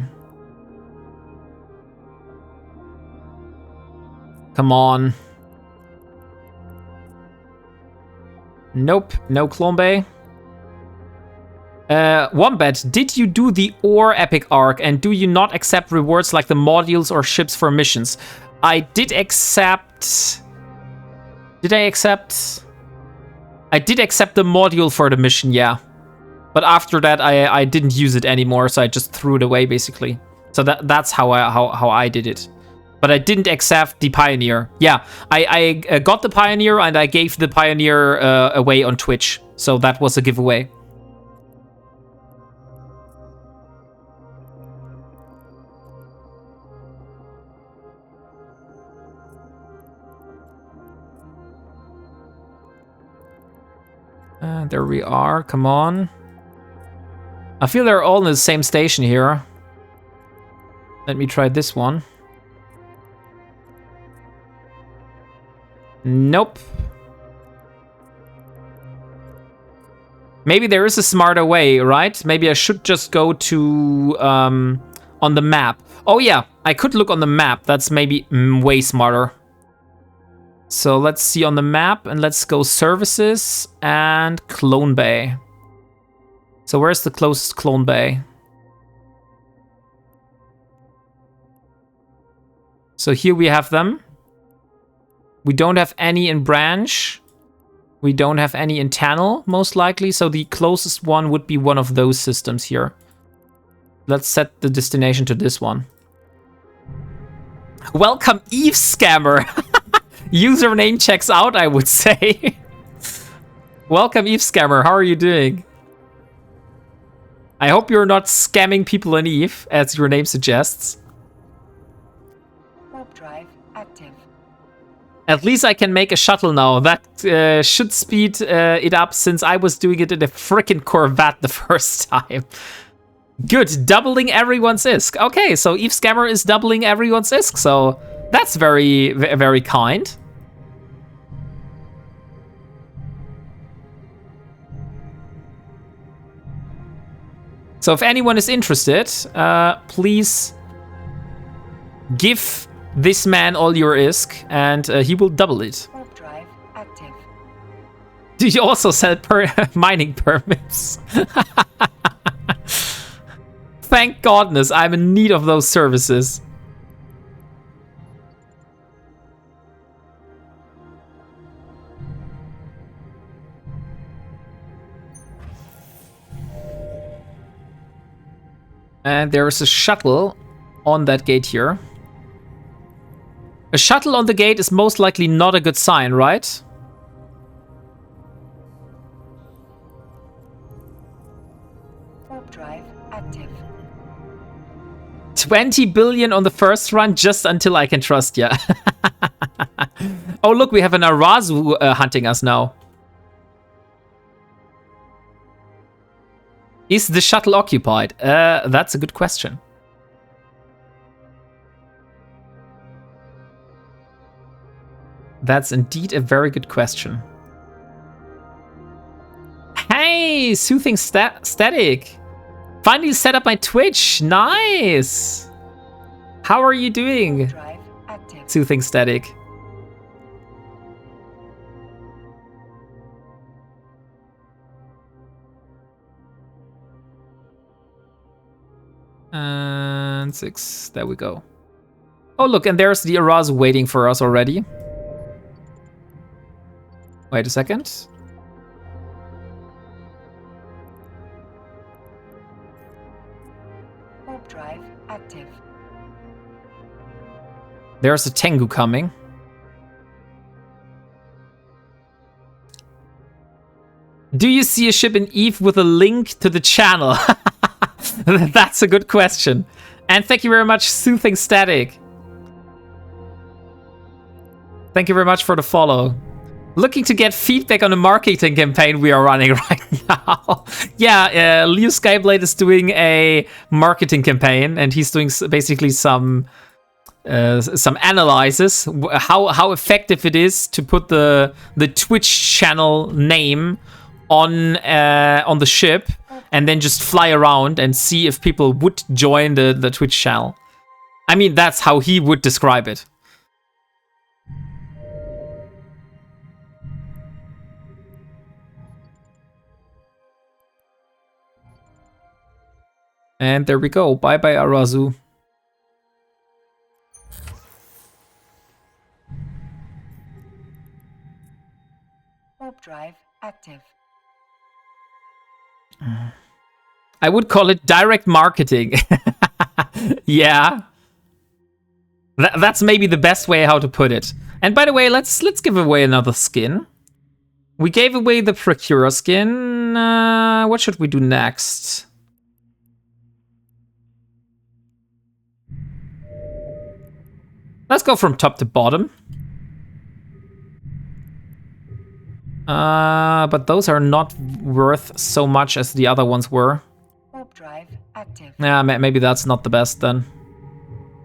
Come on. Nope, no clone bay. Wombat, did you do the Ore Epic Arc, and do you not accept rewards like the modules or ships for missions? I did accept... Did I accept? I did accept the module for the mission, yeah. But after that, I didn't use it anymore, so I just threw it away, basically. So that's how I did it. But I didn't accept the Pioneer. Yeah, I got the Pioneer, and I gave the Pioneer away on Twitch. So that was a giveaway. There we are, come on. I feel they're all in the same station here. Let me try this one. Nope. Maybe there is a smarter way, right? Maybe I should just go to on the map. Oh yeah, I could look on the map. That's maybe way smarter. So let's see on the map, and let's go services and clone bay. So where's the closest clone bay? So here we have them. We don't have any in branch. We don't have any in Tannel, most likely. So the closest one would be one of those systems here. Let's set the destination to this one. Welcome, Eve Scammer. Username checks out, I would say. Welcome, Eve Scammer. How are you doing? I hope you're not scamming people in Eve, as your name suggests. Warp drive active. At least I can make a shuttle now. That should speed it up, since I was doing it in a frickin' Corvette the first time. Good, doubling everyone's ISK. Okay, so Eve Scammer is doubling everyone's ISK, so that's very, very kind. So if anyone is interested, please give this man all your ISK, and he will double it. Warp drive active. Do you also sell mining permits? Thank goodness, I'm in need of those services. And there is a shuttle on that gate here. A shuttle on the gate is most likely not a good sign, right? Warp drive active. 20 billion on the first run just until I can trust ya. Oh, look, we have an Arazu hunting us now. Is the shuttle occupied? That's a good question. That's indeed a very good question. Hey, Soothing Static. Finally set up my Twitch. Nice. How are you doing? Drive active. Soothing Static. And 6. There we go. Oh, look, and there's the Arazu waiting for us already. Wait a second. Warp drive active. There's a Tengu coming. Do you see a ship in Eve with a link to the channel? That's a good question. And thank you very much, Soothing Static. Thank you very much for the follow. Looking to get feedback on the marketing campaign we are running right now. Yeah, Leo Skyblade is doing a marketing campaign, and he's doing basically some analysis how effective it is to put the Twitch channel name on the ship, and then just fly around and see if people would join the Twitch channel. I mean, that's how he would describe it. And there we go. Bye-bye, Arazu. Warp drive active. I would call it direct marketing. Yeah. That's maybe the best way how to put it. And by the way, let's give away another skin. We gave away the Procurer skin. What should we do next? Let's go from top to bottom. But those are not worth so much as the other ones were. Warp drive active. Yeah, maybe that's not the best then.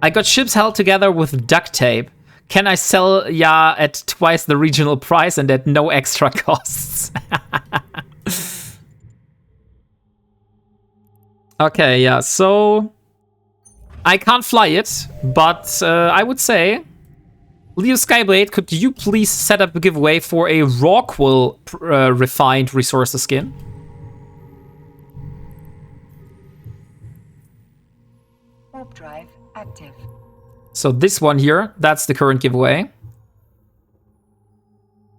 I got ships held together with duct tape. Can I sell ya at twice the regional price and at no extra costs? Okay, yeah, so I can't fly it, but I would say, Leo Skyblade, could you please set up a giveaway for a Rockwell refined resources skin? Warp drive active. So this one here, that's the current giveaway.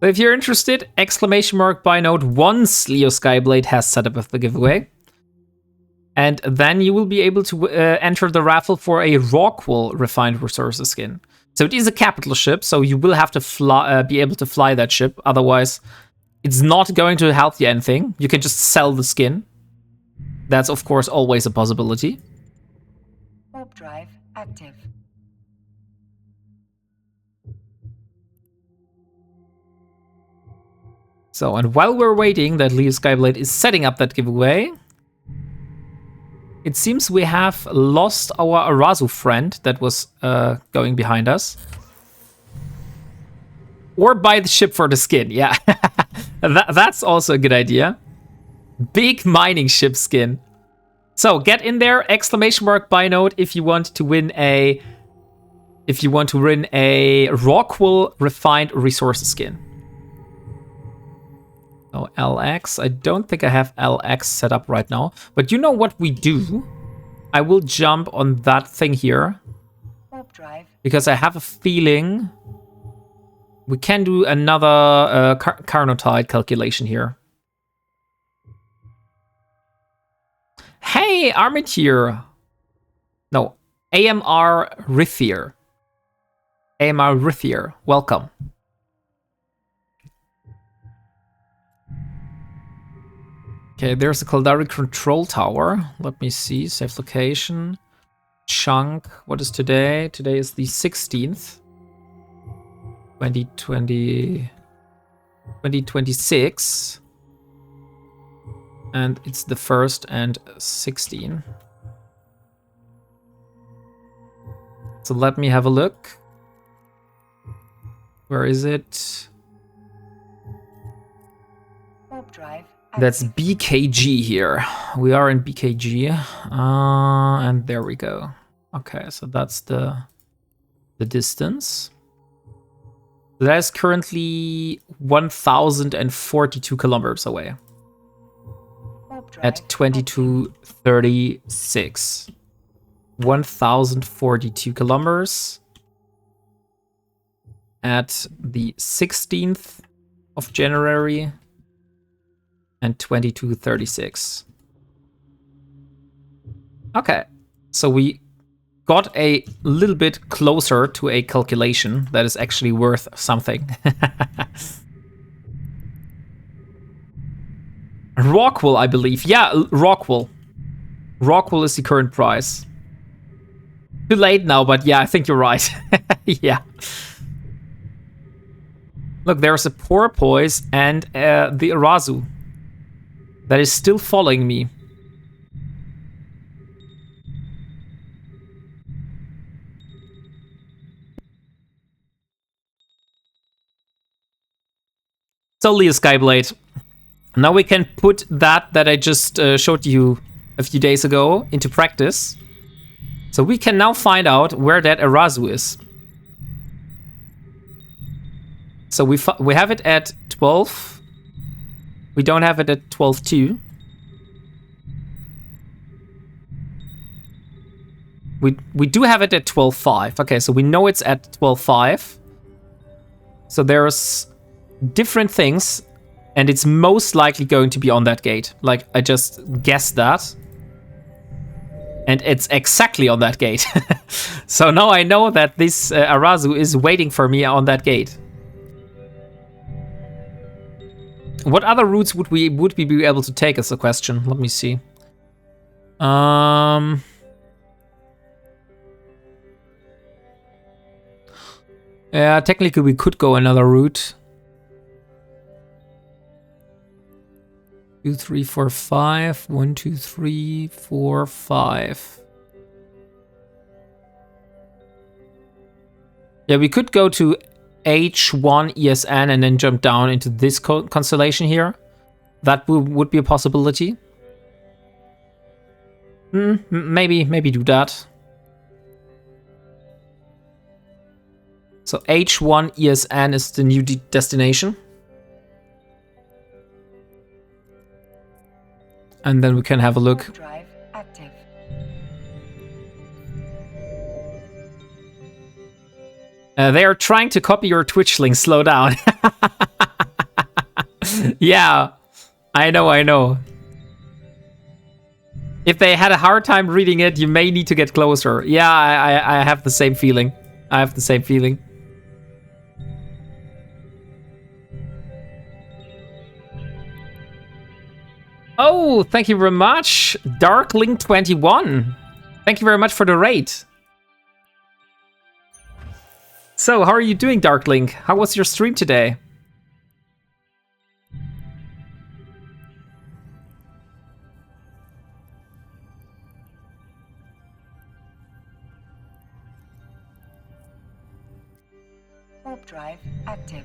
So if you're interested, exclamation mark by note once Leo Skyblade has set up the giveaway. And then you will be able to enter the raffle for a Rockwell refined resources skin. So it is a capital ship, so you will have to fly, be able to fly that ship. Otherwise, it's not going to help you anything. You can just sell the skin. That's, of course, always a possibility. Warp drive active. So, and while we're waiting that Leo Skyblade is setting up that giveaway, it seems we have lost our Arazu friend that was going behind us. Or buy the ship for the skin, yeah. That's also a good idea. Big mining ship skin. So get in there, exclamation mark by note if you want to win a Rockwell refined resources skin. Oh, LX. I don't think I have LX set up right now. But you know what we do? I will jump on that thing here. Warp drive. Because I have a feeling we can do another Carnotite calculation here. Hey, Armiteer. No, AMR Rithier. AMR Rithier, welcome. Okay, there's the Caldari control tower. Let me see, safe location. Chunk, what is today? Today is the 16th. 2026. And it's the 1st and 16. So let me have a look. Where is it? Warp drive. That's BKG here. We are in BKG. And there we go. Okay, so that's the distance. That is currently 1,042 kilometers away. At 2236. 1,042 kilometers. At the 16th of January. And 2236. Okay, so we got a little bit closer to a calculation that is actually worth something. Rockwool, I believe. Yeah, Rockwool. Rockwool is the current price. Too late now, but yeah, I think you're right. Yeah. Look, there's a porpoise and the Arazu that is still following me. So, Leo Skyblade. Now we can put that I just showed you a few days ago into practice. So we can now find out where that Arazu is. So we have it at 12. We don't have it at 12.2. We do have it at 12.5. Okay, so we know it's at 12.5. So there's different things, and it's most likely going to be on that gate. Like, I just guessed that. And it's exactly on that gate. So now I know that this Arazu is waiting for me on that gate. What other routes would we be able to take is the question. Let me see. Yeah, technically we could go another route. 2, 3, 4, 5. 1, 2, 3, 4, 5. Yeah, we could go to H1 ESN and then jump down into this constellation here. That would be a possibility. Maybe do that. So H1 ESN is the new destination. And then we can have a look. Drive active. They are trying to copy your Twitch link. Slow down. Yeah, I know. If they had a hard time reading it, you may need to get closer. Yeah, I have the same feeling. Oh, thank you very much, Darkling21. Thank you very much for the raid. So, how are you doing, Darkling? How was your stream today? Warp drive active.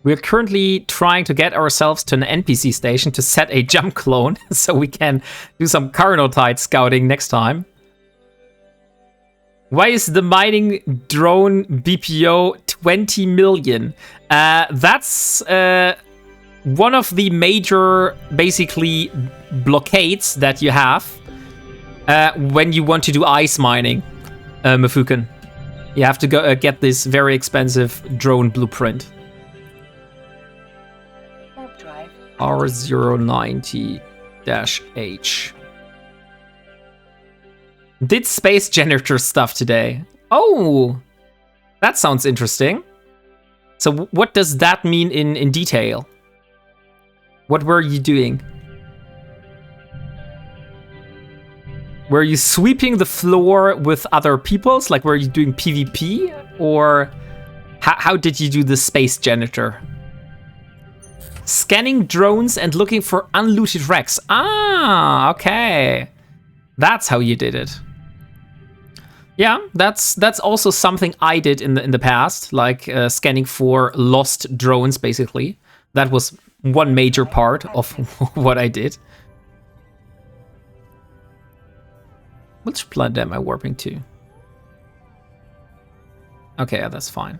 We're currently trying to get ourselves to an NPC station to set a jump clone so we can do some Carnotite scouting next time. Why is the mining drone BPO 20 million? That's one of the major, basically, blockades that you have when you want to do ice mining, Mafuken. You have to go get this very expensive drone blueprint. R090-H. Did space generator stuff today. Oh, that sounds interesting. So what does that mean in detail? What were you doing? Were you sweeping the floor with other peoples? Like, were you doing PvP? Or how did you do the space janitor? Scanning drones and looking for unlooted wrecks. Ah, okay. That's how you did it. Yeah, that's also something I did in the past, like scanning for lost drones, basically. That was one major part of what I did. Which planet am I warping to? Okay, yeah, that's fine.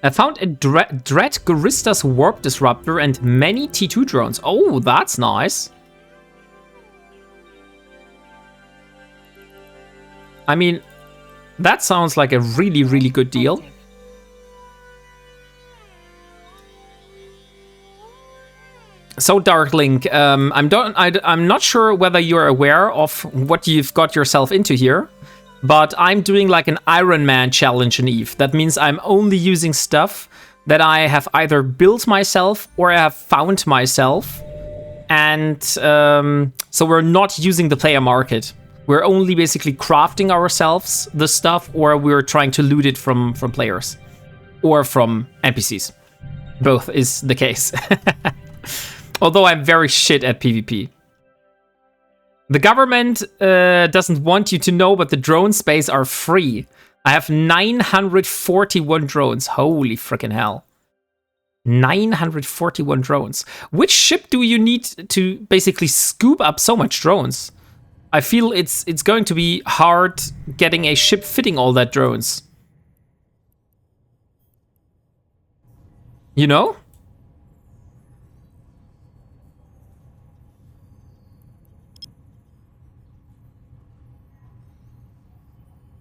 I found a Dread Gorista's warp disruptor and many T2 drones. Oh, that's nice. I mean, that sounds like a really, really good deal. So, Darklink, I'm not sure whether you're aware of what you've got yourself into here, but I'm doing like an Ironman challenge in EVE. That means I'm only using stuff that I have either built myself or I have found myself. And so we're not using the player market. We're only basically crafting ourselves the stuff, or we're trying to loot it from players or from NPCs. Both is the case. Although I'm very shit at PvP. The government doesn't want you to know, but the drone space are free. I have 941 drones. Holy freaking hell. 941 drones. Which ship do you need to basically scoop up so much drones? I feel it's going to be hard getting a ship fitting all that drones. You know?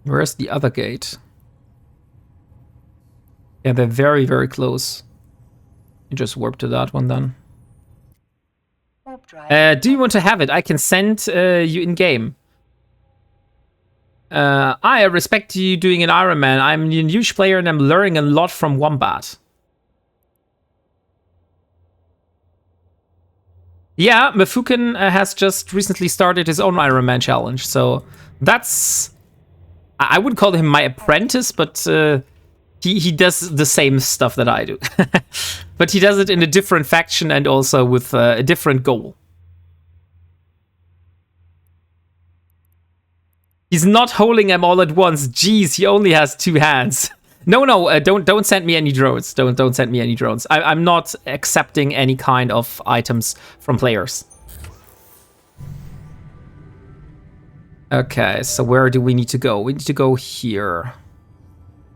Where's the other gate? Yeah, they're very, very close. You just warp to that one then. Do you want to have it? I can send you in game. I respect you doing an Ironman. I'm a huge player and I'm learning a lot from Wombat. Yeah, Mafukin has just recently started his own Ironman challenge, so that's... I wouldn't call him my apprentice, but he does the same stuff that I do. But he does it in a different faction and also with a different goal. He's not holding them all at once. Jeez, he only has 2 hands. No, don't send me any drones. Don't send me any drones. I'm not accepting any kind of items from players. Okay, so where do we need to go? We need to go here.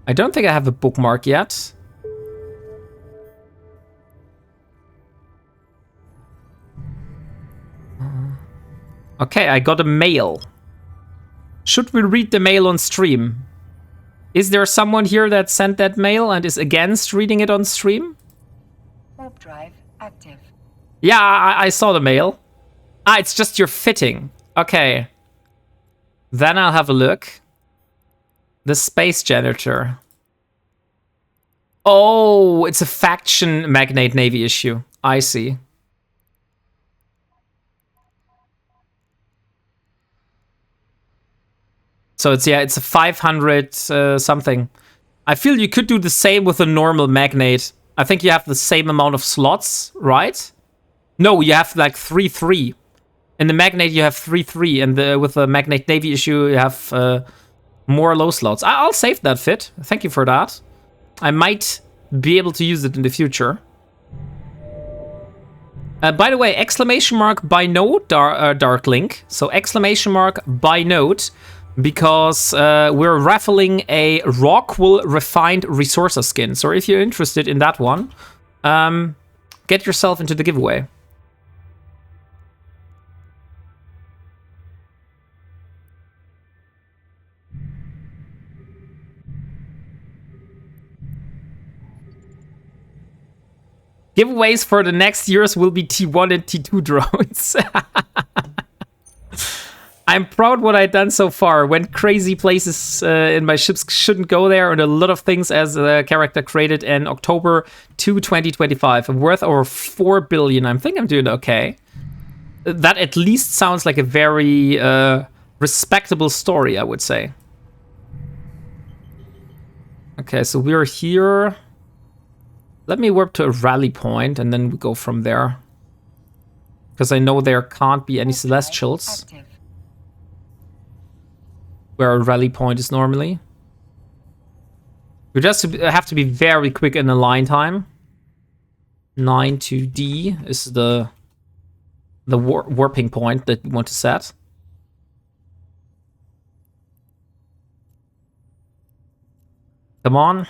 I don't think I have a bookmark yet. Okay, I got a mail. Should we read the mail on stream? Is there someone here that sent that mail and is against reading it on stream? Warp drive active. Yeah, I saw the mail. Ah, it's just your fitting. Okay. Then I'll have a look. The space janitor. Oh, it's a faction Magnate Navy issue. I see. So it's a 500 something. I feel you could do the same with a normal Magnate. I think you have the same amount of slots, right? No, you have like 3-3. In the Magnate you have 3-3, and with the Magnate Navy issue you have more low slots. I'll save that fit. Thank you for that. I might be able to use it in the future. By the way, exclamation mark by note, Darklink. So exclamation mark by note, because we're raffling a Rockwool Refined Resourcer skin. So if you're interested in that one, get yourself into the giveaway. Giveaways for the next years will be T1 and T2 drones. I'm proud what I've done so far. Went crazy places in my ships shouldn't go there, and a lot of things as a character created in October 2025. Worth over 4 billion. I think I'm doing okay. That at least sounds like a very respectable story, I would say. Okay, so we're here. Let me warp to a rally point, and then we go from there. Because I know there can't be any Celestials. Active. Where a rally point is normally. We just have to be very quick in the line time. 9 to D is the warping point that we want to set. Come on.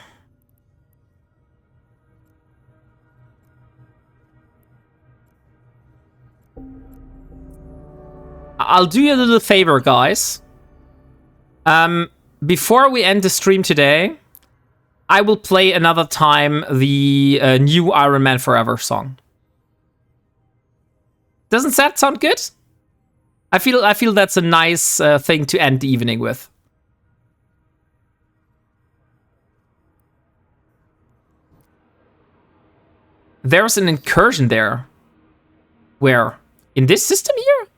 I'll do you a little favor, guys. Before we end the stream today, I will play another time the new Ironman Forever song. Doesn't that sound good? I feel that's a nice thing to end the evening with. There's an incursion there. Where? In this system here?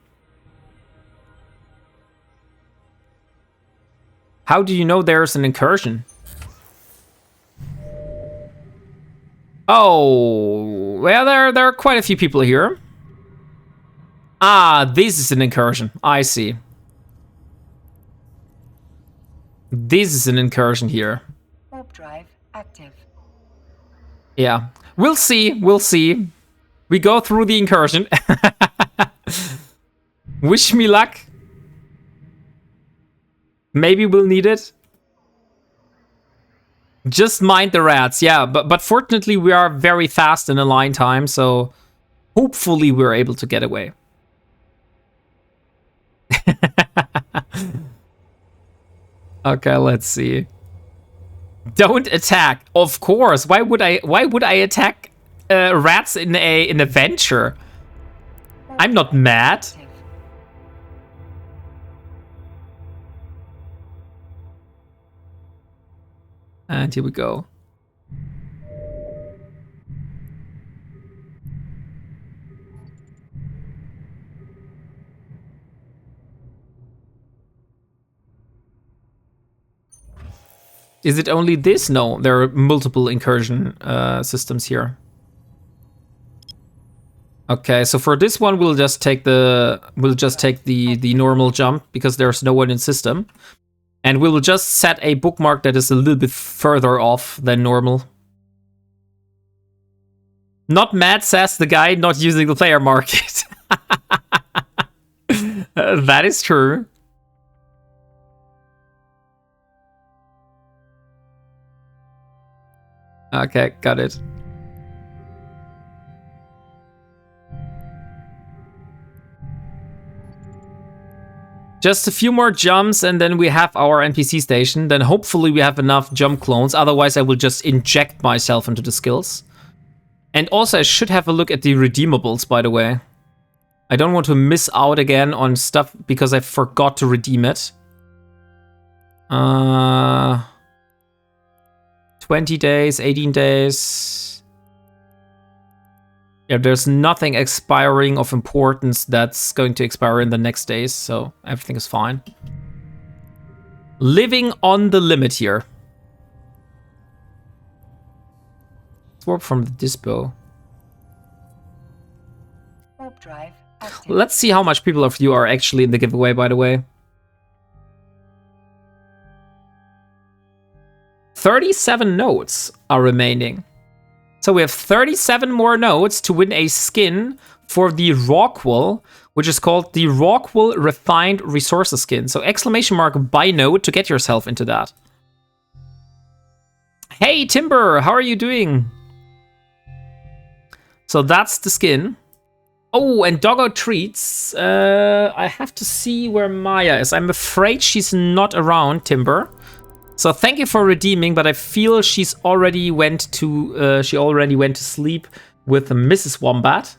How do you know there's an incursion? Oh, well, there are quite a few people here. Ah, this is an incursion. I see. This is an incursion here. Warp drive active. Yeah, we'll see. We'll see. We go through the incursion. Wish me luck. Maybe we'll need it. Just mind the rats, yeah. But fortunately, we are very fast in align time, so hopefully we're able to get away. Okay, let's see. Don't attack. Of course. Why would I attack rats in an adventure? I'm not mad. And here we go. Is it only this? No, there are multiple incursion systems here. Okay, so for this one, we'll just take the normal jump because there's no one in system. And we will just set a bookmark that is a little bit further off than normal. Not mad, says the guy not using the player market. That is true. Okay, got it. Just a few more jumps and then we have our NPC station. Then hopefully we have enough jump clones. Otherwise I will just inject myself into the skills. And also I should have a look at the redeemables, by the way. I don't want to miss out again on stuff because I forgot to redeem it. 20 days, 18 days. Yeah, there's nothing expiring of importance that's going to expire in the next days, so everything is fine. Living on the limit here. Let's warp from the dispo. Warp drive active. Let's see how much people of you are actually in the giveaway, by the way. 37 nodes are remaining. So we have 37 more nodes to win a skin for the Rockwool, which is called the Rockwool Refined Resources skin. So exclamation mark buy node to get yourself into that. Hey Timber, how are you doing? So that's the skin. Oh, and Doggo Treats. I have to see where Maya is. I'm afraid she's not around, Timber. So thank you for redeeming, but I feel she already went to sleep with Mrs. Wombat.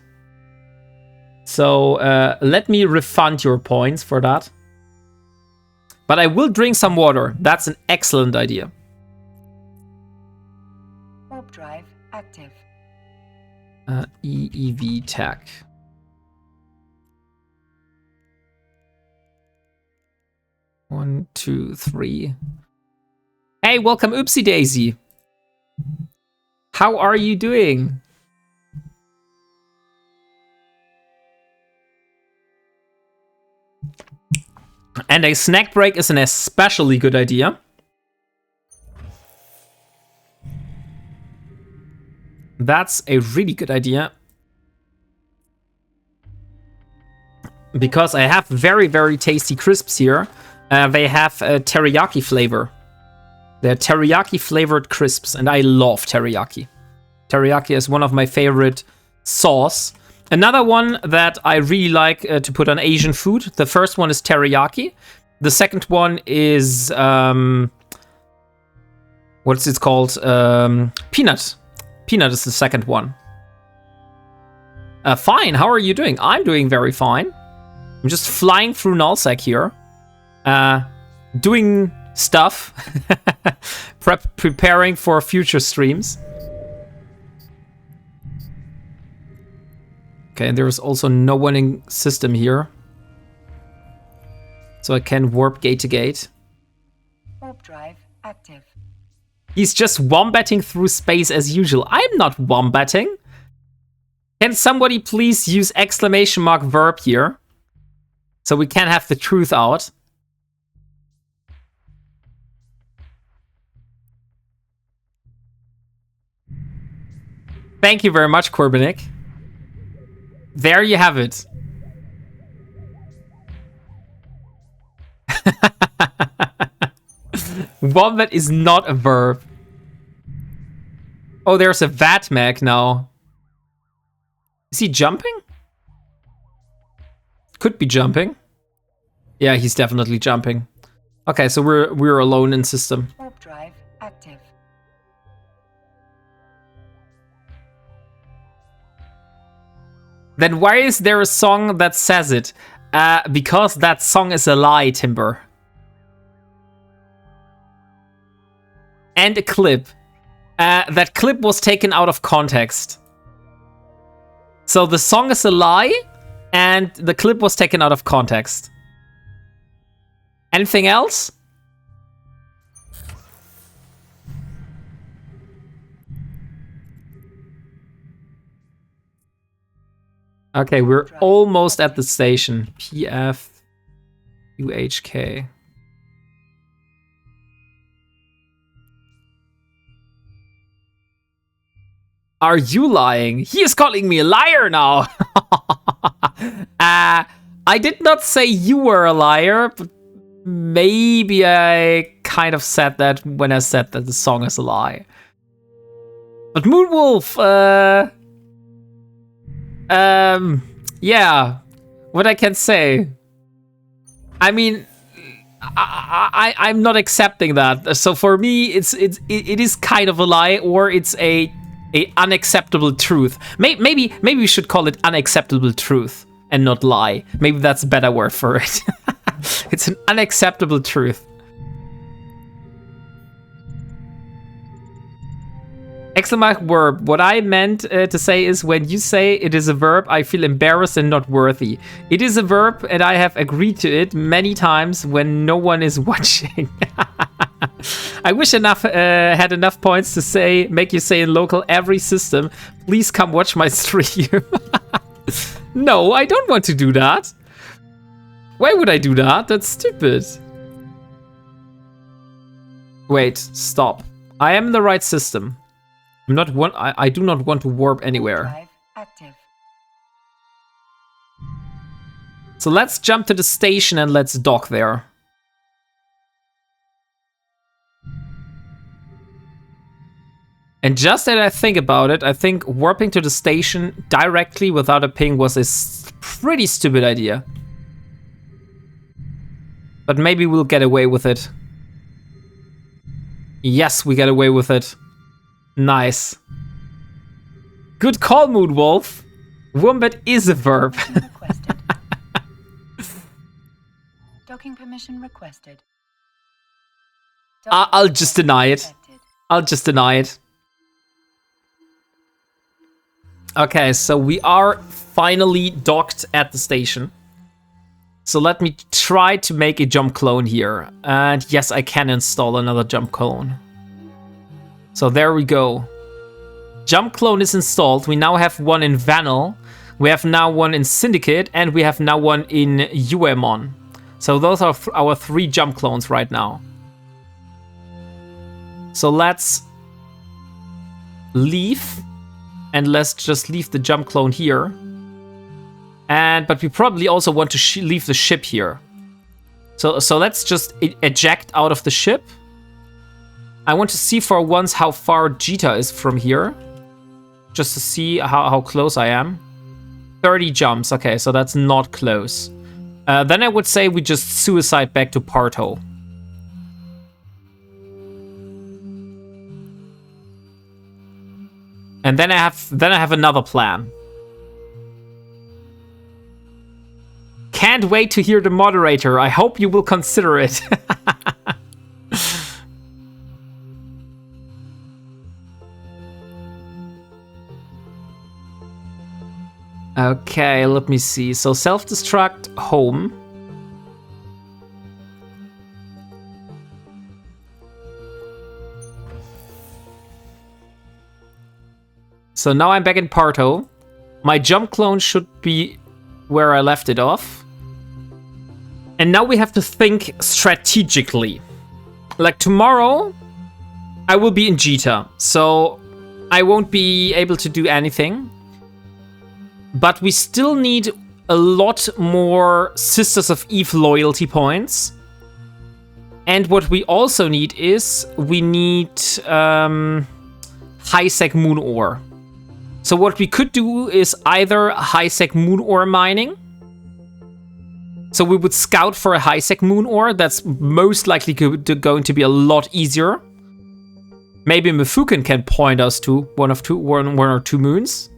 So let me refund your points for that. But I will drink some water. That's an excellent idea. Warp drive active. EEV tech. One, two, three. Hey, welcome, Oopsie Daisy. How are you doing? And a snack break is an especially good idea. That's a really good idea. Because I have very, very tasty crisps here. They have a teriyaki flavor. They're teriyaki flavored crisps, and I love teriyaki. Teriyaki is one of my favorite sauce. Another one that I really like to put on Asian food. The first one is teriyaki. The second one is what's it called? Peanut. Peanut is the second one. Fine. How are you doing? I'm doing very fine. I'm just flying through Nullsec here, doing stuff, preparing for future streams. Okay, and there's also no one in system here, so I can warp gate to gate. Warp drive active. He's just wombatting through space as usual. I'm not wombatting. Can somebody please use exclamation mark verb here? So we can have the truth out. Thank you very much, Corbinik. There you have it. Wombat is not a verb. Oh, there's a Vatmag now. Is he jumping? Could be jumping. Yeah, he's definitely jumping. Okay, so we're alone in system. Warp drive active. Then why is there a song that says it? Because that song is a lie, Timber. And a clip. That clip was taken out of context. So the song is a lie, and the clip was taken out of context. Anything else? Okay, we're almost at the station. PF UHK. Are you lying? He is calling me a liar now. I did not say you were a liar, but maybe I kind of said that when I said that the song is a lie. But Moonwolf, yeah, what I can say. I mean, I'm not accepting that. So for me, it is kind of a lie, or it's a unacceptable truth. Maybe we should call it unacceptable truth and not lie. Maybe that's a better word for it. It's an unacceptable truth. Exclamation verb. What I meant to say is, when you say it is a verb, I feel embarrassed and not worthy. It is a verb, and I have agreed to it many times when no one is watching. I wish had enough points to make you say in local every system, please come watch my stream. No, I don't want to do that. Why would I do that? That's stupid. Wait, stop. I am in the right system. I do not want to warp anywhere. Drive active. So let's jump to the station and let's dock there. And just as I think about it, I think warping to the station directly without a ping was a pretty stupid idea. But maybe we'll get away with it. Yes, we get away with it. Nice. Good call, Moonwolf. Wombat is a verb. Requested. Docking permission requested. I'll just deny it. Accepted. I'll just deny it. Okay, so we are finally docked at the station. So let me try to make a jump clone here. And yes, I can install another jump clone. So there we go. Jump clone is installed. We now have one in Vanel. We have now one in Syndicate. And we have now one in UMON. So those are our 3 jump clones right now. So let's leave. And let's just leave the jump clone here. But we probably also want to leave the ship here. So let's just eject out of the ship. I want to see for once how far Jita is from here. Just to see how close I am. 30 jumps. Okay, so that's not close. Then I would say we just suicide back to Parto. And then I have another plan. Can't wait to hear the moderator. I hope you will consider it. Okay, let me see. So self-destruct, home. So now I'm back in Parto. My jump clone should be where I left it off. And now we have to think strategically. Like tomorrow, I will be in Jita, so I won't be able to do anything. But we still need a lot more Sisters of Eve loyalty points. And what we also need is, we need high-sec moon ore. So what we could do is either high-sec moon ore mining. So we would scout for a high-sec moon ore. That's most likely going to be a lot easier. Maybe Mifuken can point us to one or two moons.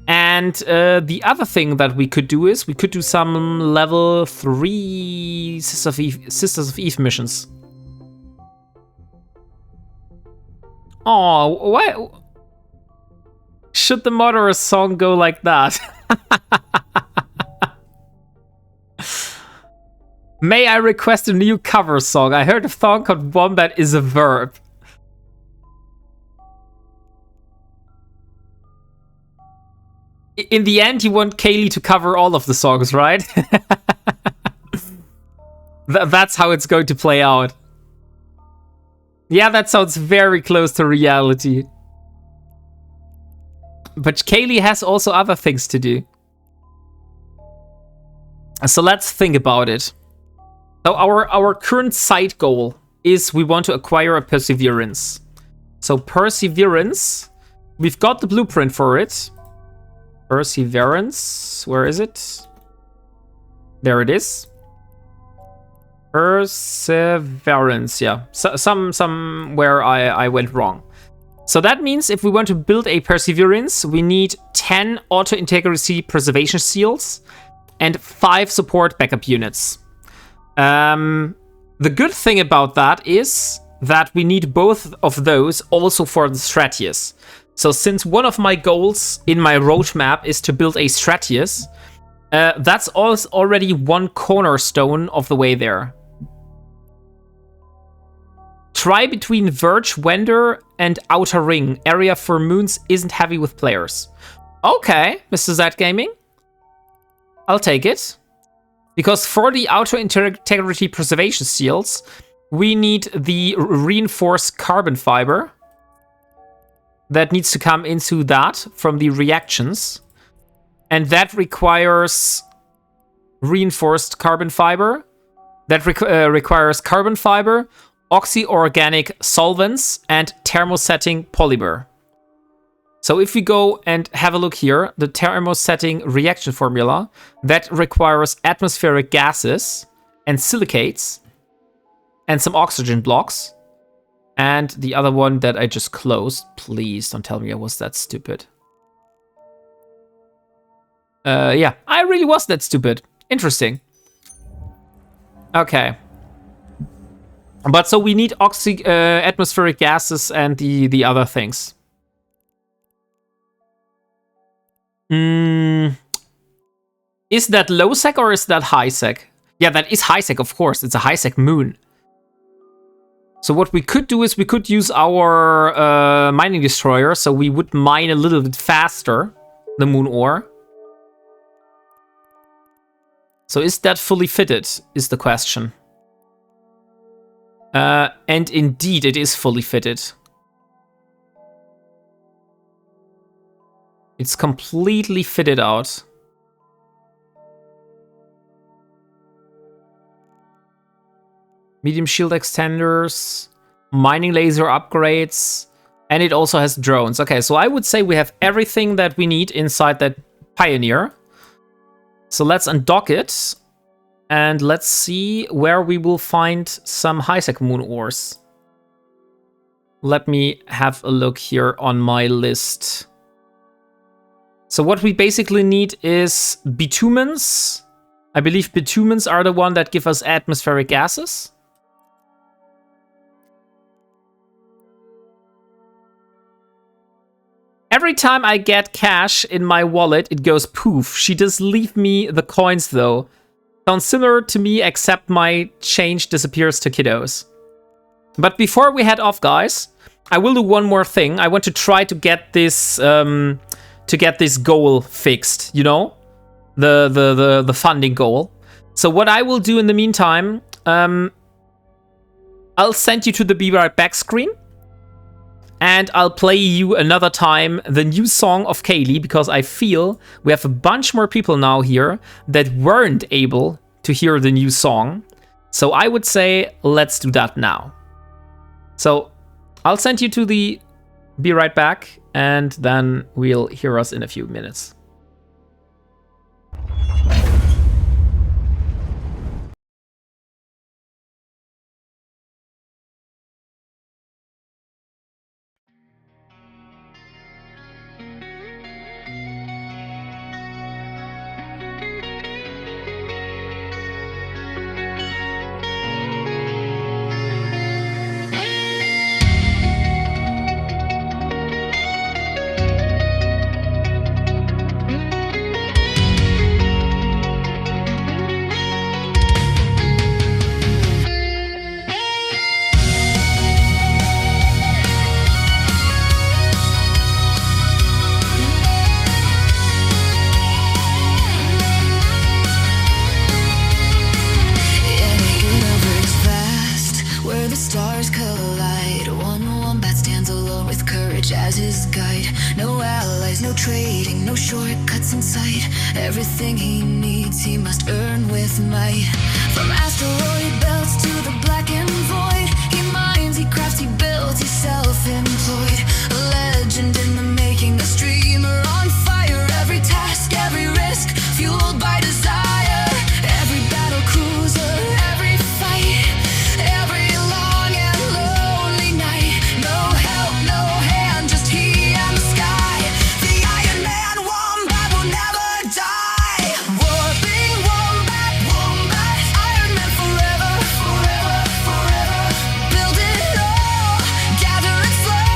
And the other thing that we could do is we could do some level 3 Sisters of Eve missions. Oh, why should the Moderate song go like that? May I request a new cover song? I heard a song called Wombat is a verb. In the end, you want Kaylee to cover all of the songs, right? That's how it's going to play out. Yeah, that sounds very close to reality. But Kaylee has also other things to do. So let's think about it. So our current side goal is we want to acquire a Perseverance. So Perseverance, we've got the blueprint for it. Perseverance, where is it? There it is. Perseverance, yeah. So, somewhere I went wrong. So that means if we want to build a Perseverance, we need 10 auto-integrity preservation seals and 5 support backup units. The good thing about that is that we need both of those also for the Stratius. So since one of my goals in my roadmap is to build a Stratius, that's already one cornerstone of the way there. Try between Verge, Wender, and Outer Ring. Area for moons isn't heavy with players. Okay, Mr. Z Gaming. I'll take it. Because for the Outer Integrity Preservation Seals, we need the reinforced carbon fiber. That needs to come into that from the reactions. And that requires reinforced carbon fiber. That requires carbon fiber, oxy-organic solvents, and thermosetting polymer. So if we go and have a look here, the thermosetting reaction formula, that requires atmospheric gases and silicates and some oxygen blocks. And the other one that I just closed, please don't tell me I was that stupid. Yeah, I really was that stupid. Interesting. Okay. But so we need atmospheric gases and the other things. Is that low sec or is that high sec? Yeah, that is high sec, of course. It's a high sec moon. So what we could do is we could use our mining destroyer, so we would mine a little bit faster the moon ore. So is that fully fitted, is the question. And indeed, it is fully fitted. It's completely fitted out. Medium shield extenders, mining laser upgrades, and it also has drones. Okay, so I would say we have everything that we need inside that Pioneer. So let's undock it, and let's see where we will find some high-sec moon ores. Let me have a look here on my list. So what we basically need is bitumens. I believe bitumens are the one that give us atmospheric gases. Every time I get cash in my wallet, it goes poof. She does leave me the coins, though. Sounds similar to me, except my change disappears to kiddos. But before we head off, guys, I will do one more thing. I want to try to get this goal fixed. You know, the funding goal. So what I will do in the meantime, I'll send you to the Be Right Back screen. And I'll play you another time the new song of Kaylee, because I feel we have a bunch more people now here that weren't able to hear the new song. So I would say let's do that now. So I'll send you to the Be Right Back, and then we'll hear us in a few minutes. As his guide, no allies, no trading, no shortcuts in sight. Everything he needs, he must earn with might. From asteroid belts to the blackened void, he mines, he crafts, he builds, he's self-employed. A legend in the making, a streamer on fire. Every task, every risk, fueled by desire. Every battle cruiser, every fight, every long and lonely night. No help, no hand, just he and the sky. The Ironman wombat will never die. Warping wombat, wombat, Ironman forever, forever, forever. Build it all, gather and flow.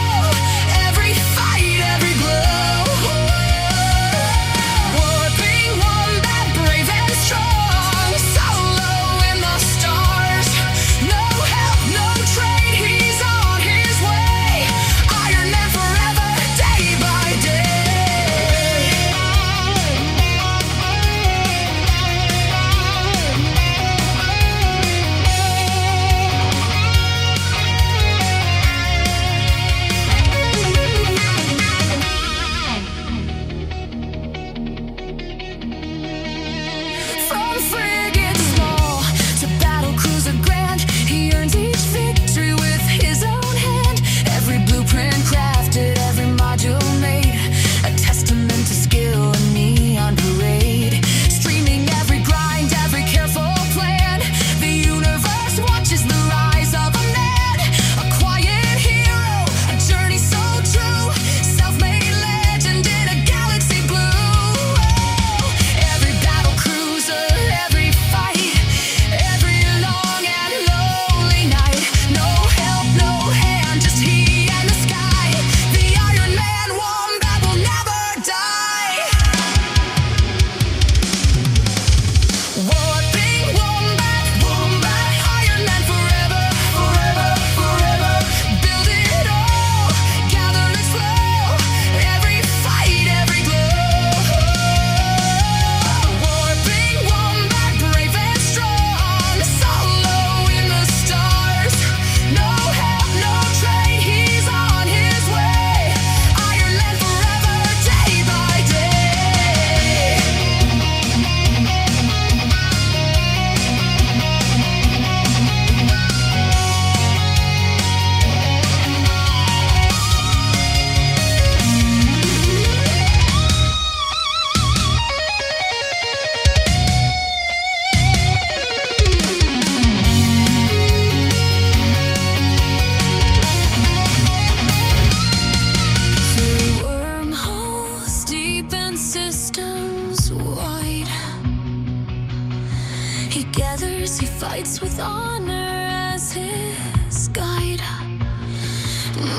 He gathers, he fights with honor as his guide.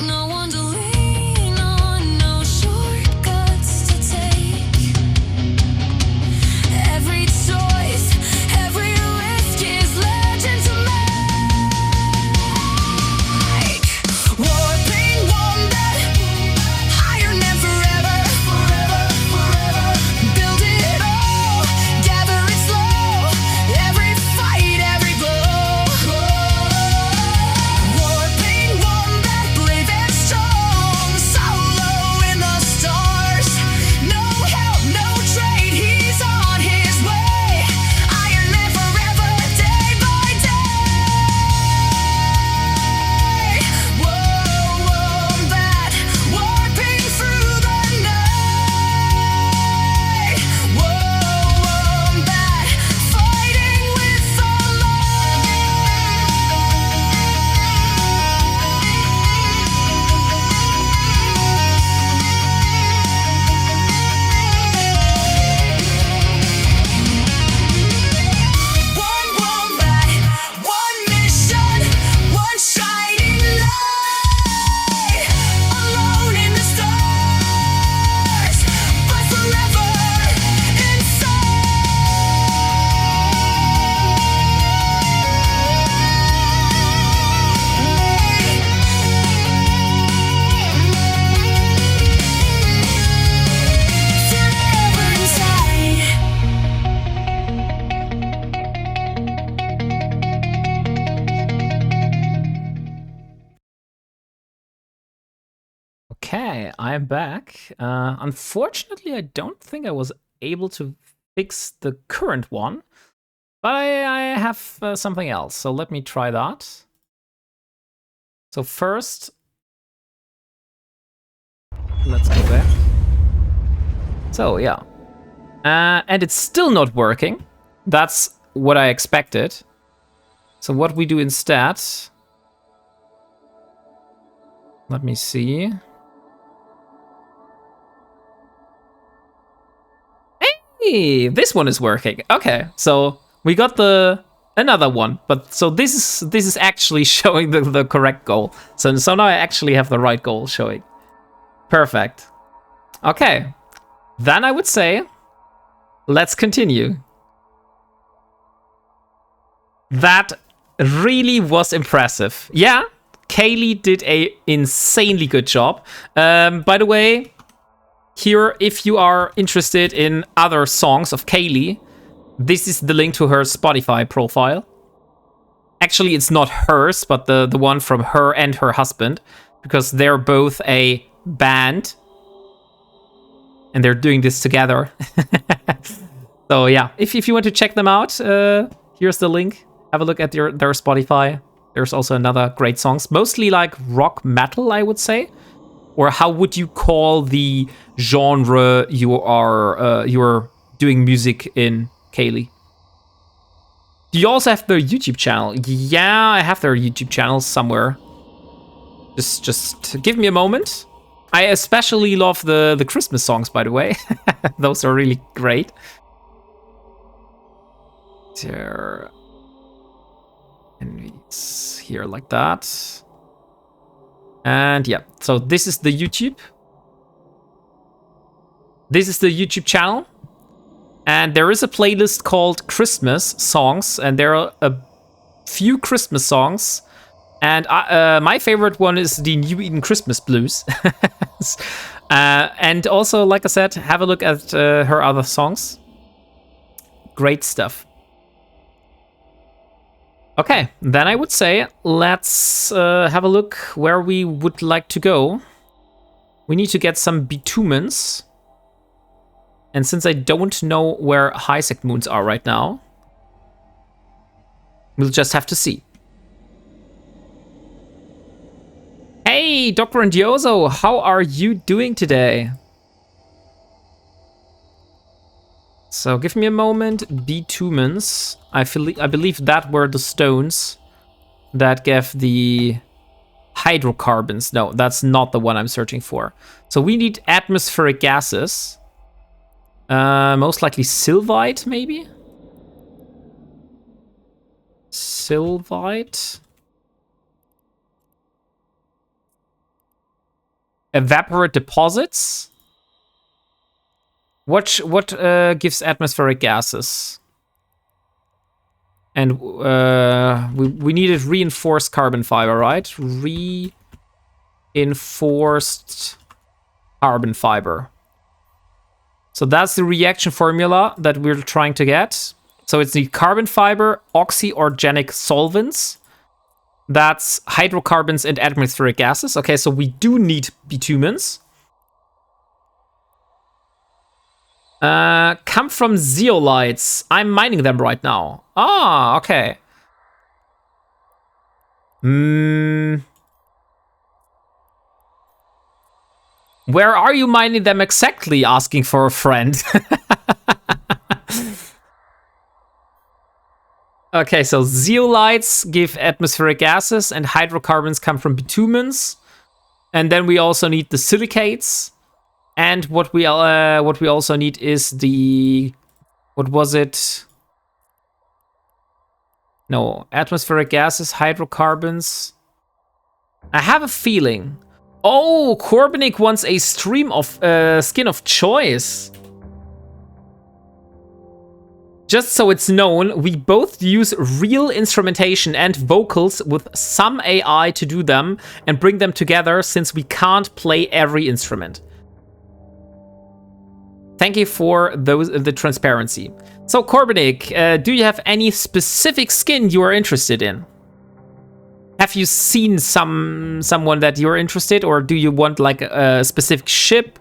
No one to lean on, no shortcuts to take. Every choice, every risk is legend to make. Warping Wombat, Ironman forever, forever, forever. Build it all, gather it slow. Every fight, every blow. Warping Wombat, brave and strong, solo in the stars. No help, no trade, he's on his way. Ironman forever, day by day. Whoa, Wombat, warping through the night. Whoa, Wombat, fighting with the One Wombat, one mission, one shining light. Alone in the stars, but forever inside. Okay, I'm back. Unfortunately, I don't think I was able to fix the current one, but I have something else. So let me try that. So first, let's go back. So yeah, and it's still not working. That's what I expected. So what we do instead, let me see. Hey, this one is working. Okay, so we got another one, but so this is actually showing the correct goal. So now I actually have the right goal showing. Perfect. Okay, then I would say let's continue. That really was impressive. Yeah, Kaylee did a insanely good job. By the way, here, if you are interested in other songs of Kaylee, this is the link to her Spotify profile. Actually, it's not hers, but the one from her and her husband, because they're both a band and they're doing this together. So yeah, if you want to check them out, here's the link. Have a look at their Spotify. There's also another great songs, mostly like rock metal, I would say. Or how would you call the genre you're doing music in, Kaylee? Do you also have their YouTube channel? Yeah, I have their YouTube channel somewhere. Just give me a moment. I especially love the Christmas songs, by the way. Those are really great. There. And it's here like that. And yeah, so this is the YouTube. This is the YouTube channel. And there is a playlist called Christmas Songs. And there are a few Christmas songs. And my favorite one is the New Eden Christmas Blues. And also, like I said, have a look at her other songs. Great stuff. Okay, then I would say let's have a look where we would like to go. We need to get some bitumens. And since I don't know where high sect moons are right now, we'll just have to see. Hey, Dr. Rendioso, how are you doing today? So give me a moment. Bitumens. I believe that were the stones that gave the hydrocarbons. No, that's not the one I'm searching for. So we need atmospheric gases. Most likely sylvite, maybe? Sylvite. Evaporate deposits. What gives atmospheric gases? And we needed reinforced carbon fiber, right? Reinforced carbon fiber. So that's the reaction formula that we're trying to get. So it's the carbon fiber, oxy-organic solvents. That's hydrocarbons and atmospheric gases. Okay, so we do need bitumens. Come from zeolites. I'm mining them right now. Ah, okay. Where are you mining them exactly? Asking for a friend. Okay, so zeolites give atmospheric gases and hydrocarbons come from bitumens. And then we also need the silicates. And what we also need is the... What was it? No, atmospheric gases, hydrocarbons. I have a feeling. Oh, Corbinic wants a stream of skin of choice. Just so it's known, we both use real instrumentation and vocals with some AI to do them and bring them together since we can't play every instrument. Thank you for the transparency. So Corbinic, do you have any specific skin you are interested in? Have you seen someone that you're interested, or do you want like a specific ship?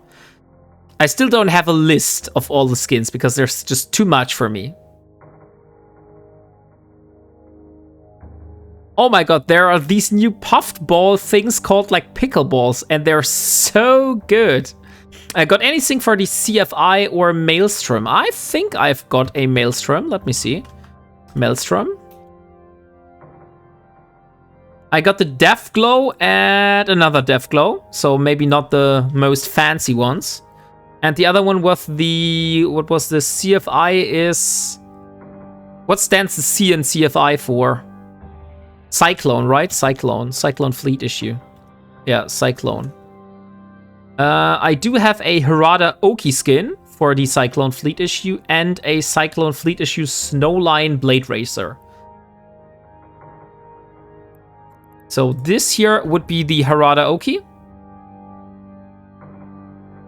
I still don't have a list of all the skins because there's just too much for me. Oh my god, there are these new puffed ball things called like pickleballs, and they're so good. I got anything for the CFI or Maelstrom? I think I've got a Maelstrom. Let me see. Maelstrom. I got the Deathglow and another Deathglow, so maybe not the most fancy ones. And the other one was the... What was the CFI is... What stands the C in CFI for? Cyclone, right? Cyclone. Cyclone Fleet Issue. Yeah, Cyclone. I do have a Harada Oki skin for the Cyclone Fleet Issue and a Cyclone Fleet Issue Snowline Blade Racer. So this here would be the Harada Oki.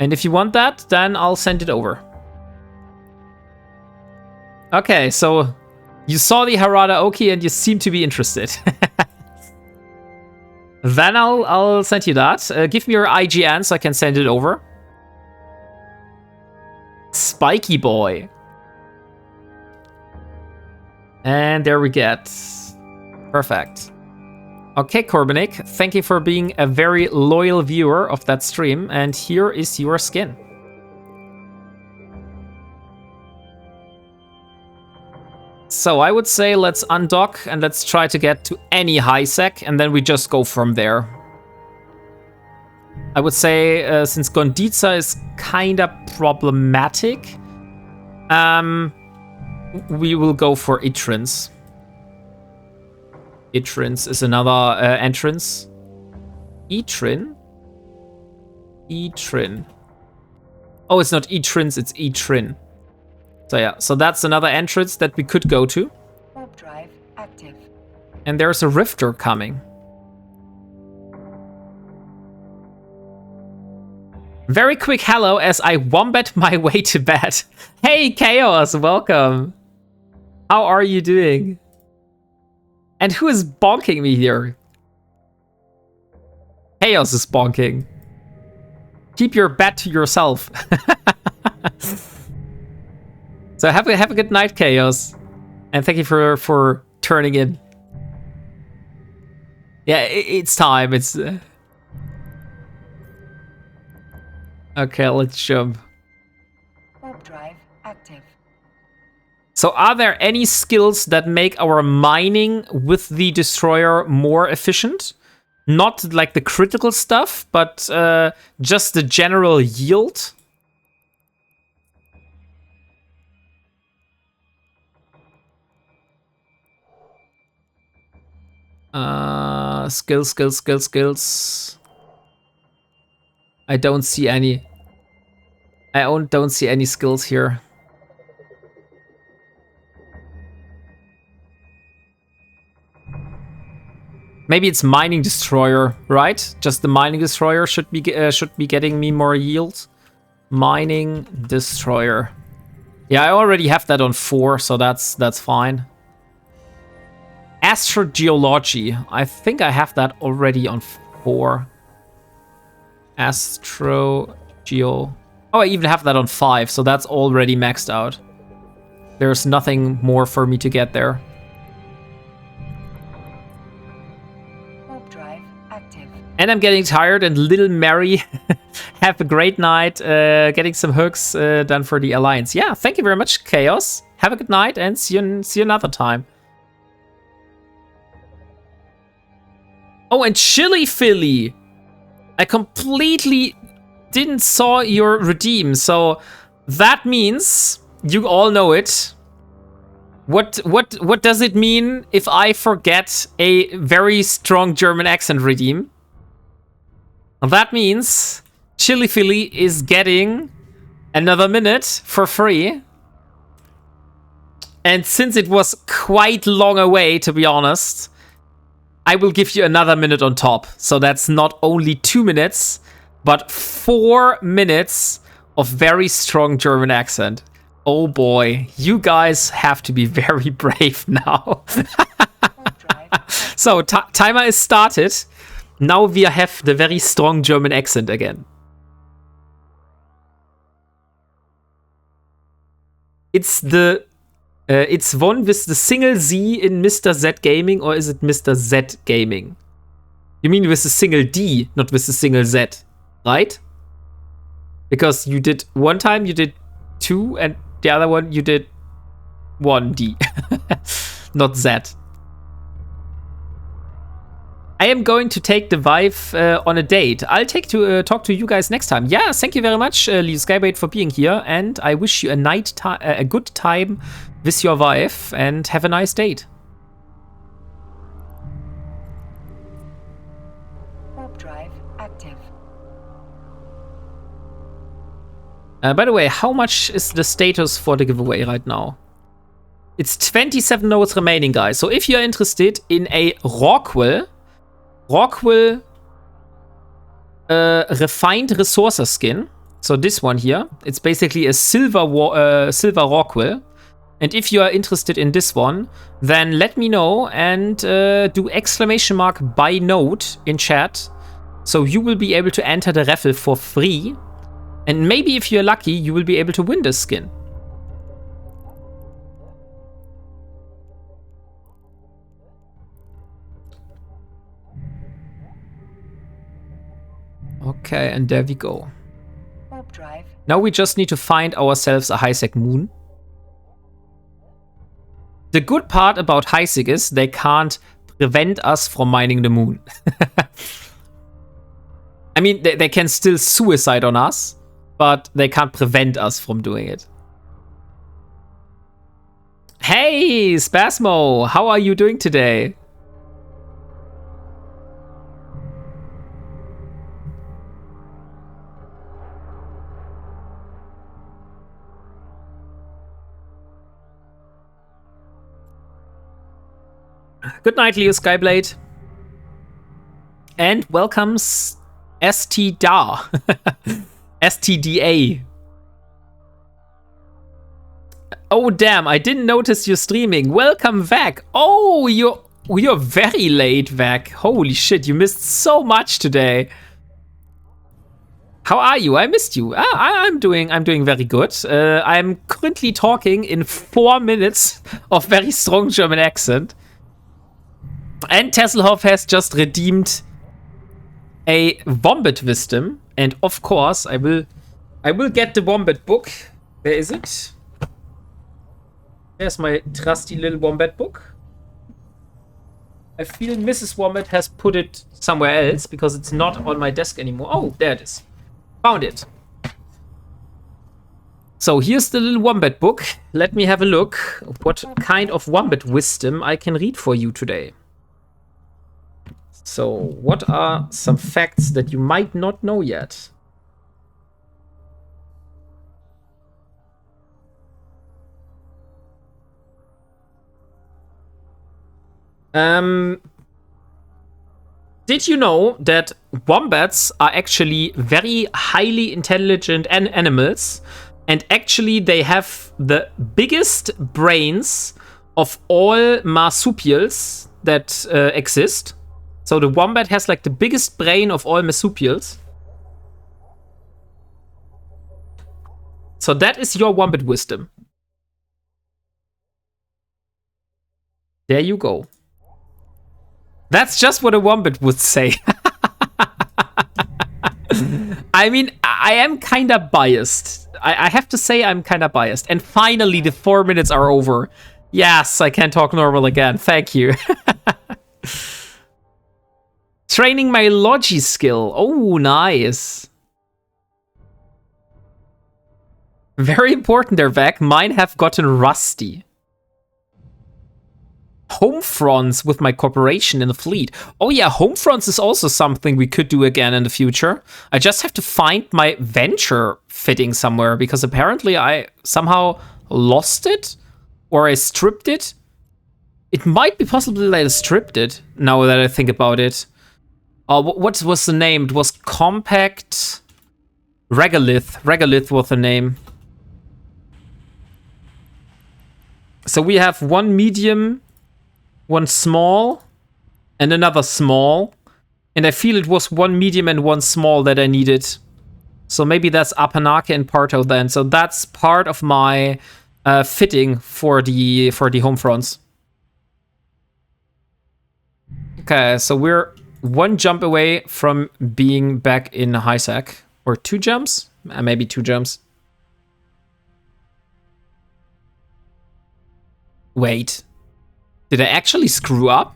And if you want that, then I'll send it over. Okay, so you saw the Harada Oki and you seem to be interested. Then I'll send you that. Give me your IGN so I can send it over. Spiky boy. And there we get. Perfect. Okay, Corbinic, thank you for being a very loyal viewer of that stream, and here is your skin. So I would say let's undock and let's try to get to any high sec, and then we just go from there. I would say since Gonditza is kinda problematic, we will go for Itrins. Itrins is another entrance. Etrin? Etrin. Oh, it's not Etrins, it's Etrin. So yeah, so that's another entrance that we could go to. Warp drive active. And there's a rifter coming. Very quick hello as I wombat my way to bed. Hey Chaos, welcome. How are you doing? And who is bonking me here? Chaos is bonking. Keep your bet to yourself. So have a good night, Chaos. And thank you for turning in. Yeah, it's time. It's... Okay, let's jump. Warp drive active. So are there any skills that make our mining with the destroyer more efficient? Not like the critical stuff, but just the general yield? Skills. I don't see any. I don't see any skills here. Maybe it's mining destroyer, right? Just the mining destroyer should be getting me more yield. Mining destroyer. Yeah, I already have that on 4, so that's fine. Astrogeology. I think I have that already on 4. Astrogeo. Oh, I even have that on 5, so that's already maxed out. There's nothing more for me to get there. Warp drive active. And I'm getting tired, and little Mary, have a great night getting some hooks done for the Alliance. Yeah, thank you very much, Chaos. Have a good night, and see you another time. Oh, and Chili Philly. I completely didn't saw your redeem, so that means you all know it. What does it mean if I forget a very strong German accent redeem? That means Chili Philly is getting another minute for free. And since it was quite long away, to be honest, I will give you another minute on top. So that's not only 2 minutes, but 4 minutes of very strong German accent. Oh boy, you guys have to be very brave now. So, timer is started. Now we have the very strong German accent again. It's one with the single Z in Mr. Z Gaming, or is it Mr. Z Gaming? You mean with the single D, not with the single Z, right? Because you did one time, you did 2, and the other one you did 1D, not Z. I am going to take the wife on a date. I'll talk to you guys next time. Yeah, thank you very much, Leo Skybait, for being here, and I wish you a good time with your wife, and have a nice date. Warp drive active. By the way, how much is the status for the giveaway right now? It's 27 nodes remaining, guys. So if you're interested in a Rockwell refined resource skin, so this one here, it's basically a silver Rockwell. And if you are interested in this one, then let me know and do ! by node in chat. So you will be able to enter the raffle for free. And maybe if you're lucky, you will be able to win this skin. Okay, and there we go. Warp drive. Now we just need to find ourselves a high-sec moon. The good part about high-sec is they can't prevent us from mining the moon. I mean, they can still suicide on us, but they can't prevent us from doing it. Hey, Spasmo, how are you doing today? Good night, Leo Skyblade. And welcomes STDA. STDA. Oh, damn, I didn't notice you streaming. Welcome back. Oh, you're very late back. Holy shit, you missed so much today. How are you? I missed you. I'm doing very good. I'm currently talking in 4 minutes of very strong German accent. And Tesselhoff has just redeemed a Wombat Wisdom, and of course I will get the Wombat book. Where is it? There's my trusty little Wombat book. I feel Mrs. Wombat has put it somewhere else because it's not on my desk anymore. Oh, there it is. Found it. So here's the little Wombat book. Let me have a look what kind of Wombat Wisdom I can read for you today. So, what are some facts that you might not know yet? Did you know that wombats are actually very highly intelligent animals? And actually, they have the biggest brains of all marsupials that exist. So the wombat has like the biggest brain of all marsupials. So that is your wombat wisdom. There you go. That's just what a wombat would say. I mean, I am kind of biased. I have to say I'm kind of biased. And finally, the 4 minutes are over. Yes, I can talk normal again. Thank you. Training my logi skill. Oh, nice. Very important there, Vec. Mine have gotten rusty. Home fronts with my corporation in the fleet. Oh yeah, home fronts is also something we could do again in the future. I just have to find my venture fitting somewhere because apparently I somehow lost it or I stripped it. It might be possibly that I stripped it now that I think about it. What was the name? It was Compact Regolith. Regolith was the name. So we have one medium, one small, and another small. And I feel it was one medium and one small that I needed. So maybe that's Apanake and Parto then. So that's part of my fitting for the home fronts. Okay, so we're one jump away from being back in high sec. Or 2 jumps? Maybe 2 jumps. Wait. Did I actually screw up?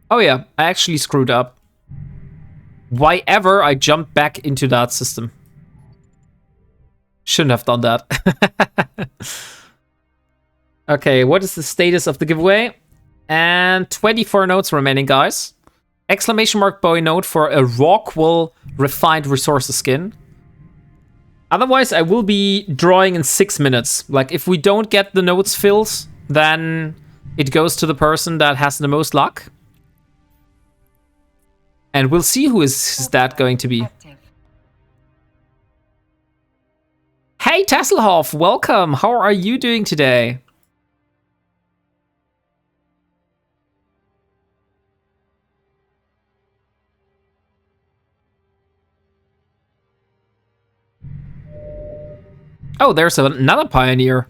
Oh yeah, I actually screwed up. Why ever I jumped back into that system? Shouldn't have done that. Okay, what is the status of the giveaway? And 24 notes remaining, guys. Exclamation mark boy note for a Rockwell refined resources skin. Otherwise, I will be drawing in 6 minutes. Like, if we don't get the notes filled, then it goes to the person that has the most luck. And we'll see who is that going to be. Active. Hey, Tasselhoff, welcome. How are you doing today? Oh, there's another pioneer.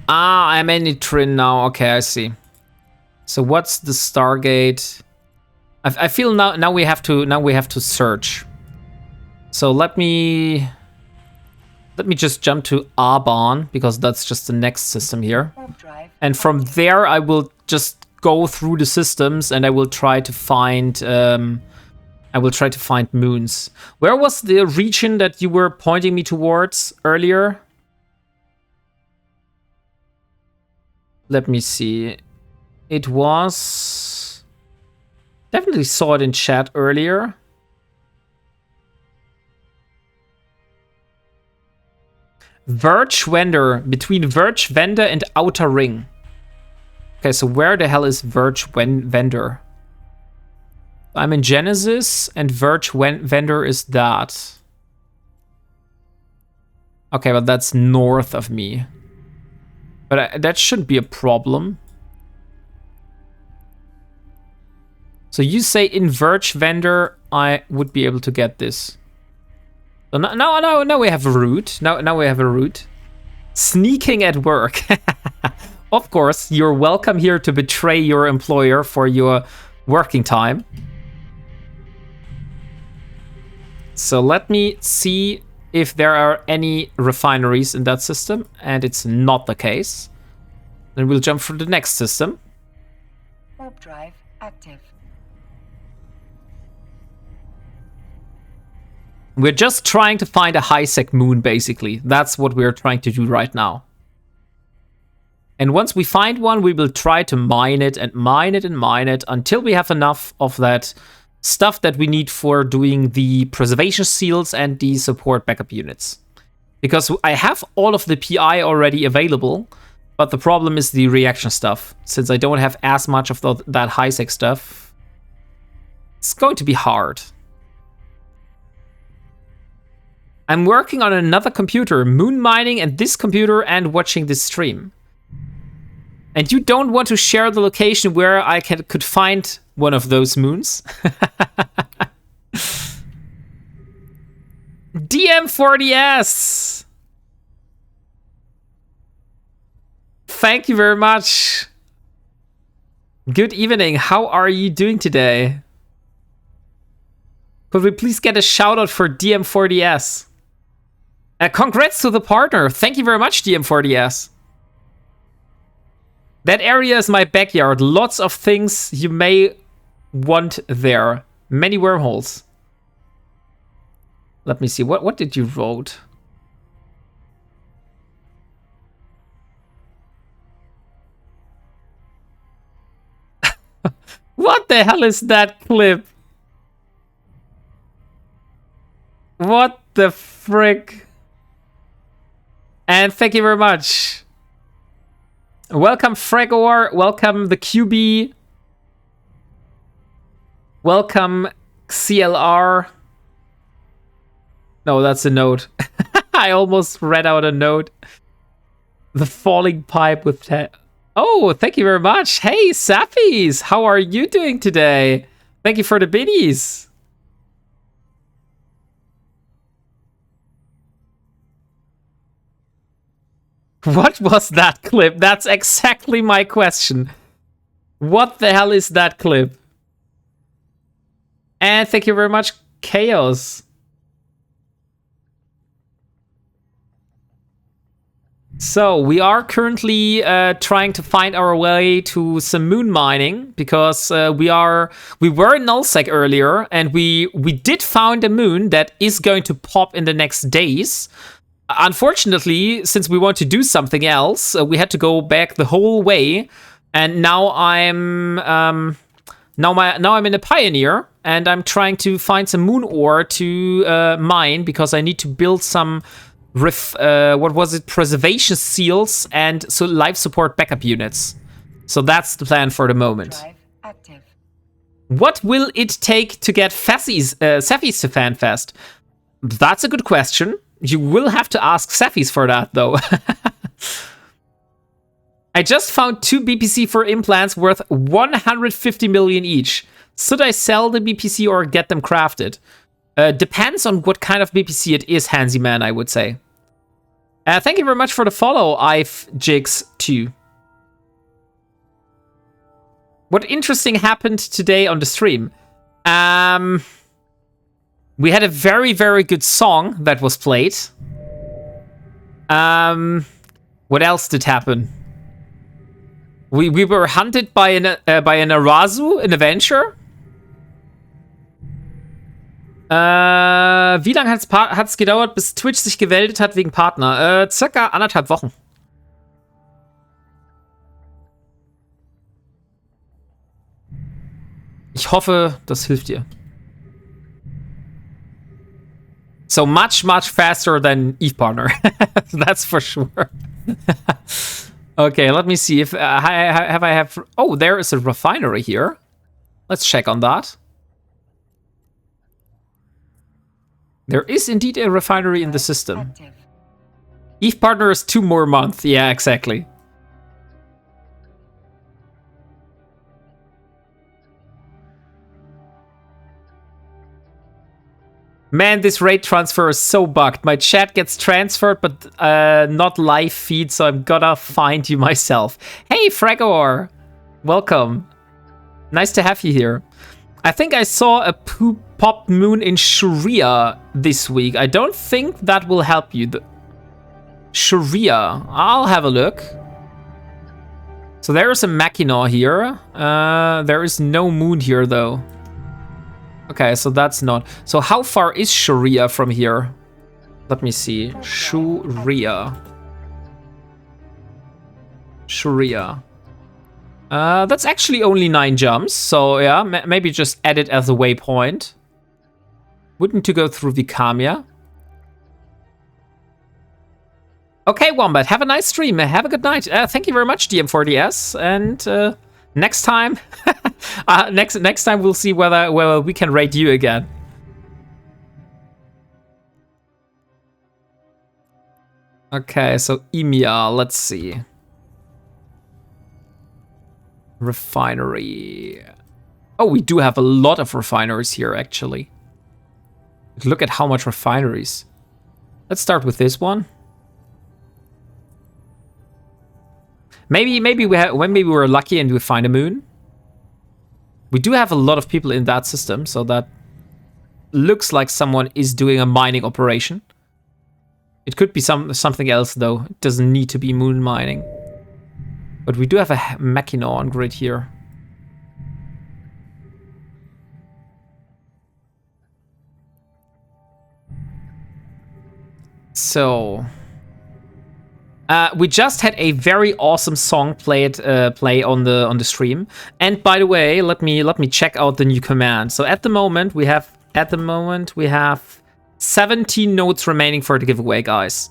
Ah, I'm in Nitrin now. Okay, I see. So what's the Stargate? I feel now we have to search. So let me just jump to Aban because that's just the next system here. Warp drive. And from there I will just go through the systems and I will try to find moons. Where was the region that you were pointing me towards earlier? Let me see. It was... Definitely saw it in chat earlier. Verge Vendor. Between Verge Vendor and Outer Ring. Okay, so where the hell is Verge Vendor? I'm in Genesis, and Verge Vendor is that. Okay, but that's north of me. But that shouldn't be a problem. So you say in Verge Vendor, I would be able to get this. So now we have a route. Now we have a route. Sneaking at work. Of course, you're welcome here to betray your employer for your working time. So let me see if there are any refineries in that system, and it's not the case. Then we'll jump for the next system. Warp drive active. We're just trying to find a high-sec moon, basically. That's what we're trying to do right now. And once we find one, we will try to mine it and mine it and mine it until we have enough of that stuff that we need for doing the preservation seals and the support backup units. Because I have all of the PI already available, but the problem is the reaction stuff. Since I don't have as much of that high-sec stuff, it's going to be hard. I'm working on another computer, moon mining and this computer and watching this stream. And you don't want to share the location where I could find one of those moons? DM4DS! Thank you very much. Good evening. How are you doing today? Could we please get a shout out for DM4DS? Congrats to the partner. Thank you very much, DM4DS. That area is my backyard. Lots of things you may want there. Many wormholes. Let me see. What did you vote? What the hell is that clip? What the frick? And thank you very much. Welcome Fregor, welcome the QB. Welcome CLR. No, that's a note. I almost read out a note. The falling pipe with Oh, thank you very much. Hey, Sappies, how are you doing today? Thank you for the biddies. What was that clip? That's exactly my question. What the hell is that clip? And thank you very much, Chaos. So we are currently trying to find our way to some moon mining because we were in nullsec earlier and we did find a moon that is going to pop in the next days. Unfortunately, since we want to do something else, we had to go back the whole way, and now I'm in a Pioneer, and I'm trying to find some moon ore to mine because I need to build some preservation seals and so life support backup units. So that's the plan for the moment. What will it take to get Saphies to FanFest? That's a good question. You will have to ask Saphies for that, though. I just found 2 BPC4 implants worth 150 million each. Should I sell the BPC or get them crafted? Depends on what kind of BPC it is, Hansy Man, I would say. Thank you very much for the follow, IveJigs2. What interesting happened today on the stream? We had a very, very good song that was played. What else did happen? We were hunted by an Arazu, an Avenger. Wie lange hat's gedauert, bis Twitch sich gemeldet hat wegen Partner? Circa 1,5 Wochen. Ich hoffe, das hilft dir. So much faster than Eve Partner. That's for sure. Okay, let me see if I have. Oh, there is a refinery here. Let's check on that. There is indeed a refinery in the system. Eve Partner is 2 more months. Yeah, exactly. Man, this raid transfer is so bugged. My chat gets transferred, but not live feed, so I'm gonna find you myself. Hey, Fragor! Welcome. Nice to have you here. I think I saw a pop moon in Sharia this week. I don't think that will help you. Sharia. I'll have a look. So there is a Mackinac here. There is no moon here, though. Okay, so that's not. So how far is Sharia from here? Let me see. Sharia. Sharia. That's actually only 9 jumps, so yeah, maybe just add it as a waypoint. Wouldn't to go through Vikamia. Okay, Wombat, have a nice stream. Have a good night. Thank you very much, DM4DS. And next time, next time we'll see whether we can raid you again. Okay, so Emia, let's see. Refinery. Oh, we do have a lot of refineries here, actually. Look at how much refineries. Let's start with this one. Maybe we were lucky and we find a moon. We do have a lot of people in that system, so that looks like someone is doing a mining operation. It could be something else though. It doesn't need to be moon mining. But we do have a Mackinac on grid here. So we just had a very awesome song play on the stream. And by the way, let me check out the new command. So at the moment we have 17 nodes remaining for the giveaway, guys.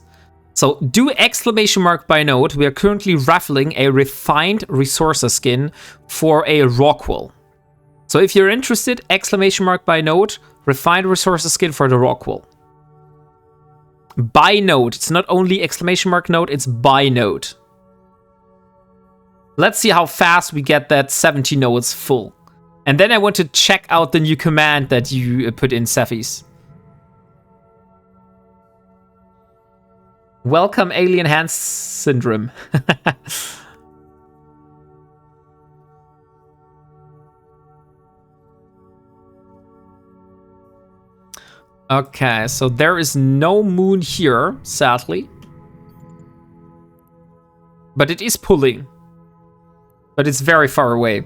So do exclamation mark by node. We are currently raffling a refined resources skin for a Rockwell. So if you're interested, exclamation mark by node, refined resources skin for the Rockwell. By node. It's not only exclamation mark node, it's by node. Let's see how fast we get that 70 nodes full. And then I want to check out the new command that you put in, Cephis. Welcome, Alien Hands Syndrome. Okay, so there is no moon here, sadly. But it is pulling. But it's very far away.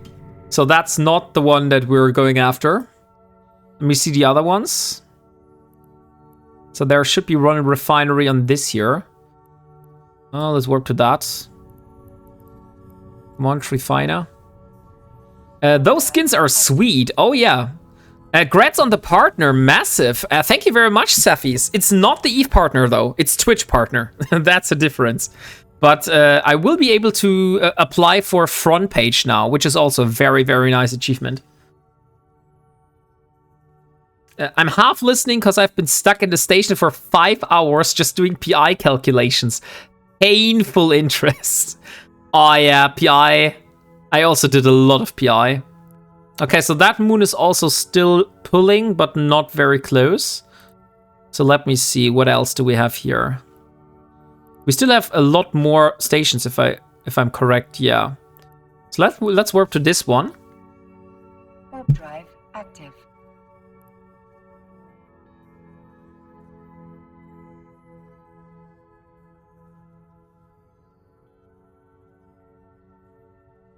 So that's not the one that we're going after. Let me see the other ones. So there should be one refinery on this here. Oh, let's warp to that. Come on, Refiner. Those skins are sweet. Oh, yeah. Grats on the partner. Massive. Thank you very much, Cephis. It's not the Eve partner, though. It's Twitch partner. That's a difference. But I will be able to apply for front page now, which is also a very, very nice achievement. I'm half listening because I've been stuck in the station for 5 hours just doing PI calculations. Painful interest. Oh yeah, PI. I also did a lot of PI. Okay, so that moon is also still pulling, but not very close. So let me see, what else do we have here? We still have a lot more stations, if I'm correct. Yeah. So let's warp to this one. Warp drive active.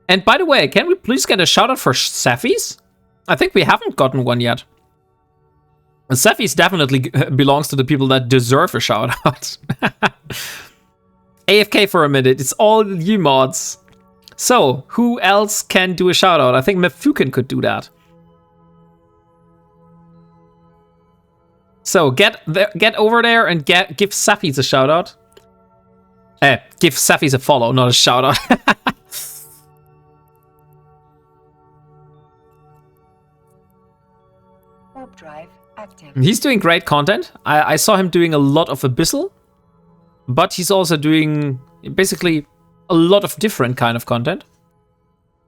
And by the way, can we please get a shout out for Cephis? I think we haven't gotten one yet. And Cephis definitely belongs to the people that deserve a shout out. AFK for a minute, it's all you mods. So, who else can do a shout out? I think Mefukin could do that. So, get over there and give Cephis a shout out. Give Cephis a follow, not a shout out. Warp drive active. He's doing great content. I saw him doing a lot of Abyssal, but he's also doing basically a lot of different kind of content.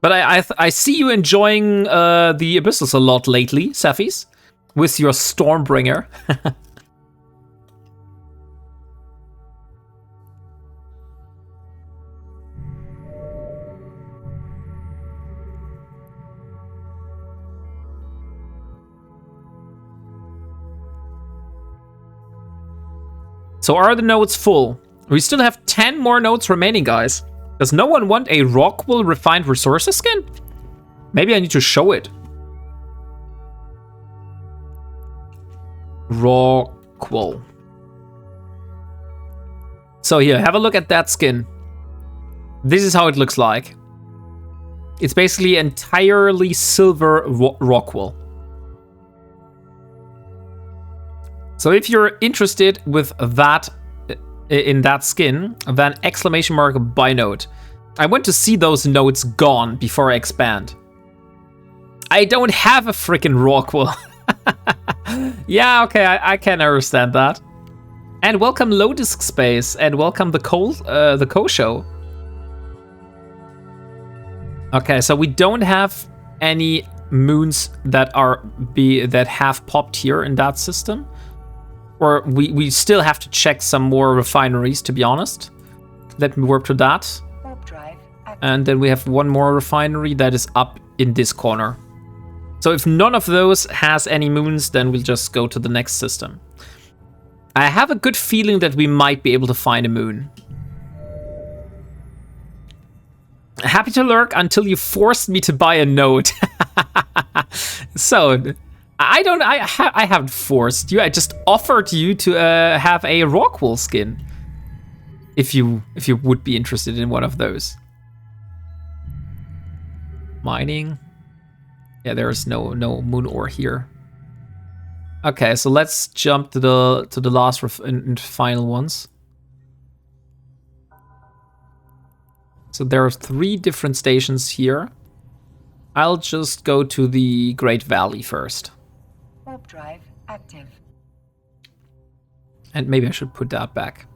But I see you enjoying the Abyssals a lot lately, Cephis, with your Stormbringer. So are the nodes full? We still have 10 more nodes remaining, guys. Does no one want a Rockwell refined resources skin? Maybe I need to show it. Rockwell. So here, have a look at that skin. This is how it looks like. It's basically entirely silver rockwool. So if you're interested with that, in that skin, then exclamation mark buy note. I want to see those notes gone before I expand. I don't have a freaking rockwool. Yeah, okay, I can understand that. And welcome Low Disk Space, and welcome the Co Show. Okay, so we don't have any moons that have popped here in that system. Or we still have to check some more refineries, to be honest. Let me warp to that. Warp drive active. And then we have one more refinery that is up in this corner. So if none of those has any moons, then we'll just go to the next system. I have a good feeling that we might be able to find a moon. Happy to lurk until you forced me to buy a node. So, I haven't forced you. I just offered you to have a rockwool skin. If you would be interested in one of those. Mining. Yeah, there is no moon ore here. Okay, so let's jump to the last and final ones. So there are 3 different stations here. I'll just go to the Great Valley first. Warp drive active. And maybe I should put that back.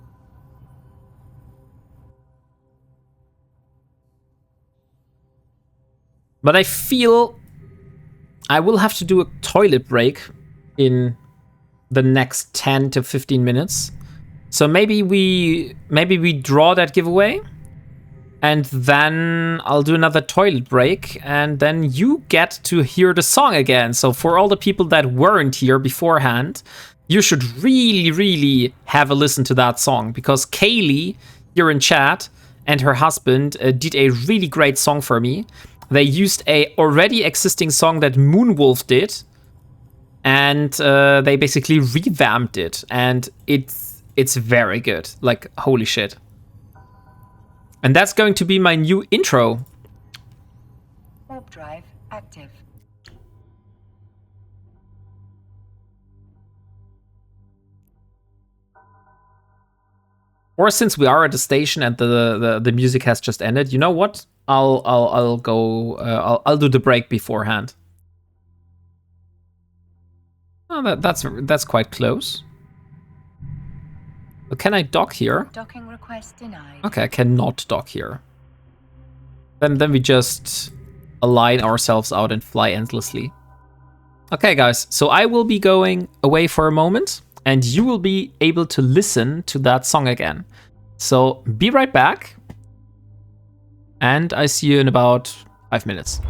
But I feel I will have to do a toilet break in the next 10 to 15 minutes. So maybe we draw that giveaway. And then I'll do another toilet break, and then you get to hear the song again. So for all the people that weren't here beforehand, you should really, really have a listen to that song, because Kaylee here in chat and her husband did a really great song for me. They used a already existing song that Moonwolf did, and they basically revamped it, and it's very good. Like, holy shit. And that's going to be my new intro. Warp drive active. Or since we are at the station and the music has just ended, you know what? I'll go. I'll do the break beforehand. Oh, that's quite close. Can I dock here? Docking request denied. Okay, I cannot dock here. Then we just align ourselves out and fly endlessly. Okay, guys, so I will be going away for a moment, and you will be able to listen to that song again. So be right back, and I see you in about 5 minutes.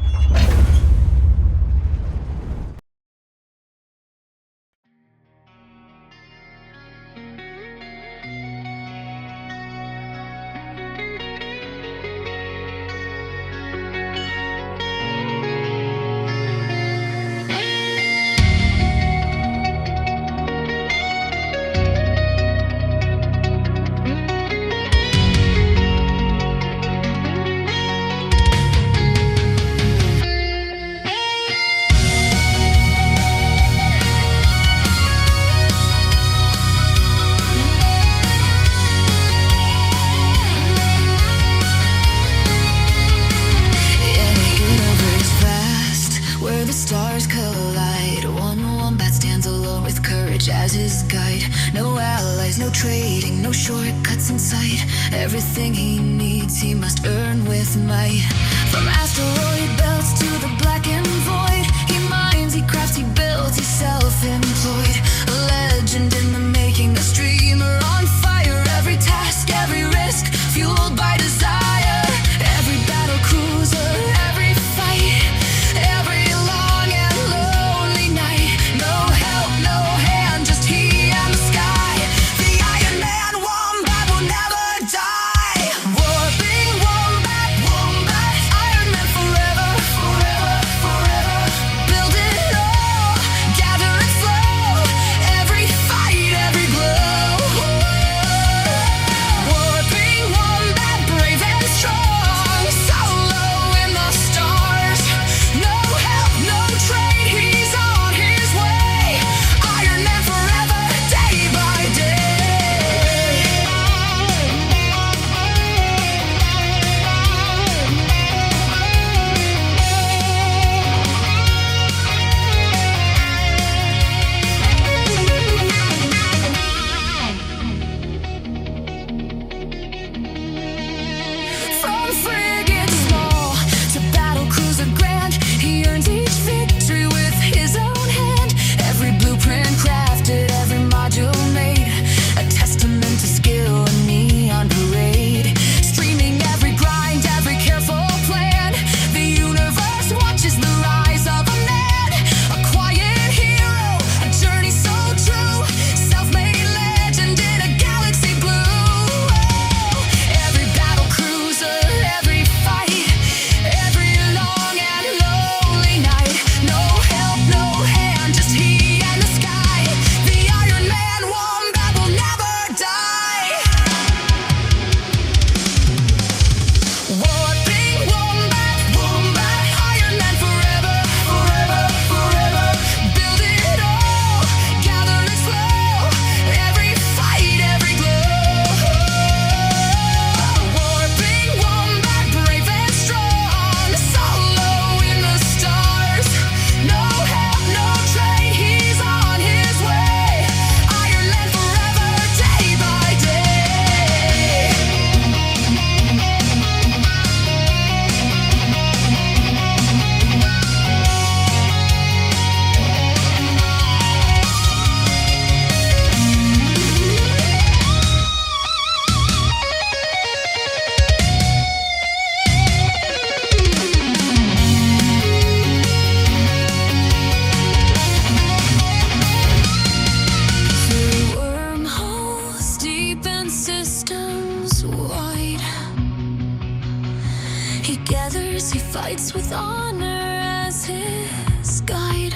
fights with honor as his guide.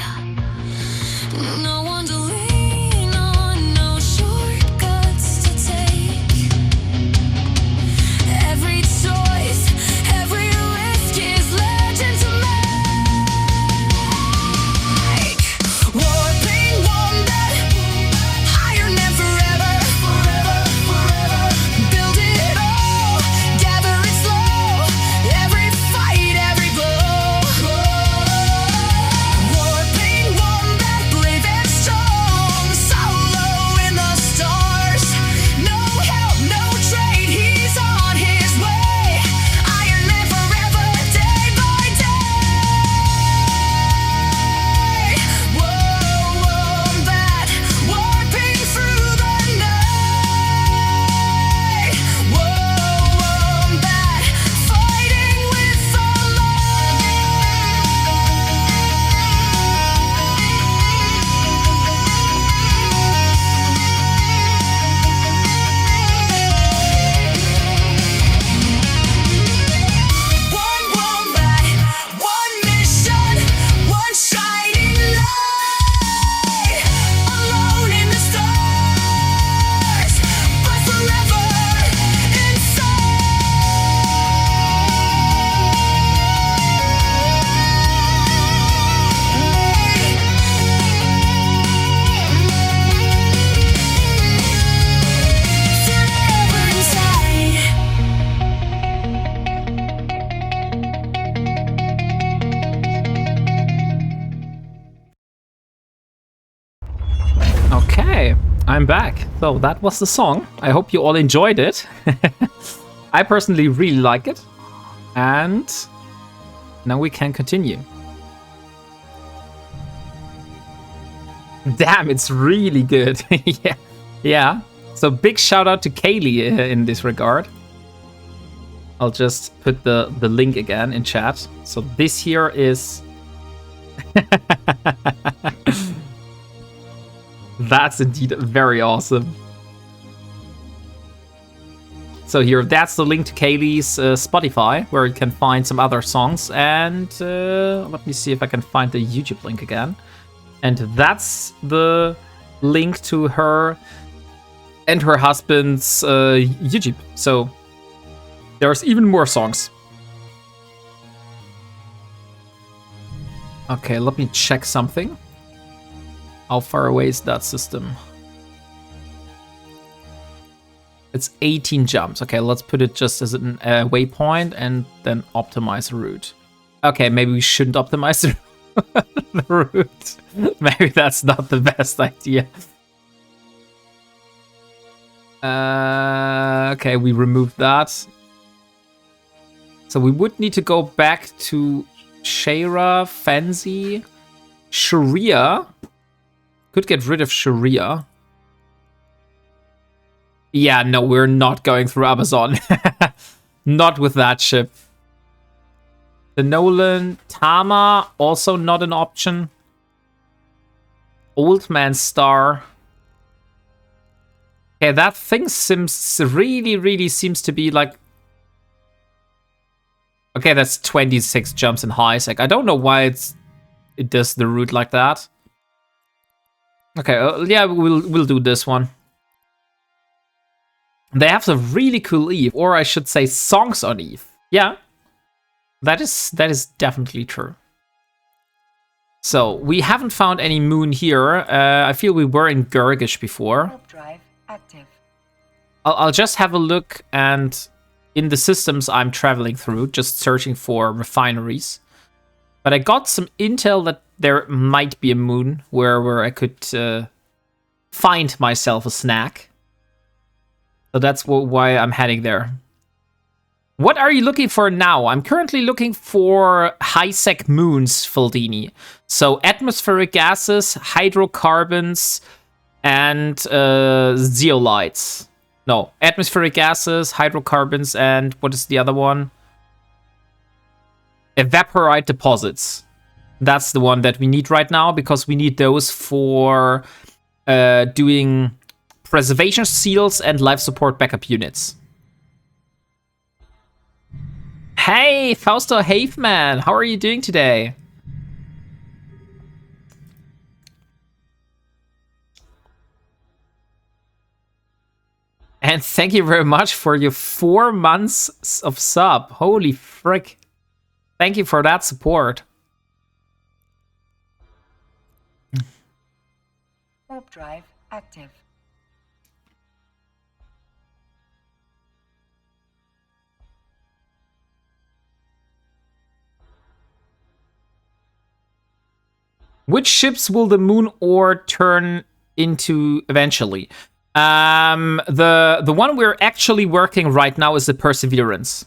No one to lean on, no shortcuts to take. Every choice, every risk is legend to make. Warping Wombat, Ironman forever, forever, forever. Build it all, gather it slow. Every fight, every blow. Warping Wombat, brave and strong, solo in the stars. No help, no trade, he's on his way. Ironman forever, day by day. Whoa, Wombat, warping through the night. Whoa, Wombat, fighting with the One Wombat, one mission, one shining light. Alone in the stars, but forever inside. Okay, I'm back. So that was the song. I hope you all enjoyed it. I personally really like it. And now we can continue. Damn, it's really good. Yeah. Yeah. So big shout out to Kaylee in this regard. I'll just put the link again in chat. So this here is... That's indeed very awesome. So here, that's the link to Kaylee's Spotify, where you can find some other songs. And let me see if I can find the YouTube link again. And that's the link to her and her husband's YouTube. So there's even more songs. Okay, let me check something. How far away is that system? It's 18 jumps. Okay, let's put it just as a waypoint and then optimize the route. Okay, maybe we shouldn't optimize the route. Maybe that's not the best idea. Okay, we removed that. So we would need to go back to Shara, Fancy, Sharia. Could get rid of Sharia. Yeah, no, we're not going through Amazon. Not with that ship. The Nolan, Tama, also not an option. Old Man Star. Okay, that thing seems really seems to be like... Okay, that's 26 jumps in high sec. I don't know why it does the route like that. Okay, yeah, we'll do this one. They have some really cool Eve, or I should say songs on Eve. Yeah, that is definitely true. So we haven't found any moon here. I feel we were in Gurgish before. Warp drive active. I'll just have a look, and in the systems I'm traveling through, just searching for refineries. But I got some intel that there might be a moon where I could find myself a snack. So that's why I'm heading there. What are you looking for now? I'm currently looking for high-sec moons, Faldini. So atmospheric gases, hydrocarbons, and zeolites. No, atmospheric gases, hydrocarbons, and what is the other one? Evaporite deposits. That's the one that we need right now, because we need those for doing preservation seals and life support backup units. Hey, Fausto Haveman, how are you doing today? And thank you very much for your 4 months of sub. Holy frick. Thank you for that support. Warp drive active. Which ships will the moon ore turn into eventually? The one we're actually working right now is the Perseverance.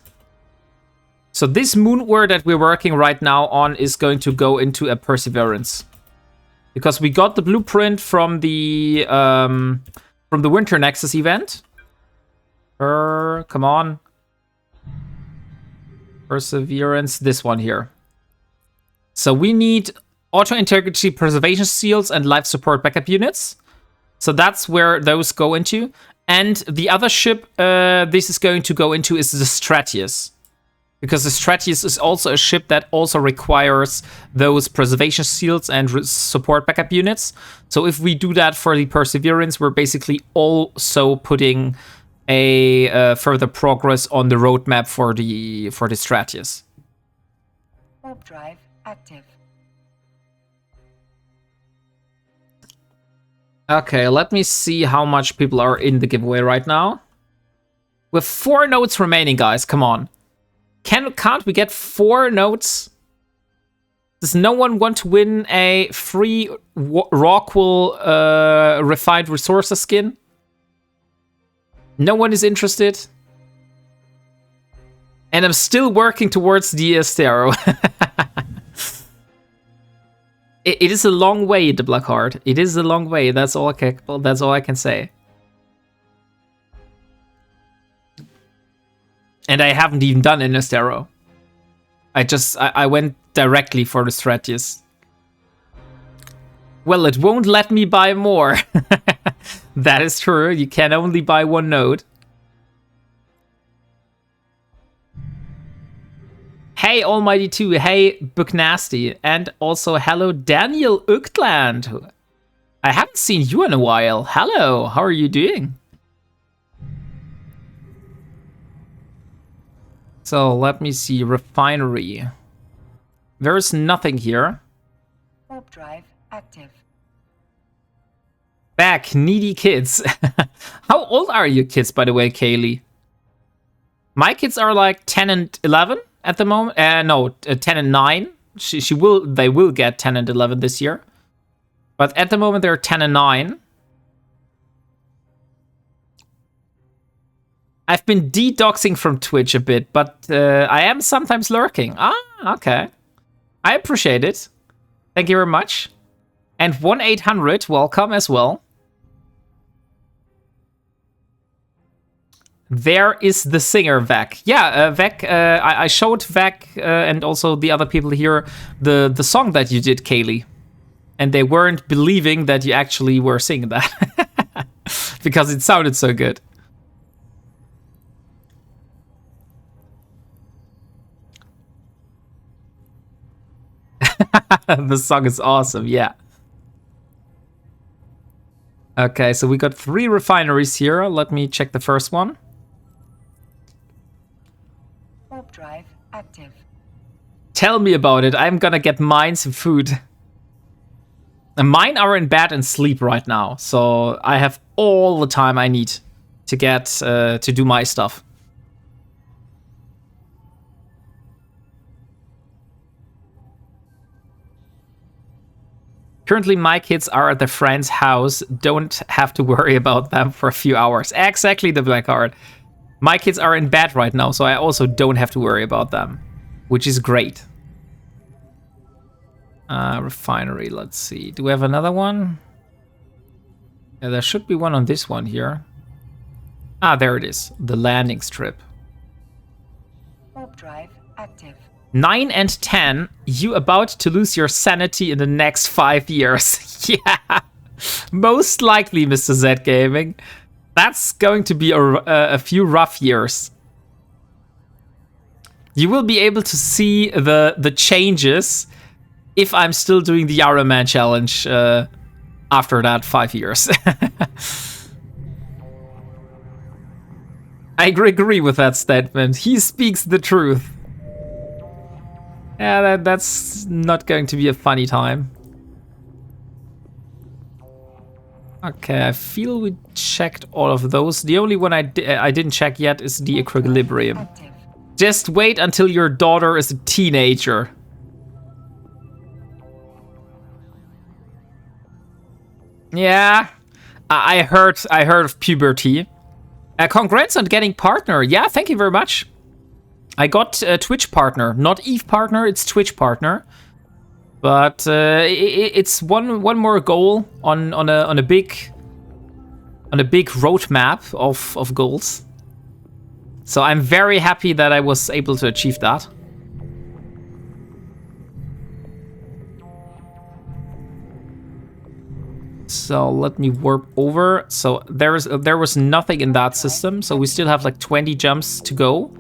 So this moon ore that we're working right now on is going to go into a Perseverance. Because we got the blueprint from the Winter Nexus event. Come on. Perseverance, this one here. So we need auto integrity preservation seals and life support backup units. So that's where those go into. And the other ship this is going to go into is the Stratius. Because the Stratius is also a ship that also requires those preservation seals and support backup units. So if we do that for the Perseverance, we're basically also putting a further progress on the roadmap for the Stratius. Warp drive active. Okay, let me see how much people are in the giveaway right now. We have 4 notes remaining, guys. Come on. Can't we get 4 notes? Does no one want to win a free Rockwell refined resources skin? No one is interested? And I'm still working towards the Estero. It is a long way, the Black Heart. It is a long way. That's all I can say. And I haven't even done an Estero. I went directly for the Stratius. Well, it won't let me buy more. That is true. You can only buy 1 node. Hey, Almighty 2. Hey, Book Nasty. And also, hello, Daniel Uchtland. I haven't seen you in a while. Hello, how are you doing? So, let me see. Refinery. There's nothing here. Warp drive active. Back, needy kids. How old are you kids, by the way, Kaylee? My kids are like 10 and 11 at the moment. No, 10 and 9. They will get 10 and 11 this year. But at the moment, they're 10 and 9. I've been de-doxing from Twitch a bit, but I am sometimes lurking. Ah, okay. I appreciate it. Thank you very much. And 1-800, welcome as well. There is the singer, Vec. Yeah, Vec, I showed Vec and also the other people here the song that you did, Kaylee. And they weren't believing that you actually were singing that. Because it sounded so good. The song is awesome, yeah. Okay, so we got 3 refineries here. Let me check the first one. Warp drive active. Tell me about it. I'm gonna get mine some food. And mine are in bed and sleep right now, so I have all the time I need to get to do my stuff. Currently, my kids are at their friend's house. Don't have to worry about them for a few hours. Exactly, the Black Heart. My kids are in bed right now, so I also don't have to worry about them, which is great. Refinery, let's see. Do we have another one? Yeah, there should be one on this one here. Ah, there it is. The landing strip. Warp drive active. 9 and 10, you about to lose your sanity in the next 5 years. Yeah, most likely, Mr. Z Gaming. That's going to be a few rough years. You will be able to see the changes if I'm still doing the Ironman challenge after that 5 years. I agree with that statement. He speaks the truth. Yeah, that's not going to be a funny time. Okay, I feel we checked all of those. The only one I didn't check yet is the equilibrium. Active. Just wait until your daughter is a teenager. Yeah, I heard of puberty. Congrats on getting partner. Yeah, thank you very much. I got a Twitch partner, not Eve partner. It's Twitch partner. But it's one more goal on a big roadmap of goals. So I'm very happy that I was able to achieve that. So let me warp over. So there was nothing in that system. So we still have like 20 jumps to go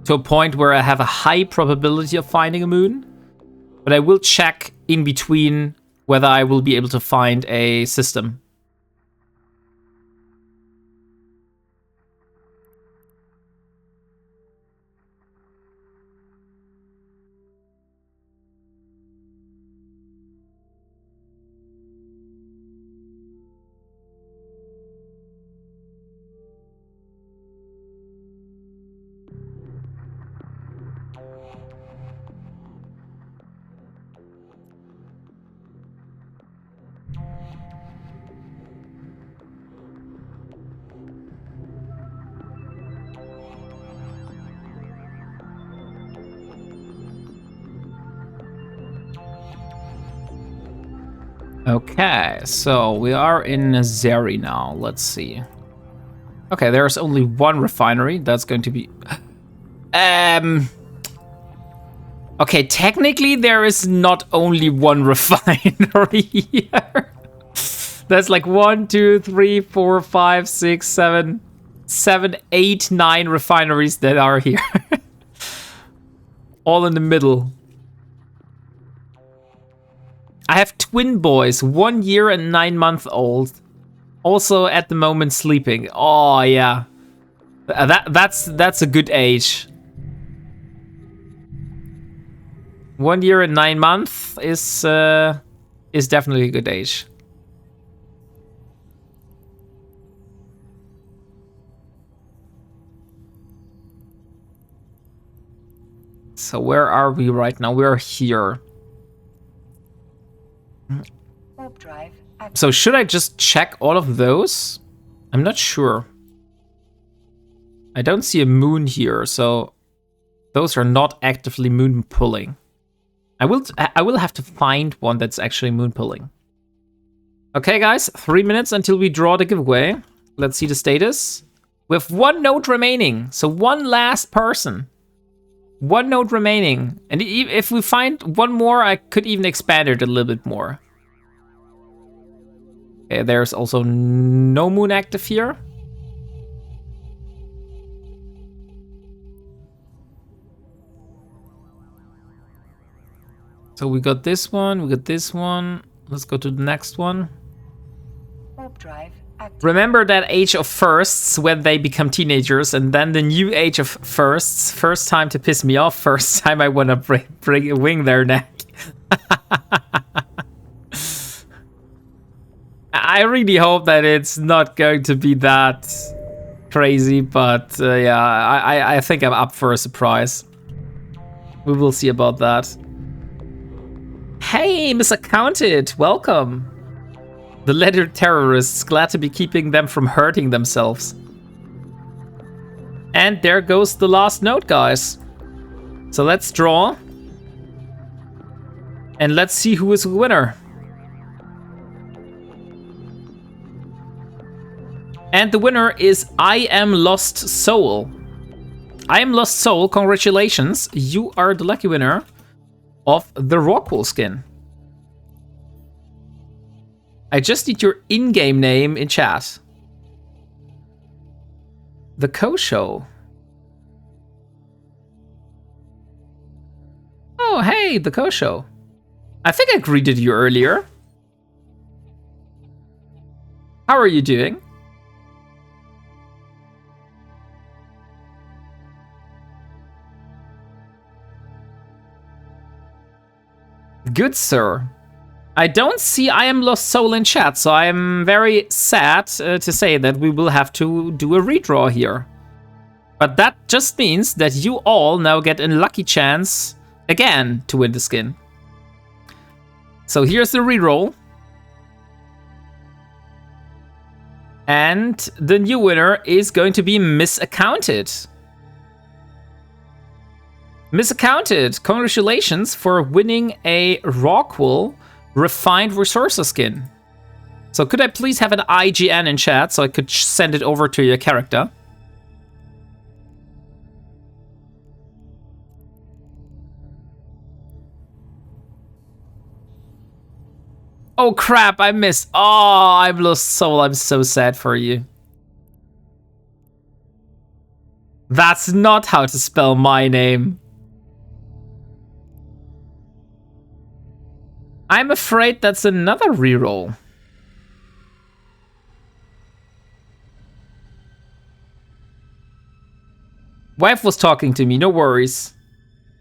to a point where I have a high probability of finding a moon. But I will check in between whether I will be able to find a system. Okay, so we are in Zeri now. Let's see. Okay, there's only one refinery. That's going to be... Okay, technically there is not only one refinery here. There's like 1, 2, 3, 4, 5, 6, 7, 8, 9 refineries that are here. All in the middle. I have twin boys, 1 year and 9 months old. Also at the moment sleeping. Oh yeah, that's a good age. 1 year and 9 months is definitely a good age. So where are we right now? We're here. Warp drive active. So should I just check all of those? I'm not sure. I don't see a moon here, so those are not actively moon pulling. I will have to find one that's actually moon pulling. Okay, guys, 3 minutes until we draw the giveaway. Let's see the status. We have 1 node remaining, so 1 last person. 1 node remaining, and if we find 1 more, I could even expand it a little bit more. Okay, there's also no moon active here. So we got this one, we got this one. Let's go to the next one. Warp drive active. Remember that age of firsts when they become teenagers, and then the new age of firsts. First time to piss me off, first time I want to wing their neck. I really hope that it's not going to be that crazy, but yeah, I think I'm up for a surprise. We will see about that. Hey, Miss Accounted, welcome. The letter terrorists, glad to be keeping them from hurting themselves. And there goes the last note, guys. So let's draw. And let's see who is the winner. And the winner is I Am Lost Soul. I Am Lost Soul, congratulations. You are the lucky winner of the Rockwool skin. I just need your in-game name in chat. The Co-Show. hey, the Kosho. I think I greeted you earlier. How are you doing? Good, sir. I don't see I am lost soul in chat, so I am very sad to say that we will have to do a redraw here. But that just means that you all now get a lucky chance again to win the skin. So here's the reroll. And the new winner is going to be Misaccounted. Misaccounted, congratulations for winning a Rockwool Refined Resources skin. So could I please have an IGN in chat so I could send it over to your character? Oh crap, I missed. Oh, I've lost soul. I'm so sad for you. That's not how to spell my name. I'm afraid that's another reroll. Wife was talking to me, no worries.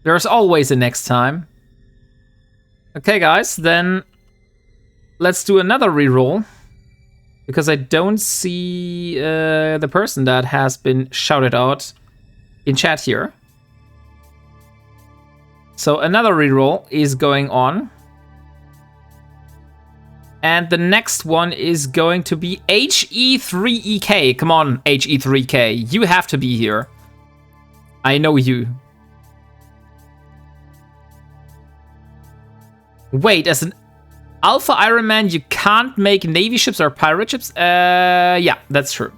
There's always a next time. Okay, guys, then let's do another reroll. Because I don't see the person that has been shouted out in chat here. So another reroll is going on. And the next one is going to be HE3EK. Come on, HE3K. You have to be here. I know you. Wait, as an Alpha Ironman, you can't make Navy ships or pirate ships? Yeah, that's true.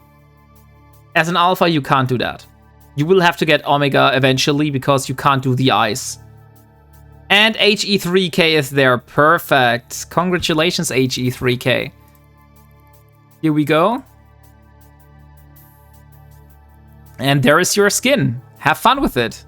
As an Alpha, you can't do that. You will have to get Omega eventually because you can't do the ice. And HE3K is there. Perfect. Congratulations, HE3K. Here we go. And there is your skin. Have fun with it.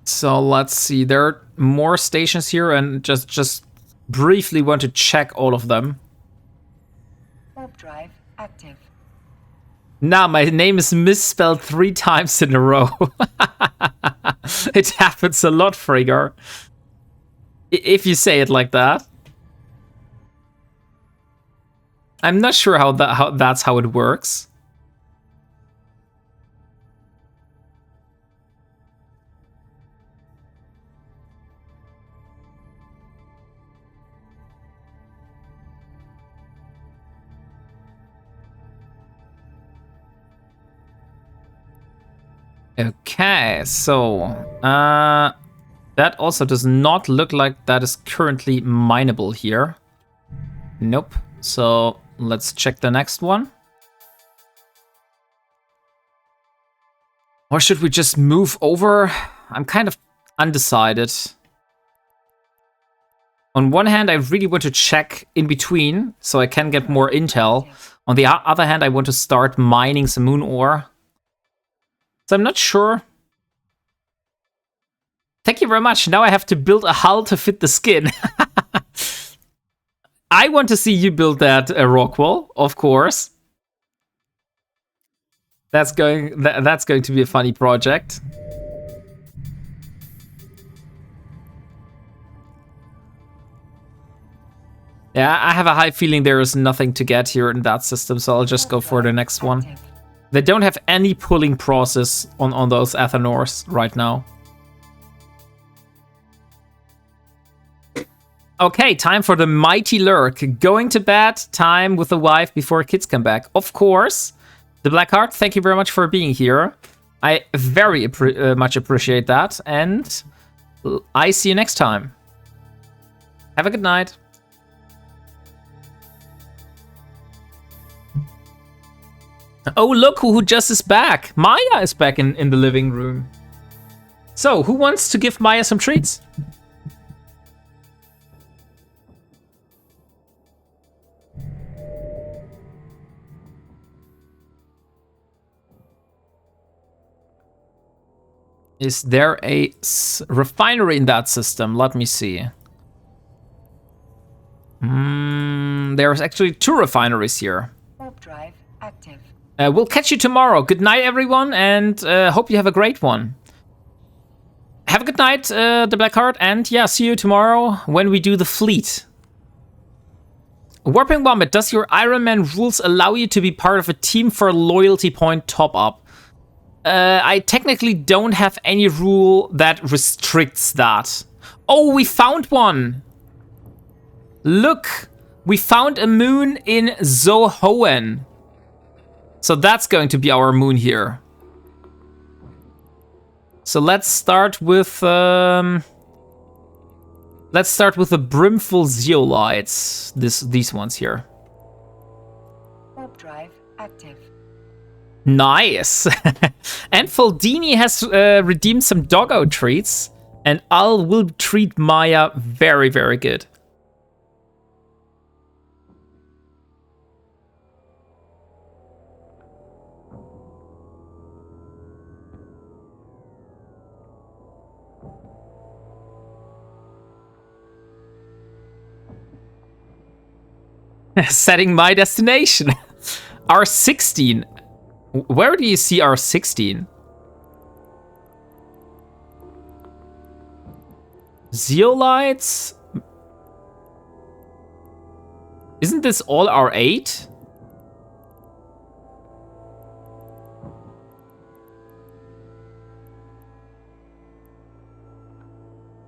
So let's see. There are more stations here, and just briefly want to check all of them. Warp drive active. Nah, my name is misspelled 3 times in a row. It happens a lot, Friggar. If you say it like that. I'm not sure how that's how it works. Okay, so that also does not look like that is currently mineable here. Nope. So let's check the next one. Or should we just move over? I'm kind of undecided. On one hand, I really want to check in between so I can get more intel. On the other hand, I want to start mining some moon ore. So I'm not sure. Thank you very much. Now I have to build a hull to fit the skin. I want to see you build that Rockwall, of course. That's going to be a funny project. Yeah, I have a high feeling there is nothing to get here in that system, so I'll just go for the next one. They don't have any pulling process on those Athanors right now. Okay, time for the mighty lurk. Going to bed, time with the wife before kids come back. Of course. The Blackheart, thank you very much for being here. I very much appreciate that. And I see you next time. Have a good night. Oh, look who just is back. Maya is back in the living room. So, who wants to give Maya some treats? Is there a refinery in that system? Let me see. There's actually 2 refineries here. Warp drive active. We'll catch you tomorrow. Good night, everyone, and hope you have a great one. Have a good night, the Blackheart, and yeah, see you tomorrow when we do the fleet. WarpingWombat, does your Ironman rules allow you to be part of a team for a loyalty point top-up? I technically don't have any rule that restricts that. Oh, we found one! Look! We found a moon in Zohoen. So that's going to be our moon here. So let's start with the brimful zeolites. These ones here. Warp drive active. Nice. And Foldini has redeemed some doggo treats, and Al will treat Maya very, very good. Setting my destination. R16. Where do you see R16? Zeolites? Isn't this all R8?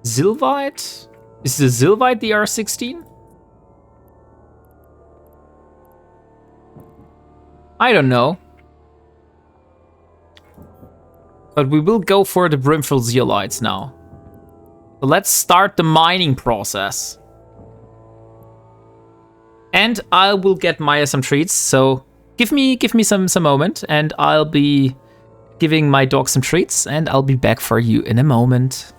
Zilvite? Is the Zilvite the R16? I don't know. But we will go for the brimful zeolites now. So let's start the mining process. And I will get Maya some treats, so give me some moment, and I'll be giving my dog some treats, and I'll be back for you in a moment.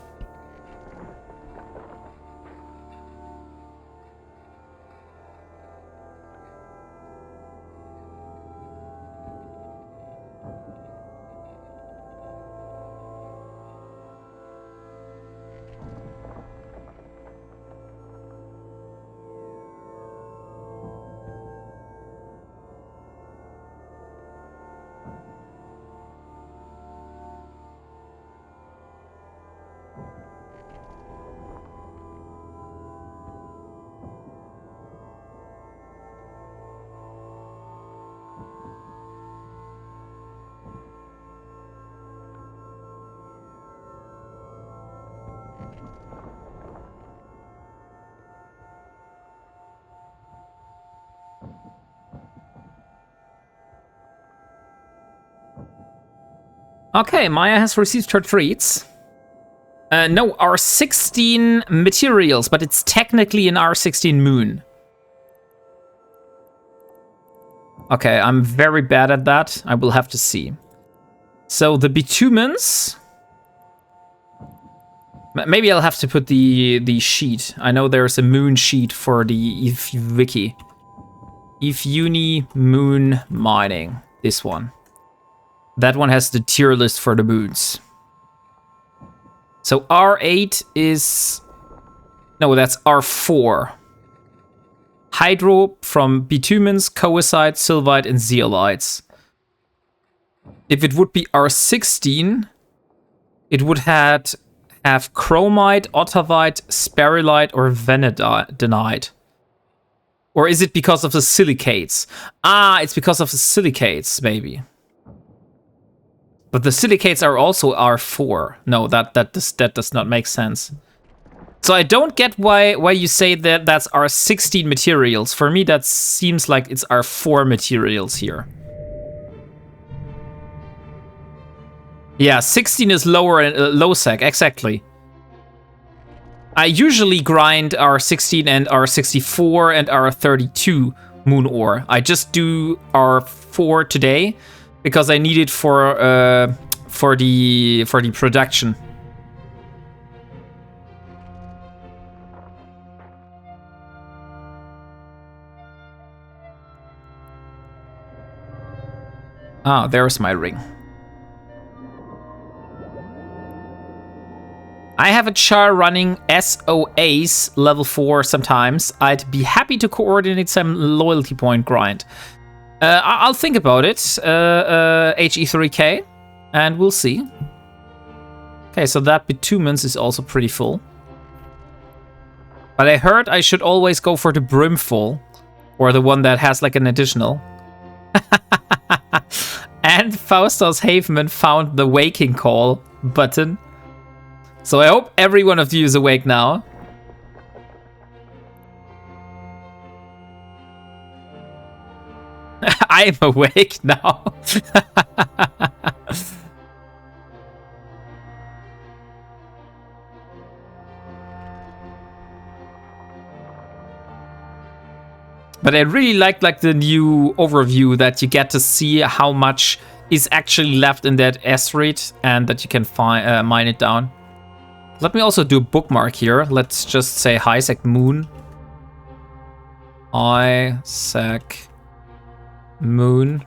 Okay, Maya has received her treats. No, R16 materials, but it's technically an R16 moon. Okay, I'm very bad at that. I will have to see. So the bitumens. Maybe I'll have to put the sheet. I know there's a moon sheet for the ETH wiki. ETH uni moon mining. This one. That one has the tier list for the moons. So R8 is... No, that's R4. Hydro from bitumens, coesite, sylvite, and zeolites. If it would be R16, it would have chromite, otavite, sperylite, or vanadinite. Or is it because of the silicates? Ah, it's because of the silicates, maybe. But the silicates are also R4. No, that does not make sense. So I don't get why you say that that's R16 materials. For me, that seems like it's R4 materials here. Yeah, 16 is lower and low sec, exactly. I usually grind R16 and R64 and R32 moon ore. I just do R4 today because I need it for the production. Ah, there's my ring. I have a char running SOAs level 4 sometimes. I'd be happy to coordinate some loyalty point grind. I'll think about it, HE3K, and we'll see. Okay, so that bitumens is also pretty full. But I heard I should always go for the brimful, or the one that has like an additional. And Faustos Haveman found the waking call button. So I hope every one of you is awake now. I am awake now. But I really like the new overview that you get to see how much is actually left in that asteroid and that you can find mine it down. Let me also do a bookmark here. Let's just say Isaac Moon. Isaac Moon.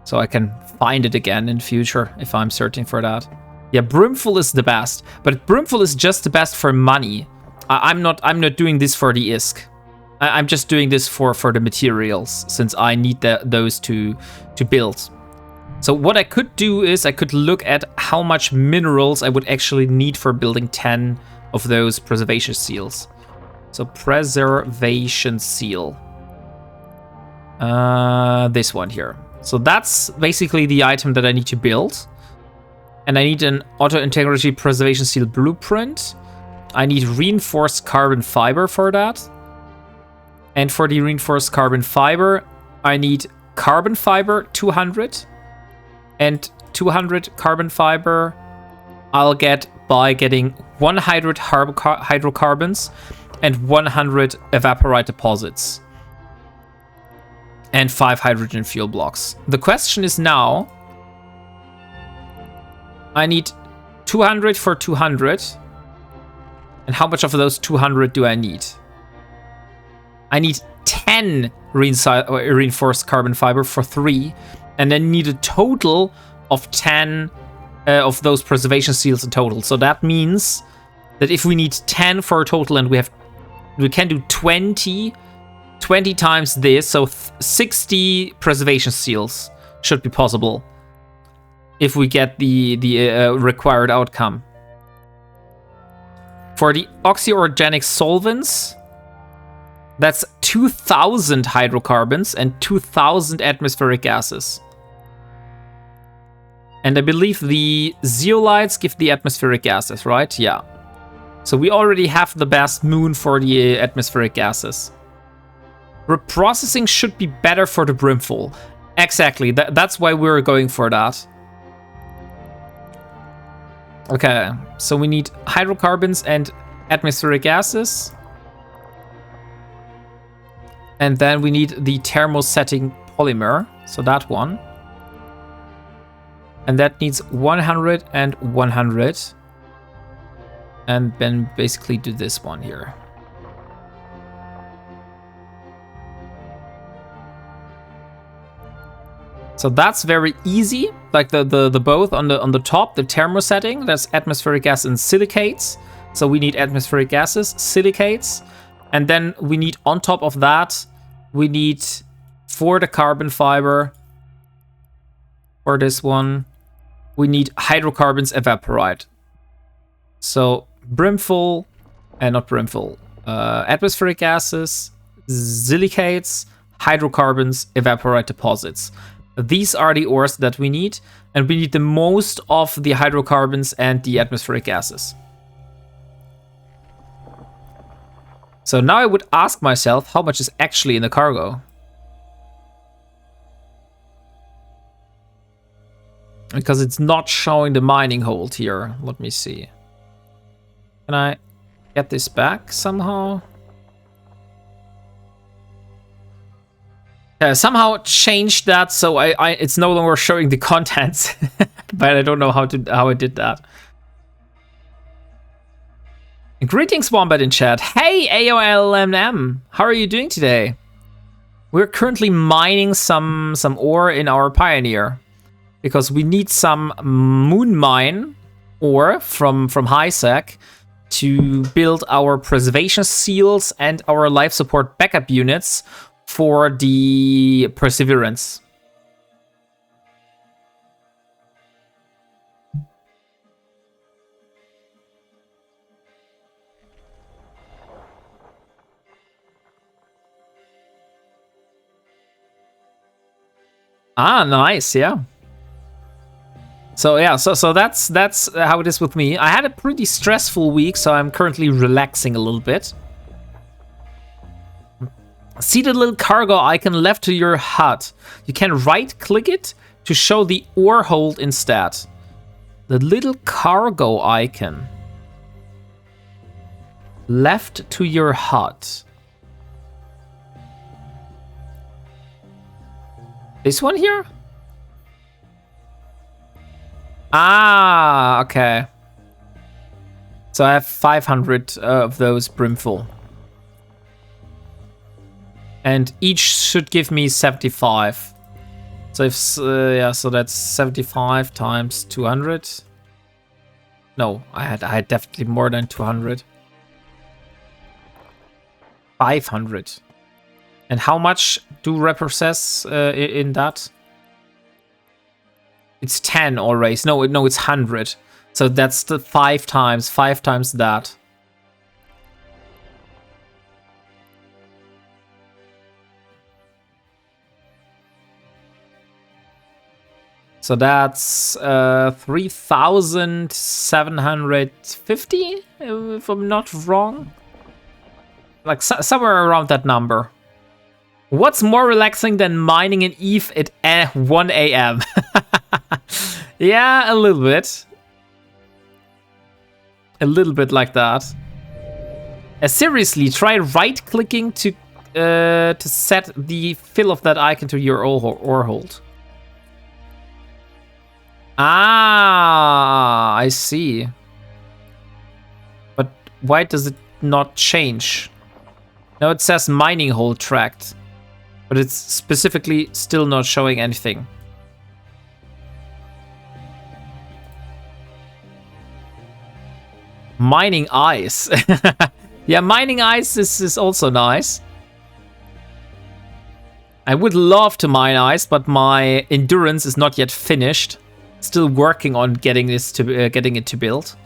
So I can find it again in future if I'm searching for that. Yeah, Brimful is the best, but Brimful is just the best for money. I'm not doing this for the ISK. I'm just doing this for the materials, since I need those to build. So what I could do is I could look at how much minerals I would actually need for building 10 of those preservation seals. So preservation seal. This one here. So that's basically the item that I need to build. And I need an auto integrity preservation seal blueprint. I need reinforced carbon fiber for that. And for the reinforced carbon fiber, I need carbon fiber 200. And 200 carbon fiber I'll get by getting 100 hydrocarbons and 100 evaporite deposits. And 5 hydrogen fuel blocks. The question is now, I need 200 for 200. And how much of those 200 do I need? I need 10 reinforced carbon fiber for 3. And then need a total of 10 of those preservation seals in total. So that means that if we need 10 for a total and we can do 20 times this, so 60 preservation seals should be possible if we get the required outcome. For the oxyorganic solvents, that's 2,000 hydrocarbons and 2,000 atmospheric gases. And I believe the zeolites give the atmospheric gases, right? Yeah. So we already have the best moon for the atmospheric gases. Reprocessing should be better for the brimful. Exactly, that's why we're going for that. Okay, so we need hydrocarbons and atmospheric gases. And then we need the thermosetting polymer, so that one. And that needs 100 and 100. And then basically do this one here. So that's very easy. Like the both on the top, the thermosetting, that's atmospheric gas and silicates. So we need atmospheric gases, silicates. And then we need on top of that, we need for the carbon fiber, for this one, we need hydrocarbons evaporite. So brimful, not brimful, atmospheric gases, silicates, hydrocarbons, evaporite deposits. These are the ores that we need, and we need the most of the hydrocarbons and the atmospheric gases. So now I would ask myself how much is actually in the cargo. Because it's not showing the mining hold here. Let me see. Can I get this back somehow? Somehow changed that so it's no longer showing the contents. But I don't know how I did that. Greetings, Wombat in chat. Hey, AOLMM. How are you doing today? We're currently mining some ore in our Pioneer. Because we need some moon mine ore from HiSec to build our preservation seals and our life support backup units for the Perseverance. Ah, nice, yeah. So yeah, so that's how it is with me. I had a pretty stressful week, so I'm currently relaxing a little bit. See the little cargo icon left to your HUD. You can right-click it to show the ore hold instead. The little cargo icon left to your HUD. This one here? Ah, okay. So I have 500 of those brimful. And each should give me 75. So if, yeah, so that's 75 times 200. No, I had definitely more than 200. 500. And how much do reprocess in that? It's 10 always. No, it's 100. So that's the 5 times that. So that's 3,750, if I'm not wrong. Like somewhere around that number. What's more relaxing than mining an ETH at 1 a.m.? Yeah, a little bit. A little bit like that. Seriously, try right-clicking to set the fill of that icon to your ore hold. Ah, I see. But why does it not change? No, it says mining hold tracked. But it's specifically still not showing anything. Mining ice. Yeah, mining ice is also nice. I would love to mine ice, but my endurance is not yet finished. Still working on getting it to build.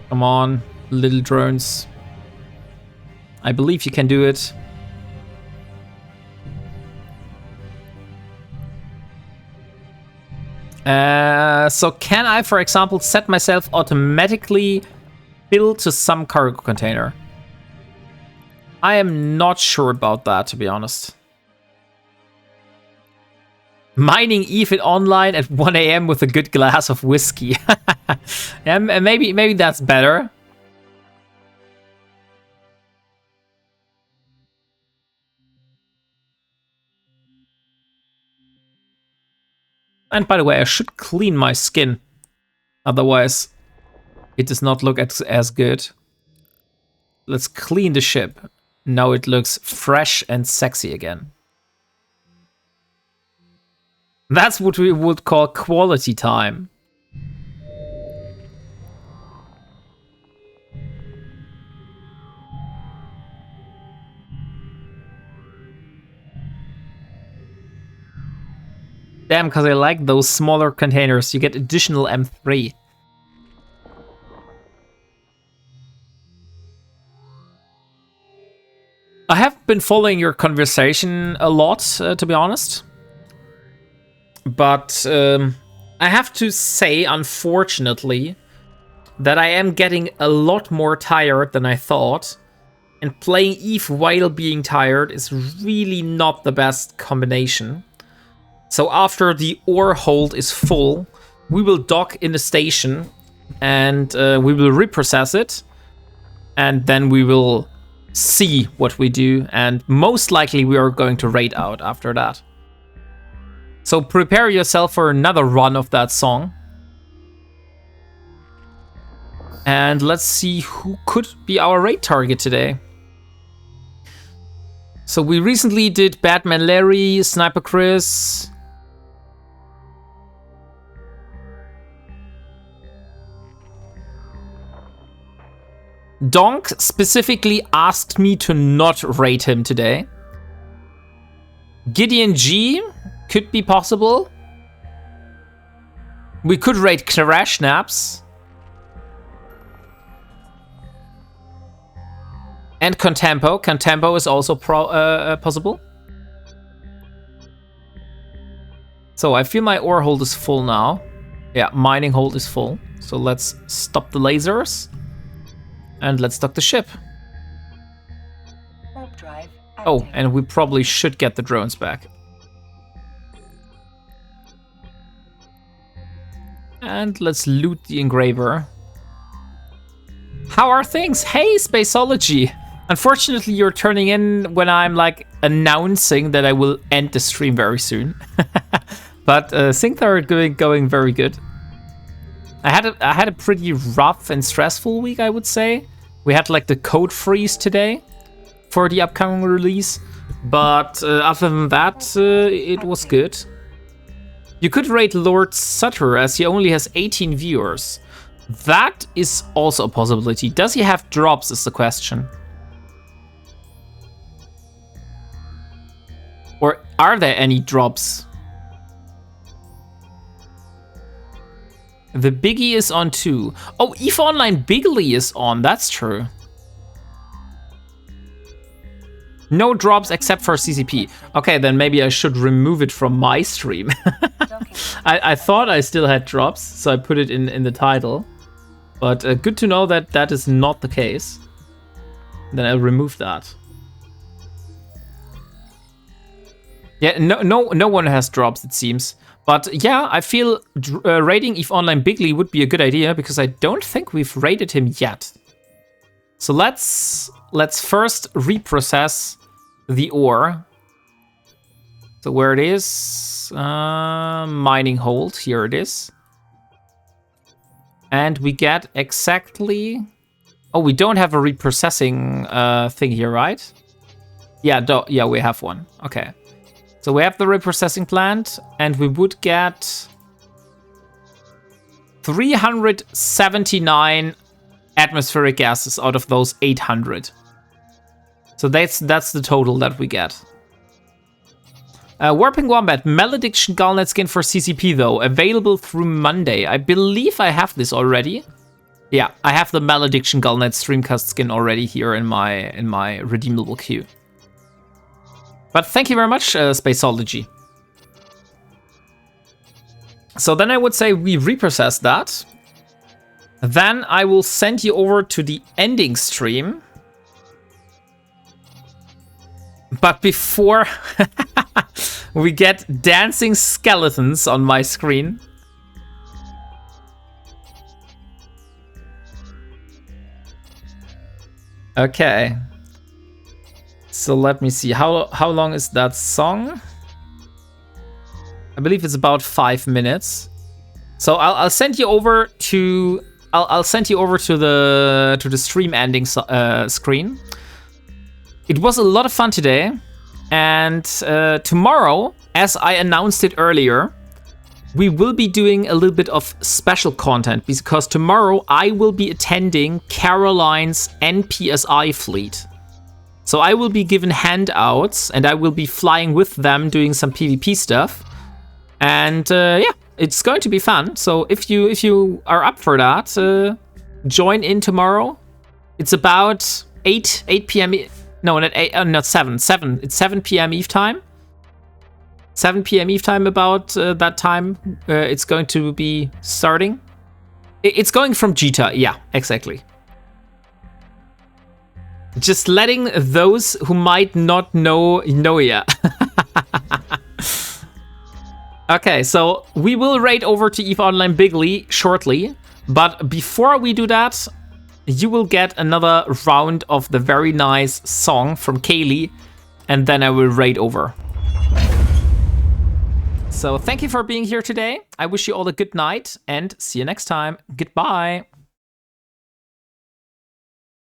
Come on, little drones. I believe you can do it. So can I, for example, set myself automatically build to some cargo container? I am not sure about that, to be honest. Mining ETH online at 1 a.m. with a good glass of whiskey. Yeah, maybe that's better. And by the way, I should clean my skin. Otherwise, it does not look as good. Let's clean the ship. Now it looks fresh and sexy again. That's what we would call quality time. Damn, because I like those smaller containers. You get additional M3. I have been following your conversation a lot, to be honest. But I have to say, unfortunately, that I am getting a lot more tired than I thought. And playing ETH while being tired is really not the best combination. So after the ore hold is full, we will dock in the station and we will reprocess it. And then we will see what we do. And most likely we are going to raid out after that. So prepare yourself for another run of that song. And let's see who could be our raid target today. So we recently did Batman Larry, Sniper Chris. Donk specifically asked me to not raid him today. Gideon G could be possible. We could raid Crash Naps. And Contempo. Contempo is also possible. So I feel my ore hold is full now. Yeah, mining hold is full. So let's stop the lasers. And let's dock the ship. Warp drive active. Oh, and we probably should get the drones back. And let's loot the engraver. How are things? Hey, Spaceology! Unfortunately, you're turning in when I'm like announcing that I will end the stream very soon. But things are going very good. I had a pretty rough and stressful week, I would say. We had like the code freeze today for the upcoming release, but other than that, it was good. You could rate Lord Sutter as he only has 18 viewers. That is also a possibility. Does he have drops is the question. Or are there any drops? The Biggie is on too. Oh, EVE Online Bigly is on, that's true. No drops except for CCP. Okay, then maybe I should remove it from my stream. I thought I still had drops, so I put it in the title. But good to know that that is not the case. Then I'll remove that. Yeah, no one has drops, it seems. But yeah, I feel raiding EVE Online Bigly would be a good idea because I don't think we've raided him yet. So let's first reprocess the ore. So where it is, mining hold, here it is. And we get exactly, oh, we don't have a reprocessing thing here, right? Yeah, we have one, okay. So we have the reprocessing plant, and we would get 379 atmospheric gases out of those 800. So that's the total that we get. WarpingWombat, Malediction Gallnet skin for CCP though, available through Monday. I believe I have this already. Yeah, I have the Malediction Gallnet Streamcast skin already here in my redeemable queue. But thank you very much, Spaceology. So then I would say we reprocess that. Then I will send you over to the ending stream. But before we get dancing skeletons on my screen. Okay. So let me see, how long is that song? I believe it's about 5 minutes. So I'll send you over to I'll send you over to the stream ending screen. It was a lot of fun today, and tomorrow, as I announced it earlier, we will be doing a little bit of special content because tomorrow I will be attending Caroline's NPSI fleet. So I will be given handouts, and I will be flying with them, doing some PvP stuff. And yeah, it's going to be fun. So if you are up for that, join in tomorrow. It's about 8 p.m. No, not 8. Not 7. 7. It's 7 p.m. Eve time. 7 p.m. Eve time. About that time, it's going to be starting. It's going from Jita. Yeah, exactly. Just letting those who might not know ya. Okay, so we will raid over to EVE Online Bigly shortly, but before we do that, you will get another round of the very nice song from Kaylee, and then I will raid over. So thank you for being here today. I wish you all a good night and see you next time. Goodbye.